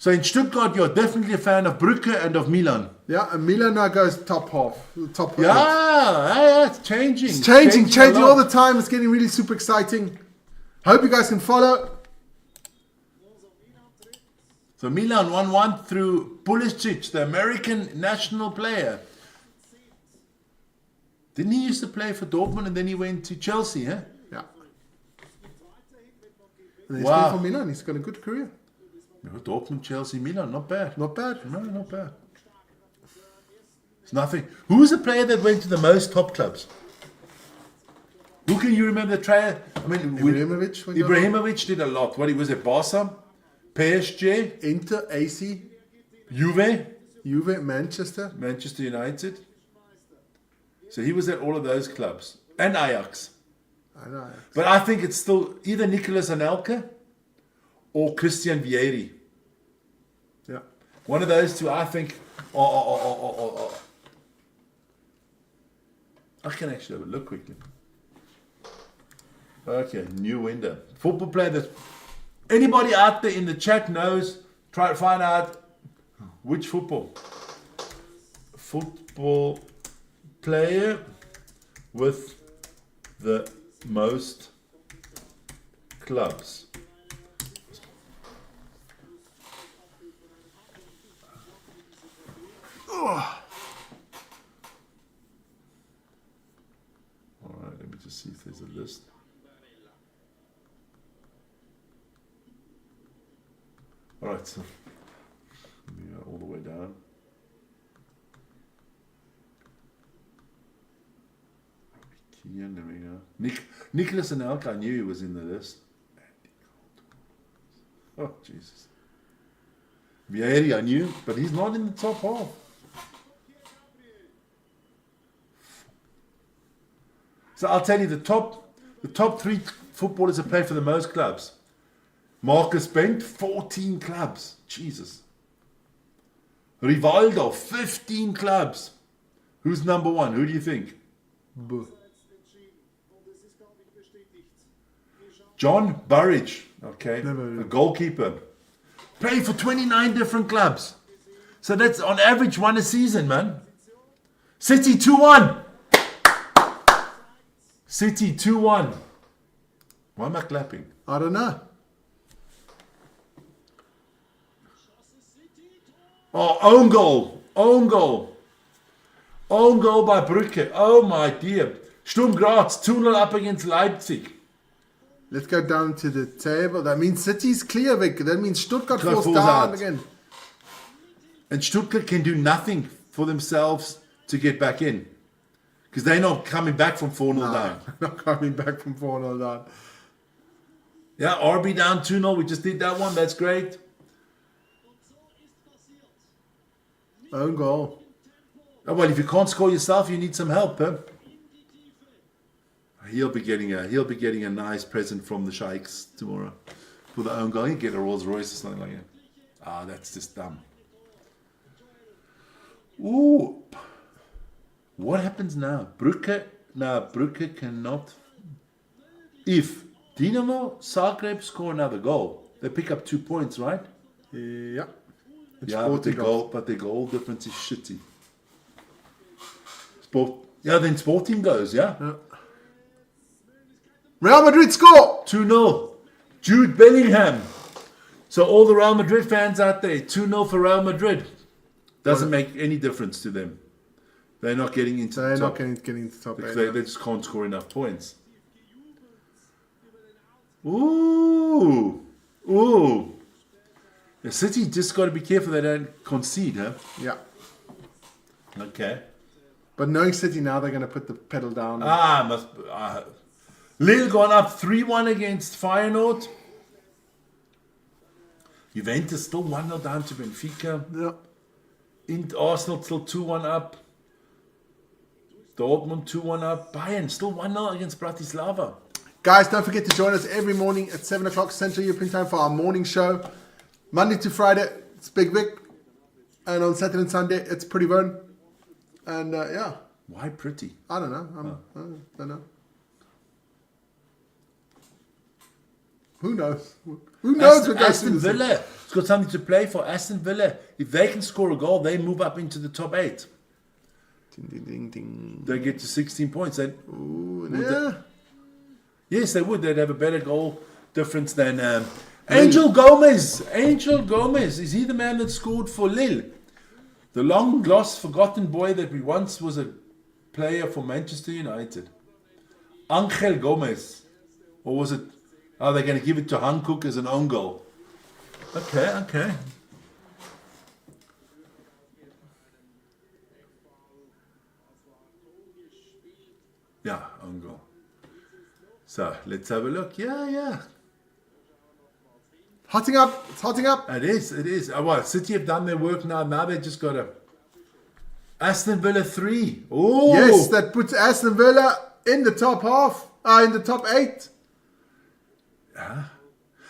in Stuttgart, you're definitely a fan of Brugge and of Milan. Yeah, and Milan now goes top half. Top Yeah, it's changing. It's changing all the time. It's getting really super exciting. Hope you guys can follow. So Milan 1-1 through Pulisic, the American national player. Didn't he used to play for Dortmund and then he went to Chelsea, huh? Yeah. And he's playing for Milan. He's got a good career. Dortmund, Chelsea, Milan, not bad. Not bad. No, not bad. It's nothing. Who's the player that went to the most top clubs? Who can you remember the player? I mean, Ibrahimovic did a lot. What, he was at Barca, PSG, Inter, AC, Juve, Manchester United. So he was at all of those clubs. And Ajax. I know. But I think it's still either Nicolas Anelka or Christian Vieri. Yeah. One of those two, I think. I can actually have a look quickly. Okay, new window. Football player that anybody out there in the chat knows, try to find out which football player with the most clubs. Alright, let me just see if there's a list. Alright, so we are all the way down. Kian, there we go. Nicolas Anelka, I knew he was in the list. Oh, Jesus. Vieri, I knew, but he's not in the top half. So I'll tell you, the top three footballers that play for the most clubs. Marcus Bent, 14 clubs. Jesus. Rivaldo, 15 clubs. Who's number one? Who do you think? John Burridge, okay, a goalkeeper. Played for 29 different clubs. So that's on average one a season, man. City 2-1. City 2-1. Why am I clapping? I don't know. Oh, own goal. Own goal. Own goal by Brücke. Oh my dear. Sturm Graz 2-0 up against Leipzig. Let's go down to the table. That means City's clear, Vic. That means Stuttgart falls down out again. And Stuttgart can do nothing for themselves to get back in. Because they're not coming back from 4-0 down. Not coming back from 4-0 down. Yeah, RB down 2-0. We just did that one. That's great. Own goal. Oh, well, if you can't score yourself, you need some help, huh? He'll be getting a nice present from the Sheikhs tomorrow for the own goal. He'll get a Rolls Royce or something like that. Ah, that's just dumb. Ooh. What happens now? Brücke cannot. If Dinamo Zagreb score another goal, they pick up 2 points, right? Yeah. But their goal difference is shitty. Then Sporting goes, yeah? Real Madrid score! 2-0. Jude Bellingham. So all the Real Madrid fans out there, 2-0 for Real Madrid. Doesn't make any difference to them. They're not getting into the top. They're not getting into the top. Because they just can't score enough points. Ooh. The City just got to be careful they don't concede, huh? Yeah. Okay. But knowing City now, they're going to put the pedal down. Lille gone up 3-1 against Feyenoord. Juventus still 1-0 down to Benfica. Yeah. Arsenal still 2-1 up. Dortmund 2-1 up. Bayern still 1-0 against Bratislava. Guys, don't forget to join us every morning at 7 o'clock Central European Time for our morning show. Monday to Friday, it's Big Vic. And on Saturday and Sunday, it's Pretty Vern. And yeah. Why pretty? I don't know. I don't know. Who knows? Who knows? Aston Villa. It's got something to play for. Aston Villa. If they can score a goal, they move up into the top 8. Ding, ding, ding. They get to 16 points. Yes, they would. They'd have a better goal difference than Angel Gomez. Angel Gomez. Is he the man that scored for Lille? The long lost, forgotten boy that we once was a player for Manchester United. Angel Gomez. Or was it Oh, they're going to give it to Hankook as an own goal. Okay. Yeah, own goal. So, let's have a look. Yeah. Hotting up. It's hotting up. It is. Oh, well, City have done their work now. Now they just got to... Aston Villa 3. Oh! Yes, that puts Aston Villa in the top half. In the top 8.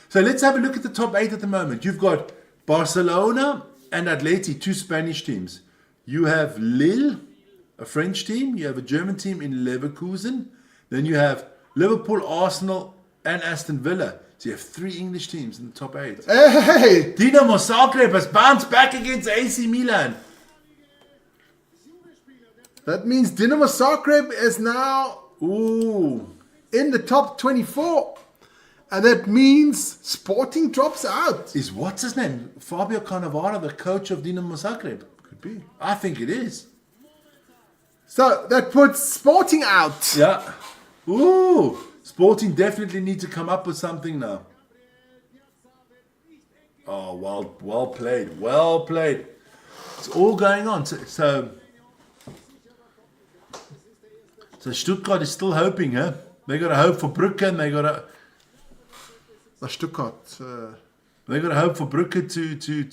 So let's have a look at the top 8 at the moment. You've got Barcelona and Atleti, 2 Spanish teams. You have Lille, a French team. You have a German team in Leverkusen. Then you have Liverpool, Arsenal, and Aston Villa. So you have 3 English teams in the top 8. Hey! Dinamo Zagreb has bounced back against AC Milan. That means Dinamo Zagreb is now in the top 24. And that means Sporting drops out. Is what's his name? Fabio Cannavaro, the coach of Dinamo Zagreb? Could be. I think it is. So that puts Sporting out. Yeah. Sporting definitely need to come up with something now. Oh, well played. Well played. It's all going on. So Stuttgart is still hoping, huh? They got to hope for Brugge and they got to... Stuttgart. They got to hope for Brugge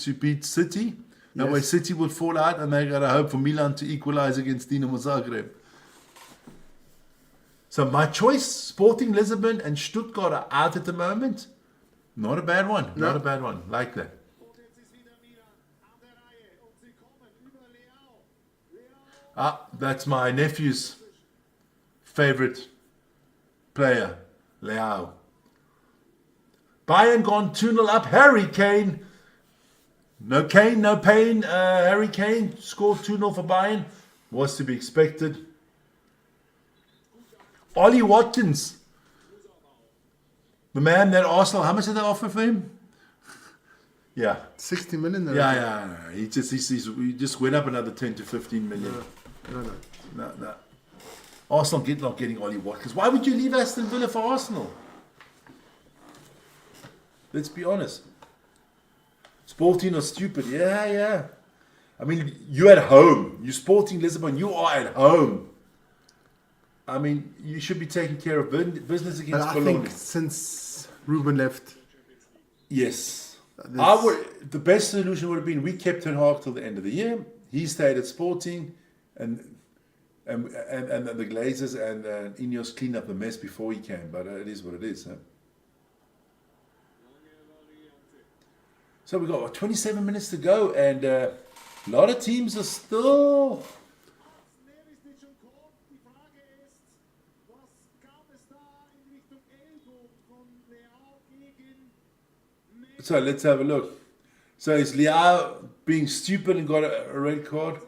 to beat City. That way City would fall out and they got to hope for Milan to equalize against Dinamo Zagreb. So my choice, Sporting Lisbon and Stuttgart are out at the moment. Not a bad one. No. Not a bad one. Like that. That's my nephew's favorite player, Leao. Bayern gone 2-0 up. Harry Kane. No Kane, no pain. Harry Kane scored 2-0 for Bayern. Was to be expected. Ollie Watkins. The man that Arsenal, how much did they offer for him? Yeah. 60 million. Yeah. He just went up another 10 to 15 million. No. Arsenal not getting Ollie Watkins. Why would you leave Aston Villa for Arsenal? Let's be honest. Sporting are stupid. Yeah. I mean, you're at home. You're Sporting Lisbon. You are at home. I mean, you should be taking care of business against But I Bologna. think since Ruben left... Yes. The best solution would have been we kept Ten Hag till the end of the year. He stayed at Sporting and the Glazers and Ineos cleaned up the mess before he came. But it is what it is. Huh? So we've got 27 minutes to go and a lot of teams are still... So let's have a look. So is Leao being stupid and got a red card?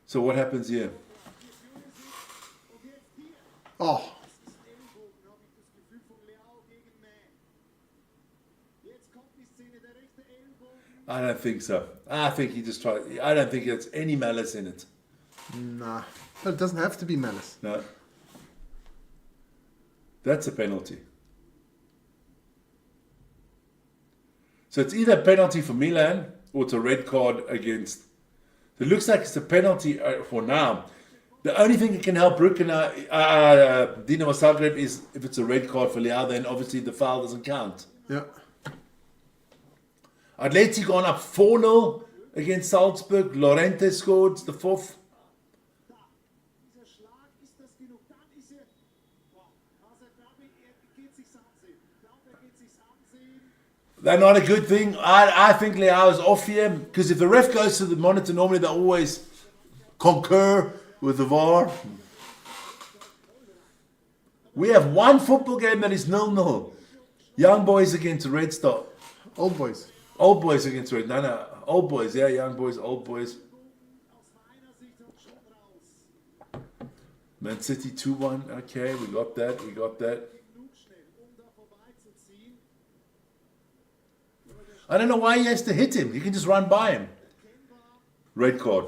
So what happens here? Oh. I don't think so. I think he just tried. I don't think there's any malice in it. Nah. But it doesn't have to be malice. No. That's a penalty. So it's either a penalty for Milan or it's a red card against. It looks like it's a penalty for now. The only thing that can help Brugge now, Dinamo Zagreb, is if it's a red card for Leao, then obviously the foul doesn't count. Yeah. Atleti gone up 4-0 against Salzburg. Lorente scored the 4th. They're not a good thing. I think Leao is off here because if the ref goes to the monitor, normally they always concur with the VAR. We have one football game that is 0-0. Young Boys against Red Star. Old Boys. Old Boys against Red. No. Old Boys. Yeah, Young Boys, Old Boys. Man City 2-1. Okay, we got that. I don't know why he has to hit him. He can just run by him. Red card.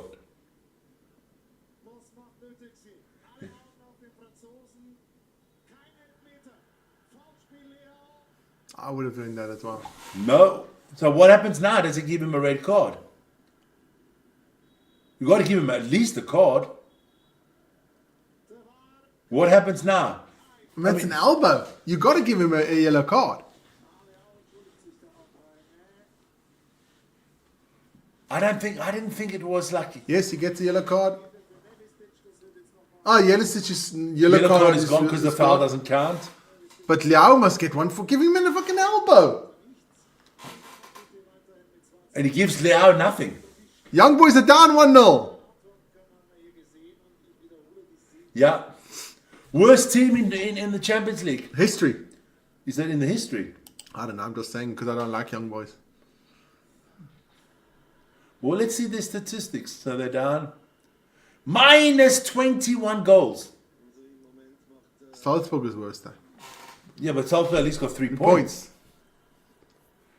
I would have done that as well. No. So what happens now? Does it give him a red card? You got to give him at least a card. What happens now? That's an elbow. You got to give him a yellow card. I didn't think it was like Yes, he gets a yellow card. Oh, Jelisic's yellow yellow card card is gone because the foul doesn't count. But Liao must get one for giving him a fucking elbow. And he gives Leao nothing. Young boys are down 1-0. Yeah. Worst team in the Champions League. History. Is that in the history? I don't know. I'm just saying because I don't like young boys. Well, let's see the statistics. So they're down. Minus 21 goals. Salzburg is worse though. Yeah, but Salzburg at least got 3 points. Points.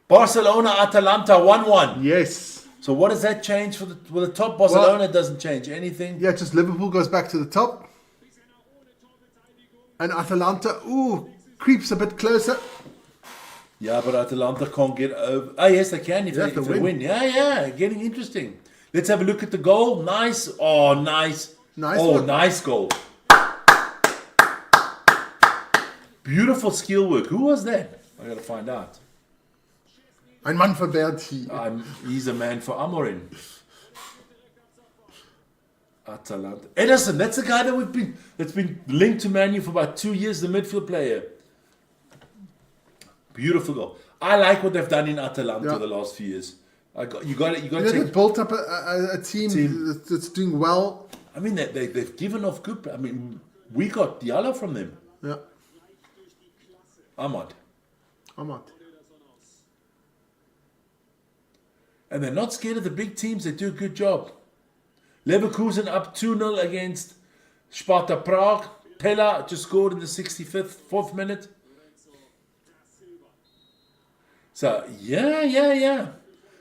Barcelona, Atalanta, 1-1. Yes. So what does that change for the top? Barcelona doesn't change anything. Yeah, just Liverpool goes back to the top. And Atalanta, creeps a bit closer. Yeah, but Atalanta can't get over. Oh, yes, they can if they win. Yeah, getting interesting. Let's have a look at the goal. Nice. Oh, nice. Nice Oh, one. nice goal. Beautiful skill work. Who was that? I got to find out. Ein Mann für Berti. He's a man for Amorim. Atalanta. Ederson, that's the guy that's been linked to Man U for about 2 years, the midfield player. Beautiful goal. I like what they've done in Atalanta the last few years. You got to They've built up a team that's doing well. I mean, they've given off good. I mean, we got Diallo from them. Yeah. Ahmad. Ahmad. And they're not scared of the big teams. They do a good job. Leverkusen up 2-0 against Sparta Prague. Pella just scored in the 4th minute. So, yeah.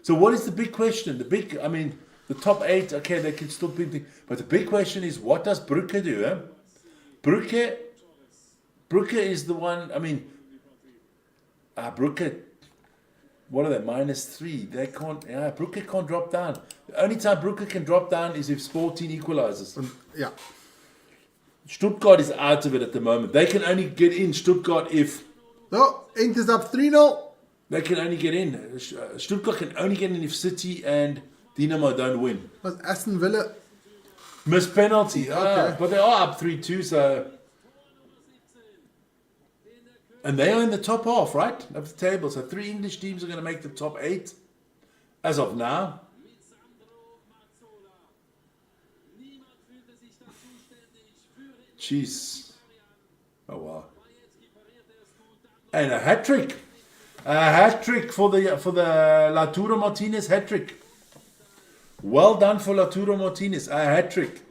So what is the big question? The top 8, okay, they can still be. But the big question is, what does Brugge do? Eh? Brugge is the one, Brugge, what are they, -3? They can't, Brugge can't drop down. The only time Brugge can drop down is if Sporting equalizes. Yeah. Stuttgart is out of it at the moment. They can only get in Stuttgart if... No, Inter's up 3-0. They can only get in. Stuttgart can only get in if City and Dinamo don't win. Was Aston Villa? Missed penalty. Okay. But they are up 3-2, so... And they are in the top half, right? Of the table. So 3 English teams are going to make the top 8 as of now. Jeez. Oh, wow. And a hat-trick. A hat-trick for the Lautaro Martinez hat-trick. Well done for Lautaro Martinez. A hat-trick.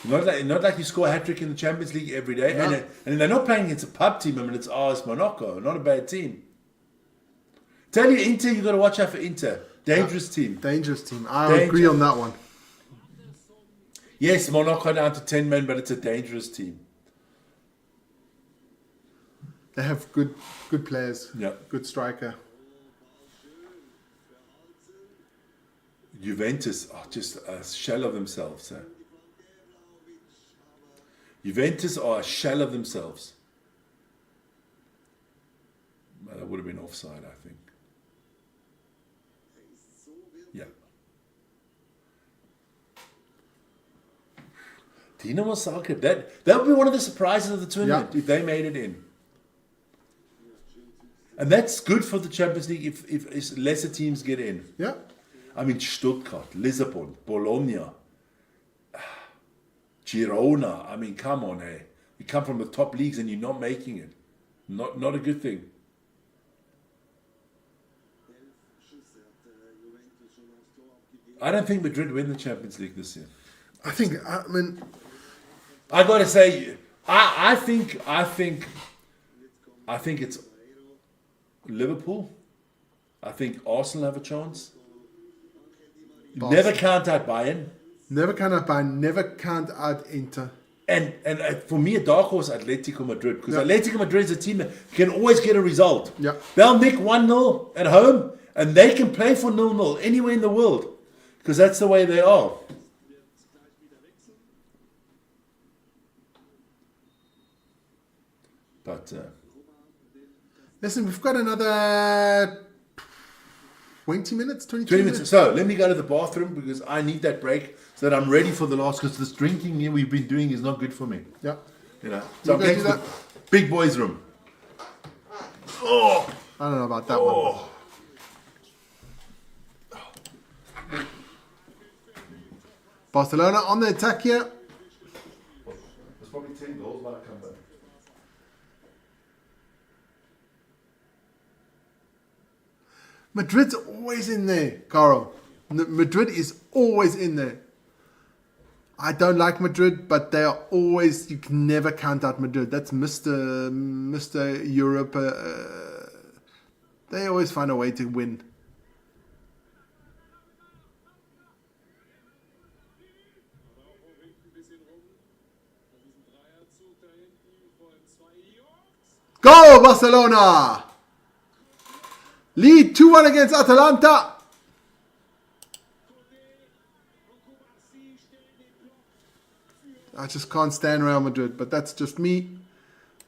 Not like you score a hat-trick in the Champions League every day. No. And they're not playing against a pub team. It's AS Monaco. Not a bad team. Tell you, Inter, you got to watch out for Inter. Dangerous team. Dangerous team. I agree on that one. Yes, Monaco down to 10 men, but it's a dangerous team. They have good players. Yeah. Good striker. Juventus are just a shell of themselves. Juventus are a shell of themselves. Well, that would have been offside, I think. Yeah. Dinamo Zagreb. That would be one of the surprises of the tournament if they made it in. And that's good for the Champions League if lesser teams get in. Yeah. Stuttgart, Lisbon, Bologna, Girona. Come on, hey. You come from the top leagues and you're not making it. Not a good thing. I don't think Madrid win the Champions League this year. I got to say, I think it's Liverpool. I think Arsenal have a chance. Never count out Bayern. Never count out Bayern. Never count out Inter. And for me, a dark horse, Atletico Madrid. Because Atletico Madrid is a team that can always get a result. Yeah. They'll nick 1-0 at home, and they can play for 0-0 anywhere in the world. Because that's the way they are. But Listen, we've got another 20 minutes, 22 20 minutes. minutes. So let me go to the bathroom because I need that break so that I'm ready for the last. Because this drinking here we've been doing is not good for me. Yeah. You know. So I'm go going do to the that. big boys' room. Oh. I don't know about that one. Barcelona on the attack here. There's probably 10 goals by the comeback. Madrid's always in there, Carl. Madrid is always in there. I don't like Madrid, but they are always, you can never count out Madrid. That's Mr. Europe. They always find a way to win. Go, Barcelona! Lead 2-1 against Atalanta. I just can't stand Real Madrid, but that's just me.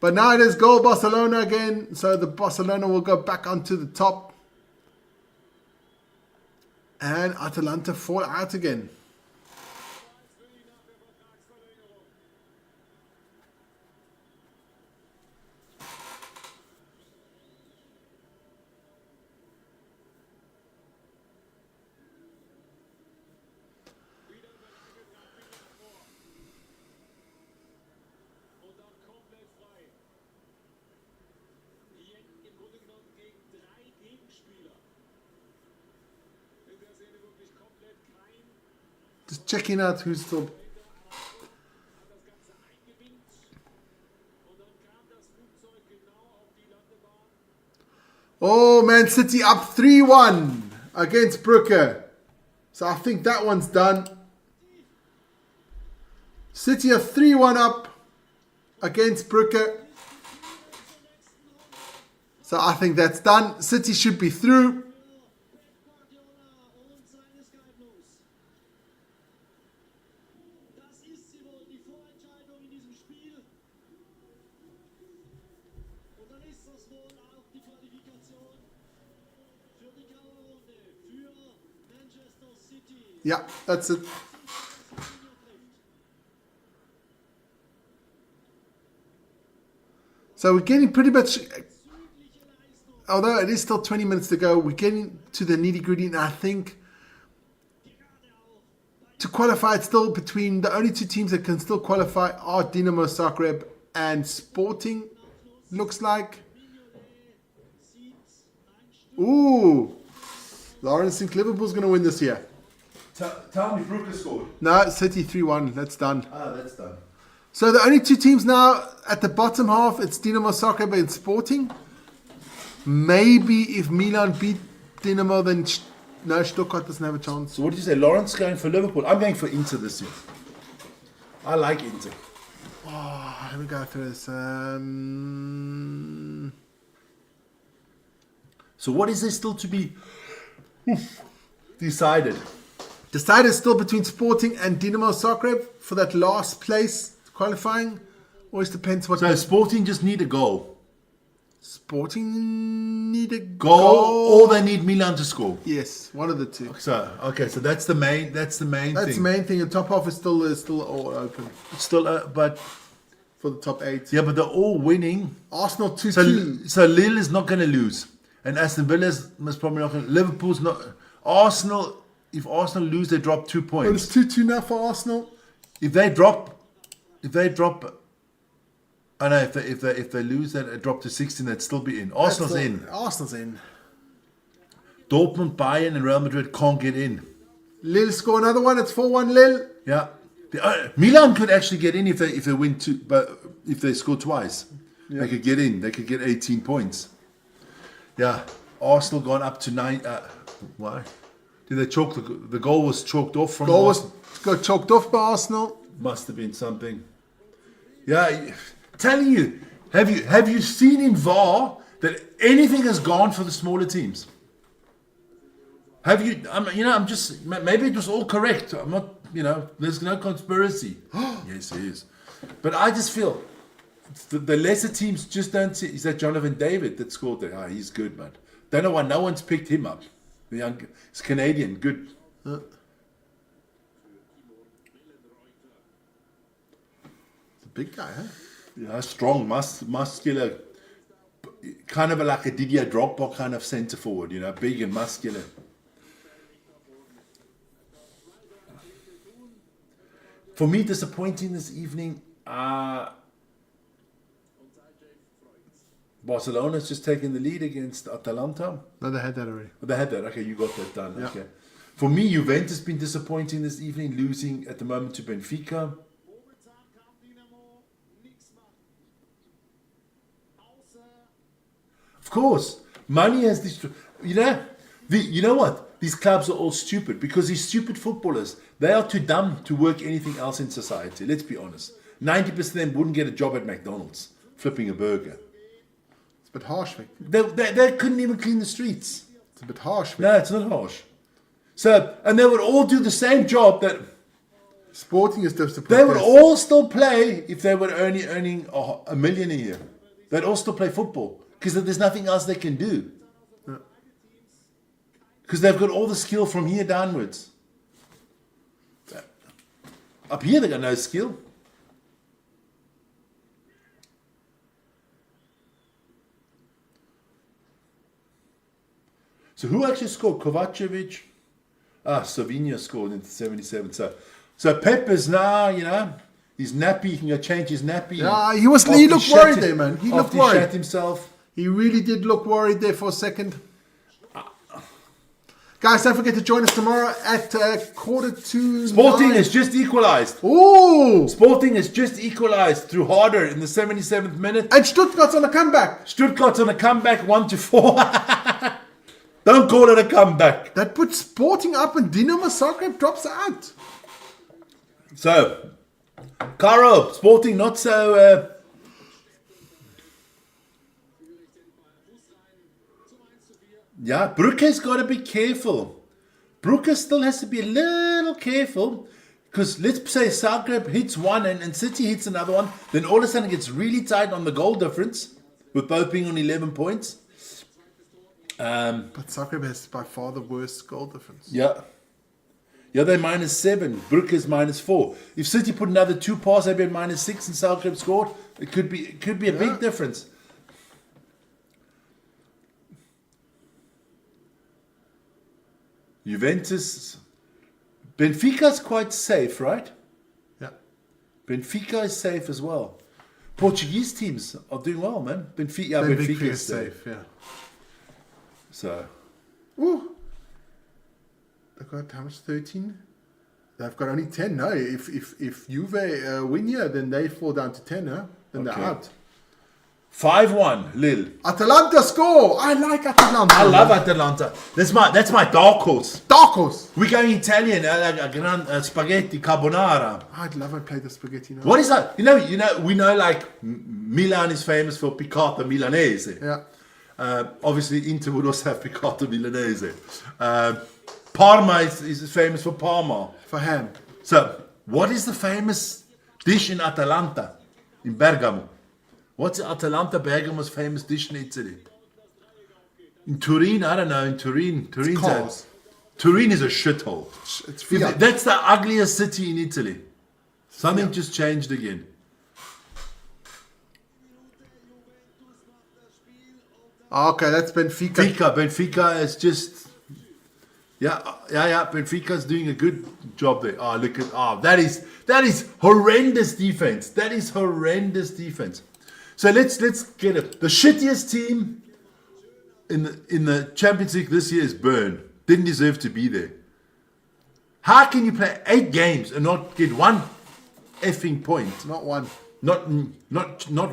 But now it is goal Barcelona again, so the Barcelona will go back onto the top. And Atalanta fall out again. Just checking out who's still. Oh, Man City up 3-1 against Brugge. So I think that one's done. City are 3-1 up against Brugge. So I think that's done. City should be through. Yeah, that's it. So we're getting pretty much, although it is still 20 minutes to go, we're getting to the nitty gritty. And I think to qualify, it's still between the only two teams that can still qualify are Dinamo Zagreb and Sporting, looks like. Ooh, Lawrence think Liverpool's going to win this year. Tell me Brugge scored. No, City 3-1. That's done. Ah, that's done. So the only two teams now at the bottom half, it's Dinamo Zagreb and Sporting. Maybe if Milan beat Dinamo, then no, Stuttgart doesn't have a chance. So what did you say? Lawrence going for Liverpool? I'm going for Inter this year. I like Inter. Oh, let me go through this. So what is there still to be decided? Decided is still between Sporting and Dinamo Zagreb for that last place qualifying. Always depends what. So Sporting just need a goal. Sporting need a Goal, or they need Milan to score. Yes, one of the two. So so that's the main. That's the main That's thing. the main thing. The top half is still all open It's still, but for the top 8. yeah, but they're all winning. Arsenal 2-2. So Lille is not going to lose, and Aston Villa's most probably not going. Liverpool's not. Arsenal. If Arsenal lose, they drop 2 But points. it's 2-2 now for Arsenal. If they drop, I know if they lose, then it drop to 16. They'd still be in. Arsenal's in. Arsenal's in. Dortmund, Bayern, and Real Madrid can't get in. Lille score another one. It's 4-1 Lille. Yeah, Milan could actually get in if they win two, but if they score twice, they could get in. They could get 18 points. Yeah, Arsenal gone up to 9. Why? Did they chalk the goal was chalked off from Goal Arsenal? got choked off by Arsenal. Must have been something. Yeah, telling you, have you seen in VAR that anything has gone for the smaller teams? Have you? I'm just maybe it was all correct. I'm not. There's no conspiracy. Yes, it is. But I just feel the lesser teams just don't see. Is that Jonathan David that scored there? Oh, he's good, man. Don't know why no one's picked him up. He's Canadian, good. The big guy, huh? Yeah, strong, muscular, kind of like a Didier Drogba kind of centre forward. Big and muscular. For me, disappointing this evening. Barcelona's just taken the lead against Atalanta. No, they had that already. They had that. Okay, you got that done. Yeah. Okay. For me, Juventus been disappointing this evening, losing at the moment to Benfica. Of course, money has this. You know what? These clubs are all stupid because these stupid footballers, they are too dumb to work anything else in society. Let's be honest. 90% of them wouldn't get a job at McDonald's flipping a burger. It's a bit harsh, Vic. They couldn't even clean the streets. It's a bit harsh, Vic. No, it's not harsh. So, and they would all do the same job that Sporting is just they would all still play if they were only earning $1 million a year. They'd all still play football because there's nothing else they can do. Because they've got all the skill from here downwards. Up here, they got no skill. So who actually scored? Kovacevic? Savinho scored in the 77. So Pep is now, he's nappy. He can go change his nappy. Yeah, he looked worried there, man. He looked worried. He shat himself. He really did look worried there for a second. Guys, don't forget to join us tomorrow at 8:45. Sporting has just equalised. Ooh! Sporting has just equalised through Harder in the 77th minute. And Stuttgart's on a comeback. Stuttgart's on a comeback 1-4. Don't call it a comeback. That puts Sporting up and Dinamo Zagreb drops out. So, Caro, Sporting not so... Yeah, Brugge's got to be careful. Brugge still has to be a little careful because let's say Zagreb hits one and City hits another one, then all of a sudden it gets really tight on the goal difference with both being on 11 points. But Zagreb has by far the worst goal difference. Yeah. Yeah, they're -7. Brugge is -4. If City put another 2 past, they'd be at -6 and Zagreb scored. It could be a big difference. Juventus, Benfica's quite safe, right? Yeah. Benfica is safe as well. Portuguese teams are doing well, man. Benfica is safe. Yeah. So. Ooh. They've got how much? 13? They've got only 10. No, if Juve win here, then they fall down to 10, huh? Then they're out. 5-1, Lille. Atalanta score! I like Atalanta. I love Atalanta. That's my dark horse. Dark horse! We're going Italian, spaghetti carbonara. I'd love to play the spaghetti now. What is that? We know like Milan is famous for piccata milanese. Yeah. Obviously, Inter would also have piccata milanese. Parma is famous for Parma. For ham. So, what is the famous dish in Atalanta? In Bergamo? What's Atalanta Bergamo's famous dish in Italy? In Turin, I don't know. In Turin, Turin is a shithole. That's the ugliest city in Italy. Something just changed again. Okay, that's Benfica. Benfica is just... Yeah. Benfica's doing a good job there. That is horrendous defense. That is horrendous defense. So let's get it. The shittiest team in the Champions League this year is Bern. Didn't deserve to be there. How can you play 8 games and not get one effing point? Not one. Not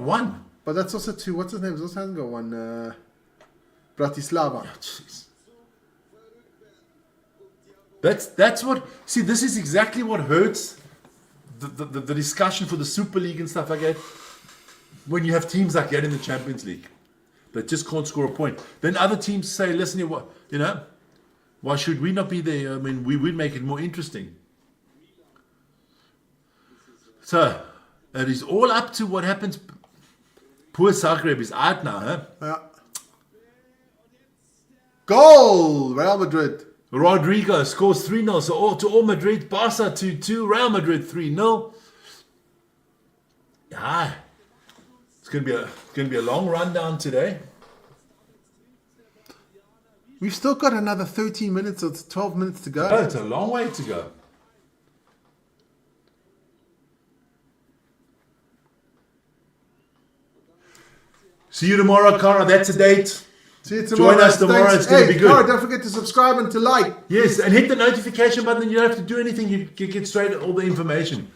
one. But that's also 2. What's his name? He also hasn't got one. Bratislava. Oh, jeez. That's what. See, this is exactly what hurts the discussion for the Super League and stuff like that, when you have teams like that in the Champions League that just can't score a point, then other teams say, listen, why should we not be there? I mean, we would make it more interesting. So, it is all up to what happens. Poor Zagreb is out now, huh? Yeah. Goal! Real Madrid. Rodrigo scores 3-0. So to all Madrid, Barca 2-2, Real Madrid 3-0. Yeah. It's going to be a long rundown today. We've still got another 13 minutes or 12 minutes to go. Oh, it's a long way to go. See you tomorrow, Cara. That's a date. See you tomorrow. Join us tomorrow. Thanks. It's going to be good. Cara, don't forget to subscribe and to like. Yes, and hit the notification button. And you don't have to do anything. You get straight all the information.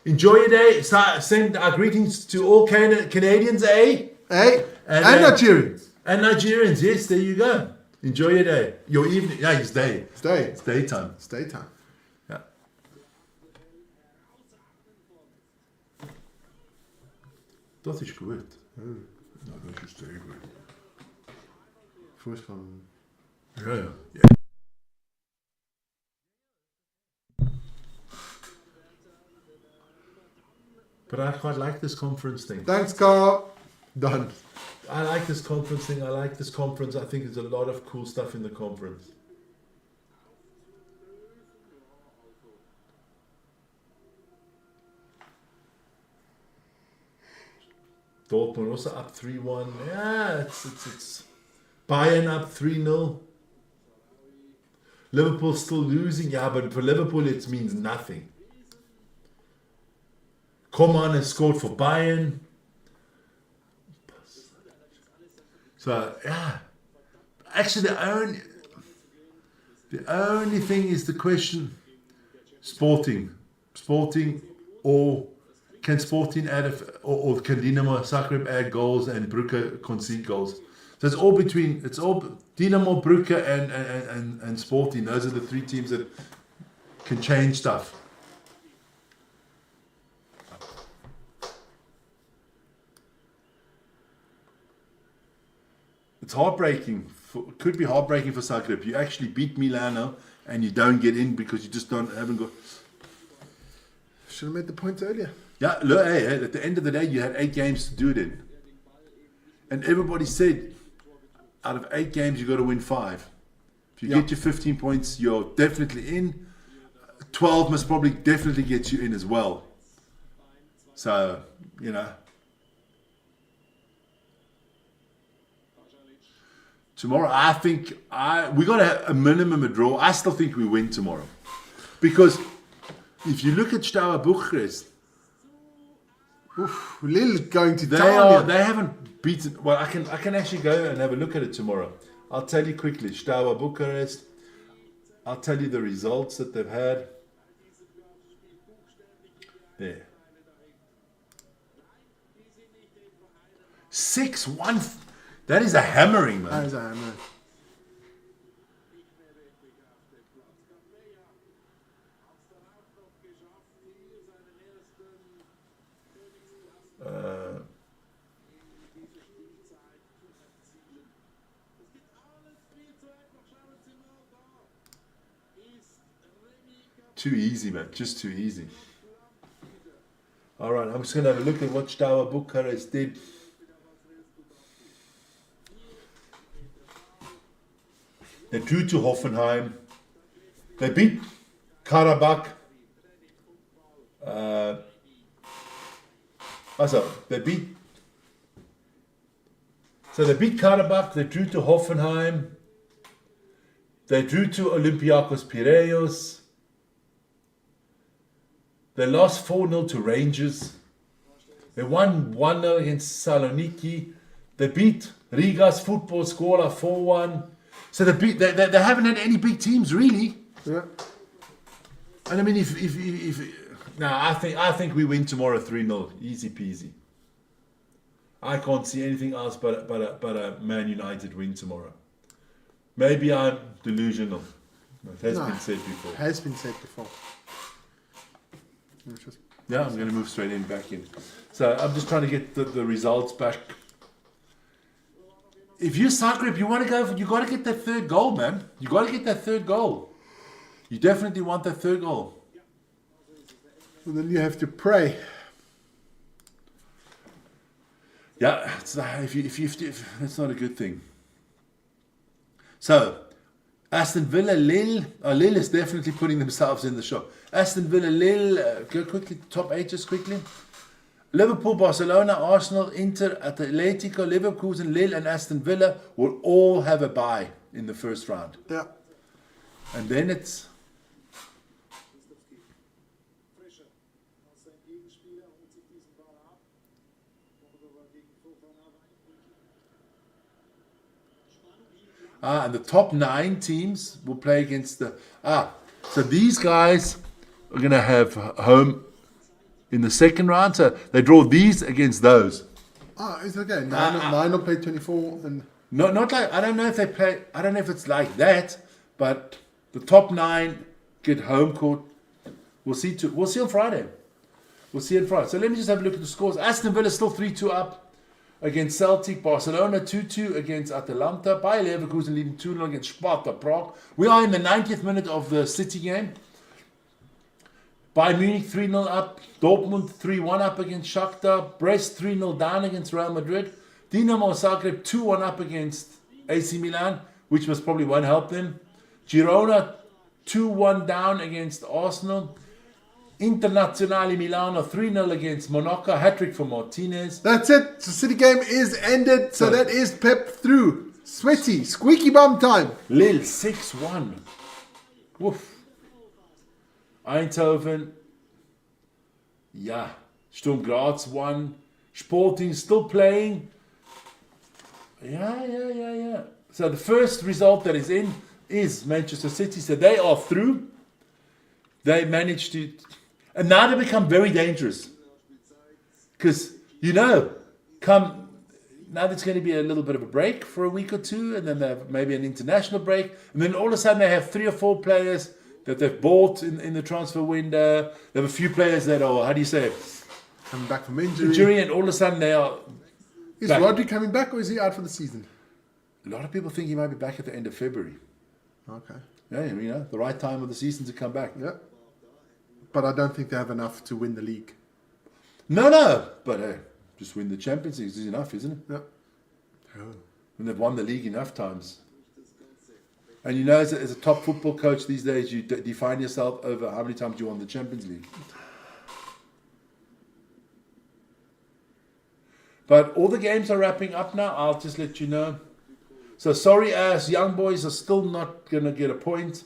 Enjoy your day. Send our greetings to all Canadians, eh? Hey, and Nigerians. And Nigerians. Yes, there you go. Enjoy your day. Your evening. Yeah, it's day. It's day. It's daytime. It's daytime. Yeah. Dat is goed. Nou, dat is tegen goed. Voice from... Yeah. But I quite like this conference thing. Thanks, Carl. Done. I like this conference thing. I like this conference. I think there's a lot of cool stuff in the conference. Dortmund also up 3-1. Yeah, it's Bayern up 3-0. Liverpool still losing. Yeah, but for Liverpool it means nothing. Coman has scored for Bayern. So, yeah. Actually, the only thing is the question, Sporting, or can Sporting add, or can Dinamo Zagreb add goals and Brugge concede goals? So it's all Dinamo, Brugge and Sporting. Those are the three teams that can change stuff. It's heartbreaking. Could be heartbreaking for Zagreb. You actually beat Milano and you don't get in because you just haven't got. Should have made the point earlier. Yeah, look, hey, at the end of the day, you had 8 games to do it in, and everybody said, out of 8 games, you got to win 5. If you get your 15 points, you're definitely in. 12 must probably definitely get you in as well. So, tomorrow, I think we got to have a minimum a draw. I still think we win tomorrow. Because if you look at Steaua Bucharest, Lille going to town. They haven't beaten. Well, I can actually go and have a look at it tomorrow. I'll tell you quickly. Steaua Bucharest. I'll tell you the results that they've had. There. 6-1. That is a hammering, man. That is a hammering. Too easy, man. Just too easy. All right, I'm just going to have a look at what Steaua Bucharest did. They drew to Hoffenheim. They beat Karabakh. They beat Karabakh. They drew to Hoffenheim. They drew to Olympiacos Piraeus. They lost 4-0 to Rangers. They won 1-0 against Saloniki. They beat Riga's Football Scola 4-1. So they haven't had any big teams really. Yeah. And I mean, I think we win tomorrow 3-0, easy peasy. I can't see anything else but a Man United win tomorrow. Maybe I'm delusional. It has been said before. Has been said before. Yeah, I'm going to move straight back in. So I'm just trying to get the results back. If you're Zagreb, you want to go. You got to get that third goal, man. You got to get that third goal. You definitely want that third goal. And then you have to pray. Yeah, it's, if that's not a good thing. So, Aston Villa, Lille. Lille is definitely putting themselves in the shop. Aston Villa, Lille. Go quickly, top 8 just quickly. Liverpool, Barcelona, Arsenal, Inter, Atletico, Leverkusen, Lille and Aston Villa will all have a bye in the first round. Yeah. And then it's... and the top 9 teams will play against the... so these guys are going to have home in the second round. So they draw these against those. It's okay. Nine will play 24. And not like... I don't know if they play... I don't know if it's like that, but the top 9 get home court. We'll see on Friday. We'll see on Friday. So let me just have a look at the scores. Aston Villa still 3-2 up against Celtic. Barcelona 2-2 against Atalanta. Bayer Leverkusen leading 2-0 against Sparta Prague. We are in the 90th minute of the City game. Bayern Munich 3-0 up. Dortmund 3-1 up against Shakhtar. Brest 3-0 down against Real Madrid. Dinamo Zagreb 2-1 up against AC Milan, which most probably won't help them. Girona 2-1 down against Arsenal. Internazionale Milano 3-0 against Monaco. Hat-trick for Martinez. That's it. The City game is ended. So that is Pep through. Sweaty, squeaky bum time. Lille 6-1. Woof. Eindhoven. Yeah. Sturm Graz 1. Sporting still playing. Yeah. So the first result that is in is Manchester City. So they are through. They managed to... And now they become very dangerous. Because, now there's going to be a little bit of a break for a week or two, and then they have maybe an international break, and then all of a sudden they have 3 or 4 players that they've bought in the transfer window. They have a few players that are, how do you say it? Coming back from injury. And all of a sudden they are... Is Rodri coming back, or is he out for the season? A lot of people think he might be back at the end of February. Okay. Yeah, the right time of the season to come back. Yeah. But I don't think they have enough to win the league. No. But hey, just win the Champions League is enough, isn't it? Yeah. When they've won the league enough times. And as a top football coach these days, you define yourself over how many times you won the Champions League. But all the games are wrapping up now. I'll just let you know. So sorry ass young boys are still not going to get a point.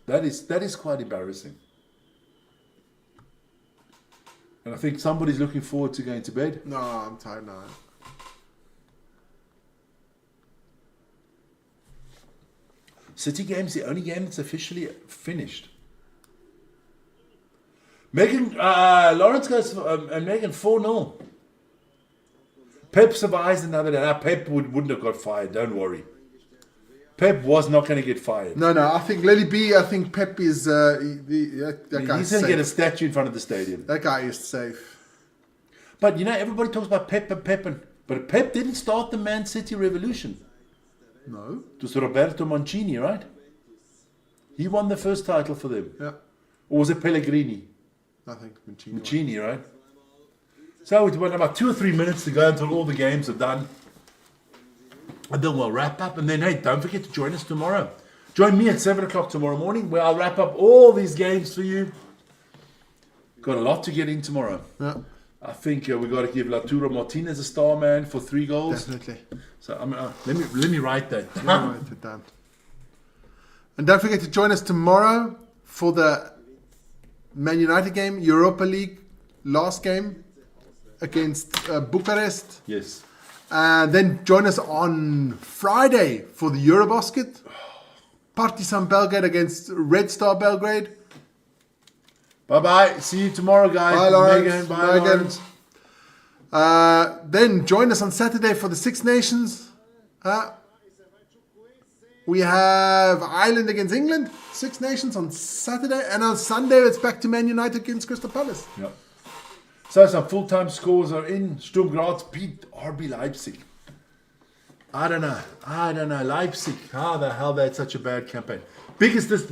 That is quite embarrassing. And I think somebody's looking forward to going to bed. No, I'm tired now. City game's the only game that's officially finished. Lawrence goes and Megan 4-0. Pep survives another day. Pep wouldn't have got fired, don't worry. Pep was not going to get fired. No, I think Lily B, I think Pep is... that he's going to get a statue in front of the stadium. That guy is safe. But, everybody talks about Pep. But Pep didn't start the Man City revolution. No. It was Roberto Mancini, right? He won the first title for them. Yeah. Or was it Pellegrini? I think Mancini, right? So we've got about 2 or 3 minutes to go until all the games are done. And then we'll wrap up. And then, hey, don't forget to join us tomorrow. Join me at 7 o'clock tomorrow morning, where I'll wrap up all these games for you. Got a lot to get in tomorrow. Yeah. I think we've got to give Lautaro Martinez a star, man, for 3 goals. Definitely. So let me write that. Write it down. And don't forget to join us tomorrow for the Man United game, Europa League, last game against Bucharest. Yes. And then join us on Friday for the Eurobasket. Partizan Belgrade against Red Star Belgrade. Bye-bye. See you tomorrow, guys. Bye, Lawrence. Megan. Bye, Lawrence. Then join us on Saturday for the Six Nations. We have Ireland against England, Six Nations on Saturday, and on Sunday it's back to Man United against Crystal Palace. Yeah. So some full-time scores are in. Sturm Graz beat RB Leipzig. I don't know. Leipzig, how the hell they had such a bad campaign.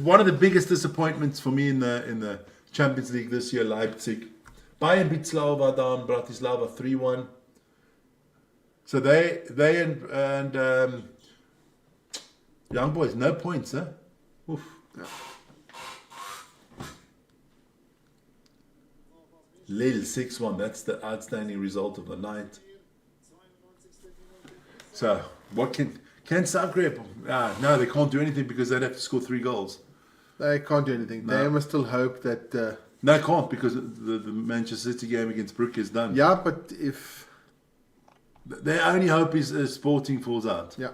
One of the biggest disappointments for me in the Champions League this year, Leipzig. Bayern beat Slovan Bratislava 3-1. So they and Young Boys, no points, huh? Oof. Yeah. Lille 6-1, that's the outstanding result of the night. So, what can Zagreb? No, they can't do anything because they'd have to score 3 goals. They can't do anything. No. They must still hope that... No, they can't because the Manchester City game against Brugge is done. Yeah, but if... Their only hope is Sporting falls out. Yeah.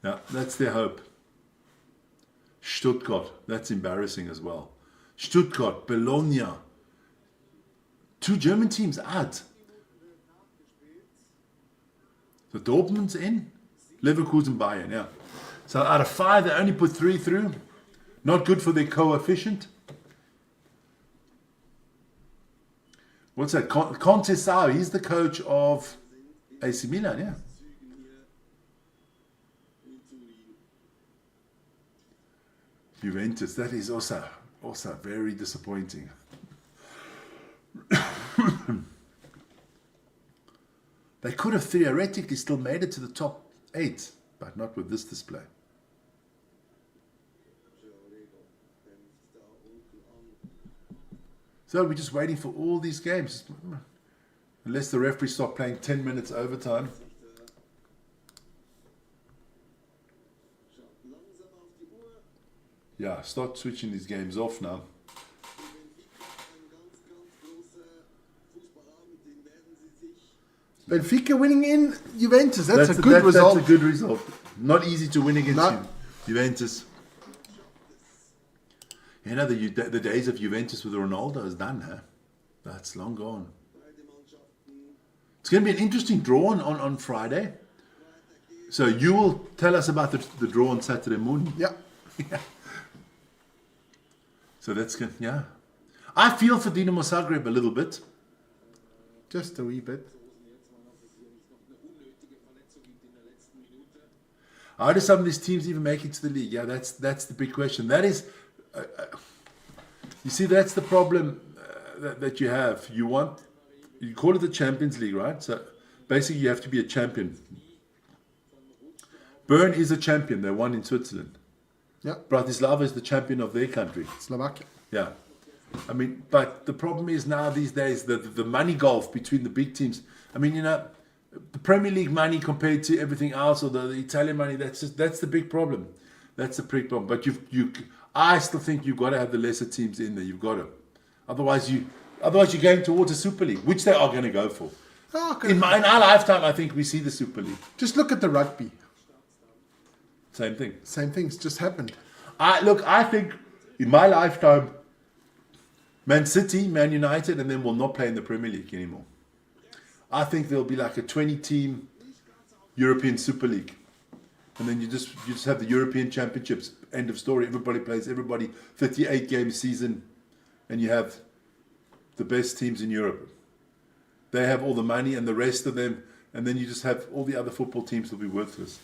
Yeah, that's their hope. Stuttgart, that's embarrassing as well. Stuttgart, Bologna. 2 German teams out. So Dortmund's in, Leverkusen, Bayern, yeah. So out of 5, they only put 3 through. Not good for their coefficient. What's that? Conte Sao, he's the coach of AC Milan, yeah. Juventus, that is also very disappointing. They could have theoretically still made it to the top 8, but not with this display. So we're just waiting for all these games. Unless the referee stop playing 10 minutes overtime. Yeah, start switching these games off now. Benfica winning in Juventus, that's a good result. That's a good result. Not easy to win against Juventus. You know, the days of Juventus with Ronaldo is done, huh? That's long gone. It's going to be an interesting draw on Friday. So you will tell us about the draw on Saturday morning. Yeah. Yeah. So that's good, yeah. I feel for Dinamo Zagreb a little bit. Just a wee bit. How do some of these teams even make it to the league? Yeah, that's the big question. That is, you see, that's the problem that you have. You call it the Champions League, right? So basically you have to be a champion. Bern is a champion. They won in Switzerland. Yeah. Bratislava is the champion of their country. Slovakia. Yeah. I mean, but the problem is now these days, the money gulf between the big teams. I mean, you know, the Premier League money compared to everything else, or the Italian money, that's the big problem. That's the big problem. But I still think you've got to have the lesser teams in there. You've got to. Otherwise you're going towards a Super League, which they are going to go for. Oh, okay. In our lifetime, I think we see the Super League. Just look at the rugby. Same thing. Same things just happened. I think in my lifetime, Man City, Man United, and then will not play in the Premier League anymore. I think there'll be like a 20-team European Super League. And then you just have the European Championships. End of story. Everybody plays everybody. 38-game season. And you have the best teams in Europe. They have all the money and the rest of them. And then you just have all the other football teams will be worthless.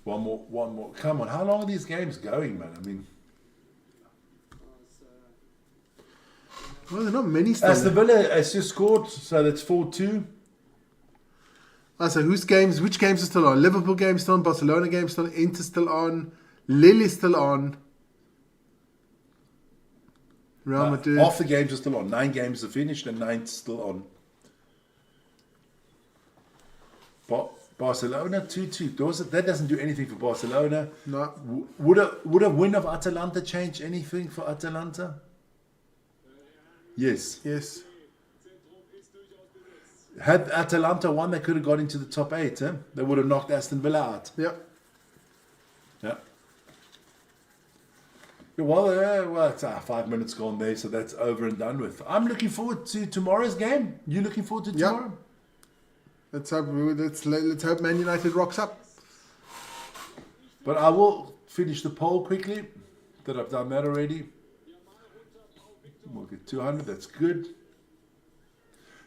One more. Come on. How long are these games going, man? I mean... Well, there are not many still. Aston Villa has just scored, so that's 4-2. So which games are still on? Liverpool game still on, Barcelona game still on, Inter still on, Lille is still on, Real Madrid. Half the games are still on. 9 games are finished and 9 still on. Barcelona 2-2. That doesn't do anything for Barcelona. No. Would a win of Atalanta change anything for Atalanta? Yes. Yes. Had Atalanta won, they could have got into the top 8. They would have knocked Aston Villa out. Yeah. Yeah. Well, it's 5 minutes gone there, so that's over and done with. I'm looking forward to tomorrow's game. You looking forward to tomorrow? Let's hope Man United rocks up. But I will finish the poll quickly. That I've done that already. We'll get 200. That's good.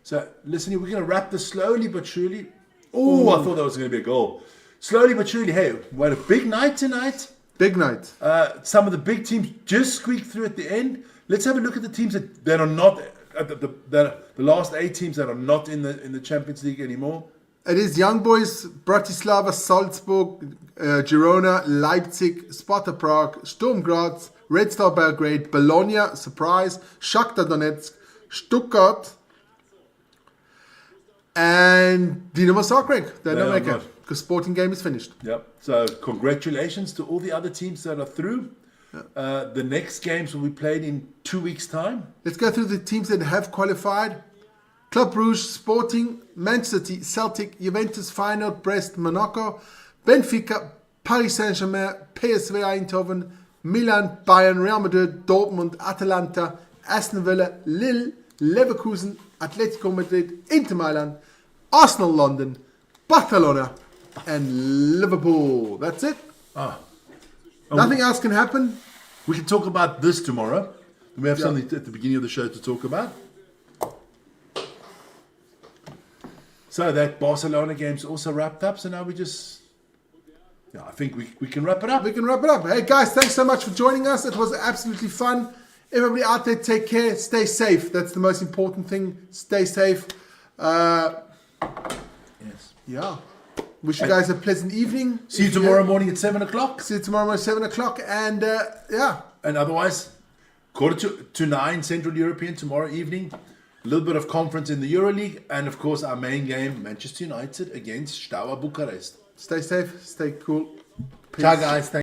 So, listen, we're going to wrap this slowly but surely. Oh, I thought that was going to be a goal. Slowly but surely. Hey, we had a big night tonight. Big night. Some of the big teams just squeaked through at the end. Let's have a look at the teams that are not the last 8 teams that are not in the Champions League anymore. It is Young Boys, Bratislava, Salzburg, Girona, Leipzig, Sparta Prague, Sturm Graz, Red Star Belgrade, Bologna, surprise, Shakhtar Donetsk, Stuttgart, and Dinamo Zagreb. They're not making it because Sporting game is finished. Yep. So congratulations to all the other teams that are through. The next games will be played in 2 weeks' time. Let's go through the teams that have qualified. Club Brugge, Sporting, Manchester City, Celtic, Juventus, Feyenoord, Brest, Monaco, Benfica, Paris Saint-Germain, PSV Eindhoven, Milan, Bayern, Real Madrid, Dortmund, Atalanta, Aston Villa, Lille, Leverkusen, Atletico Madrid, Inter Milan, Arsenal London, Barcelona, and Liverpool. That's it. Nothing else can happen. We can talk about this tomorrow. We have something at the beginning of the show to talk about. So that Barcelona game's also wrapped up. So now we just, I think we can wrap it up. We can wrap it up. Hey guys, thanks so much for joining us. It was absolutely fun. Everybody out there, take care. Stay safe. That's the most important thing. Stay safe. Yes. Yeah. Wish you guys a pleasant evening. See you tomorrow morning at 7 o'clock. See you tomorrow morning at 7 o'clock. And And otherwise, 8:45 Central European tomorrow evening. A little bit of conference in the EuroLeague. And of course, our main game, Manchester United against Steaua Bucharest. Stay safe. Stay cool. Peace. Ciao, guys.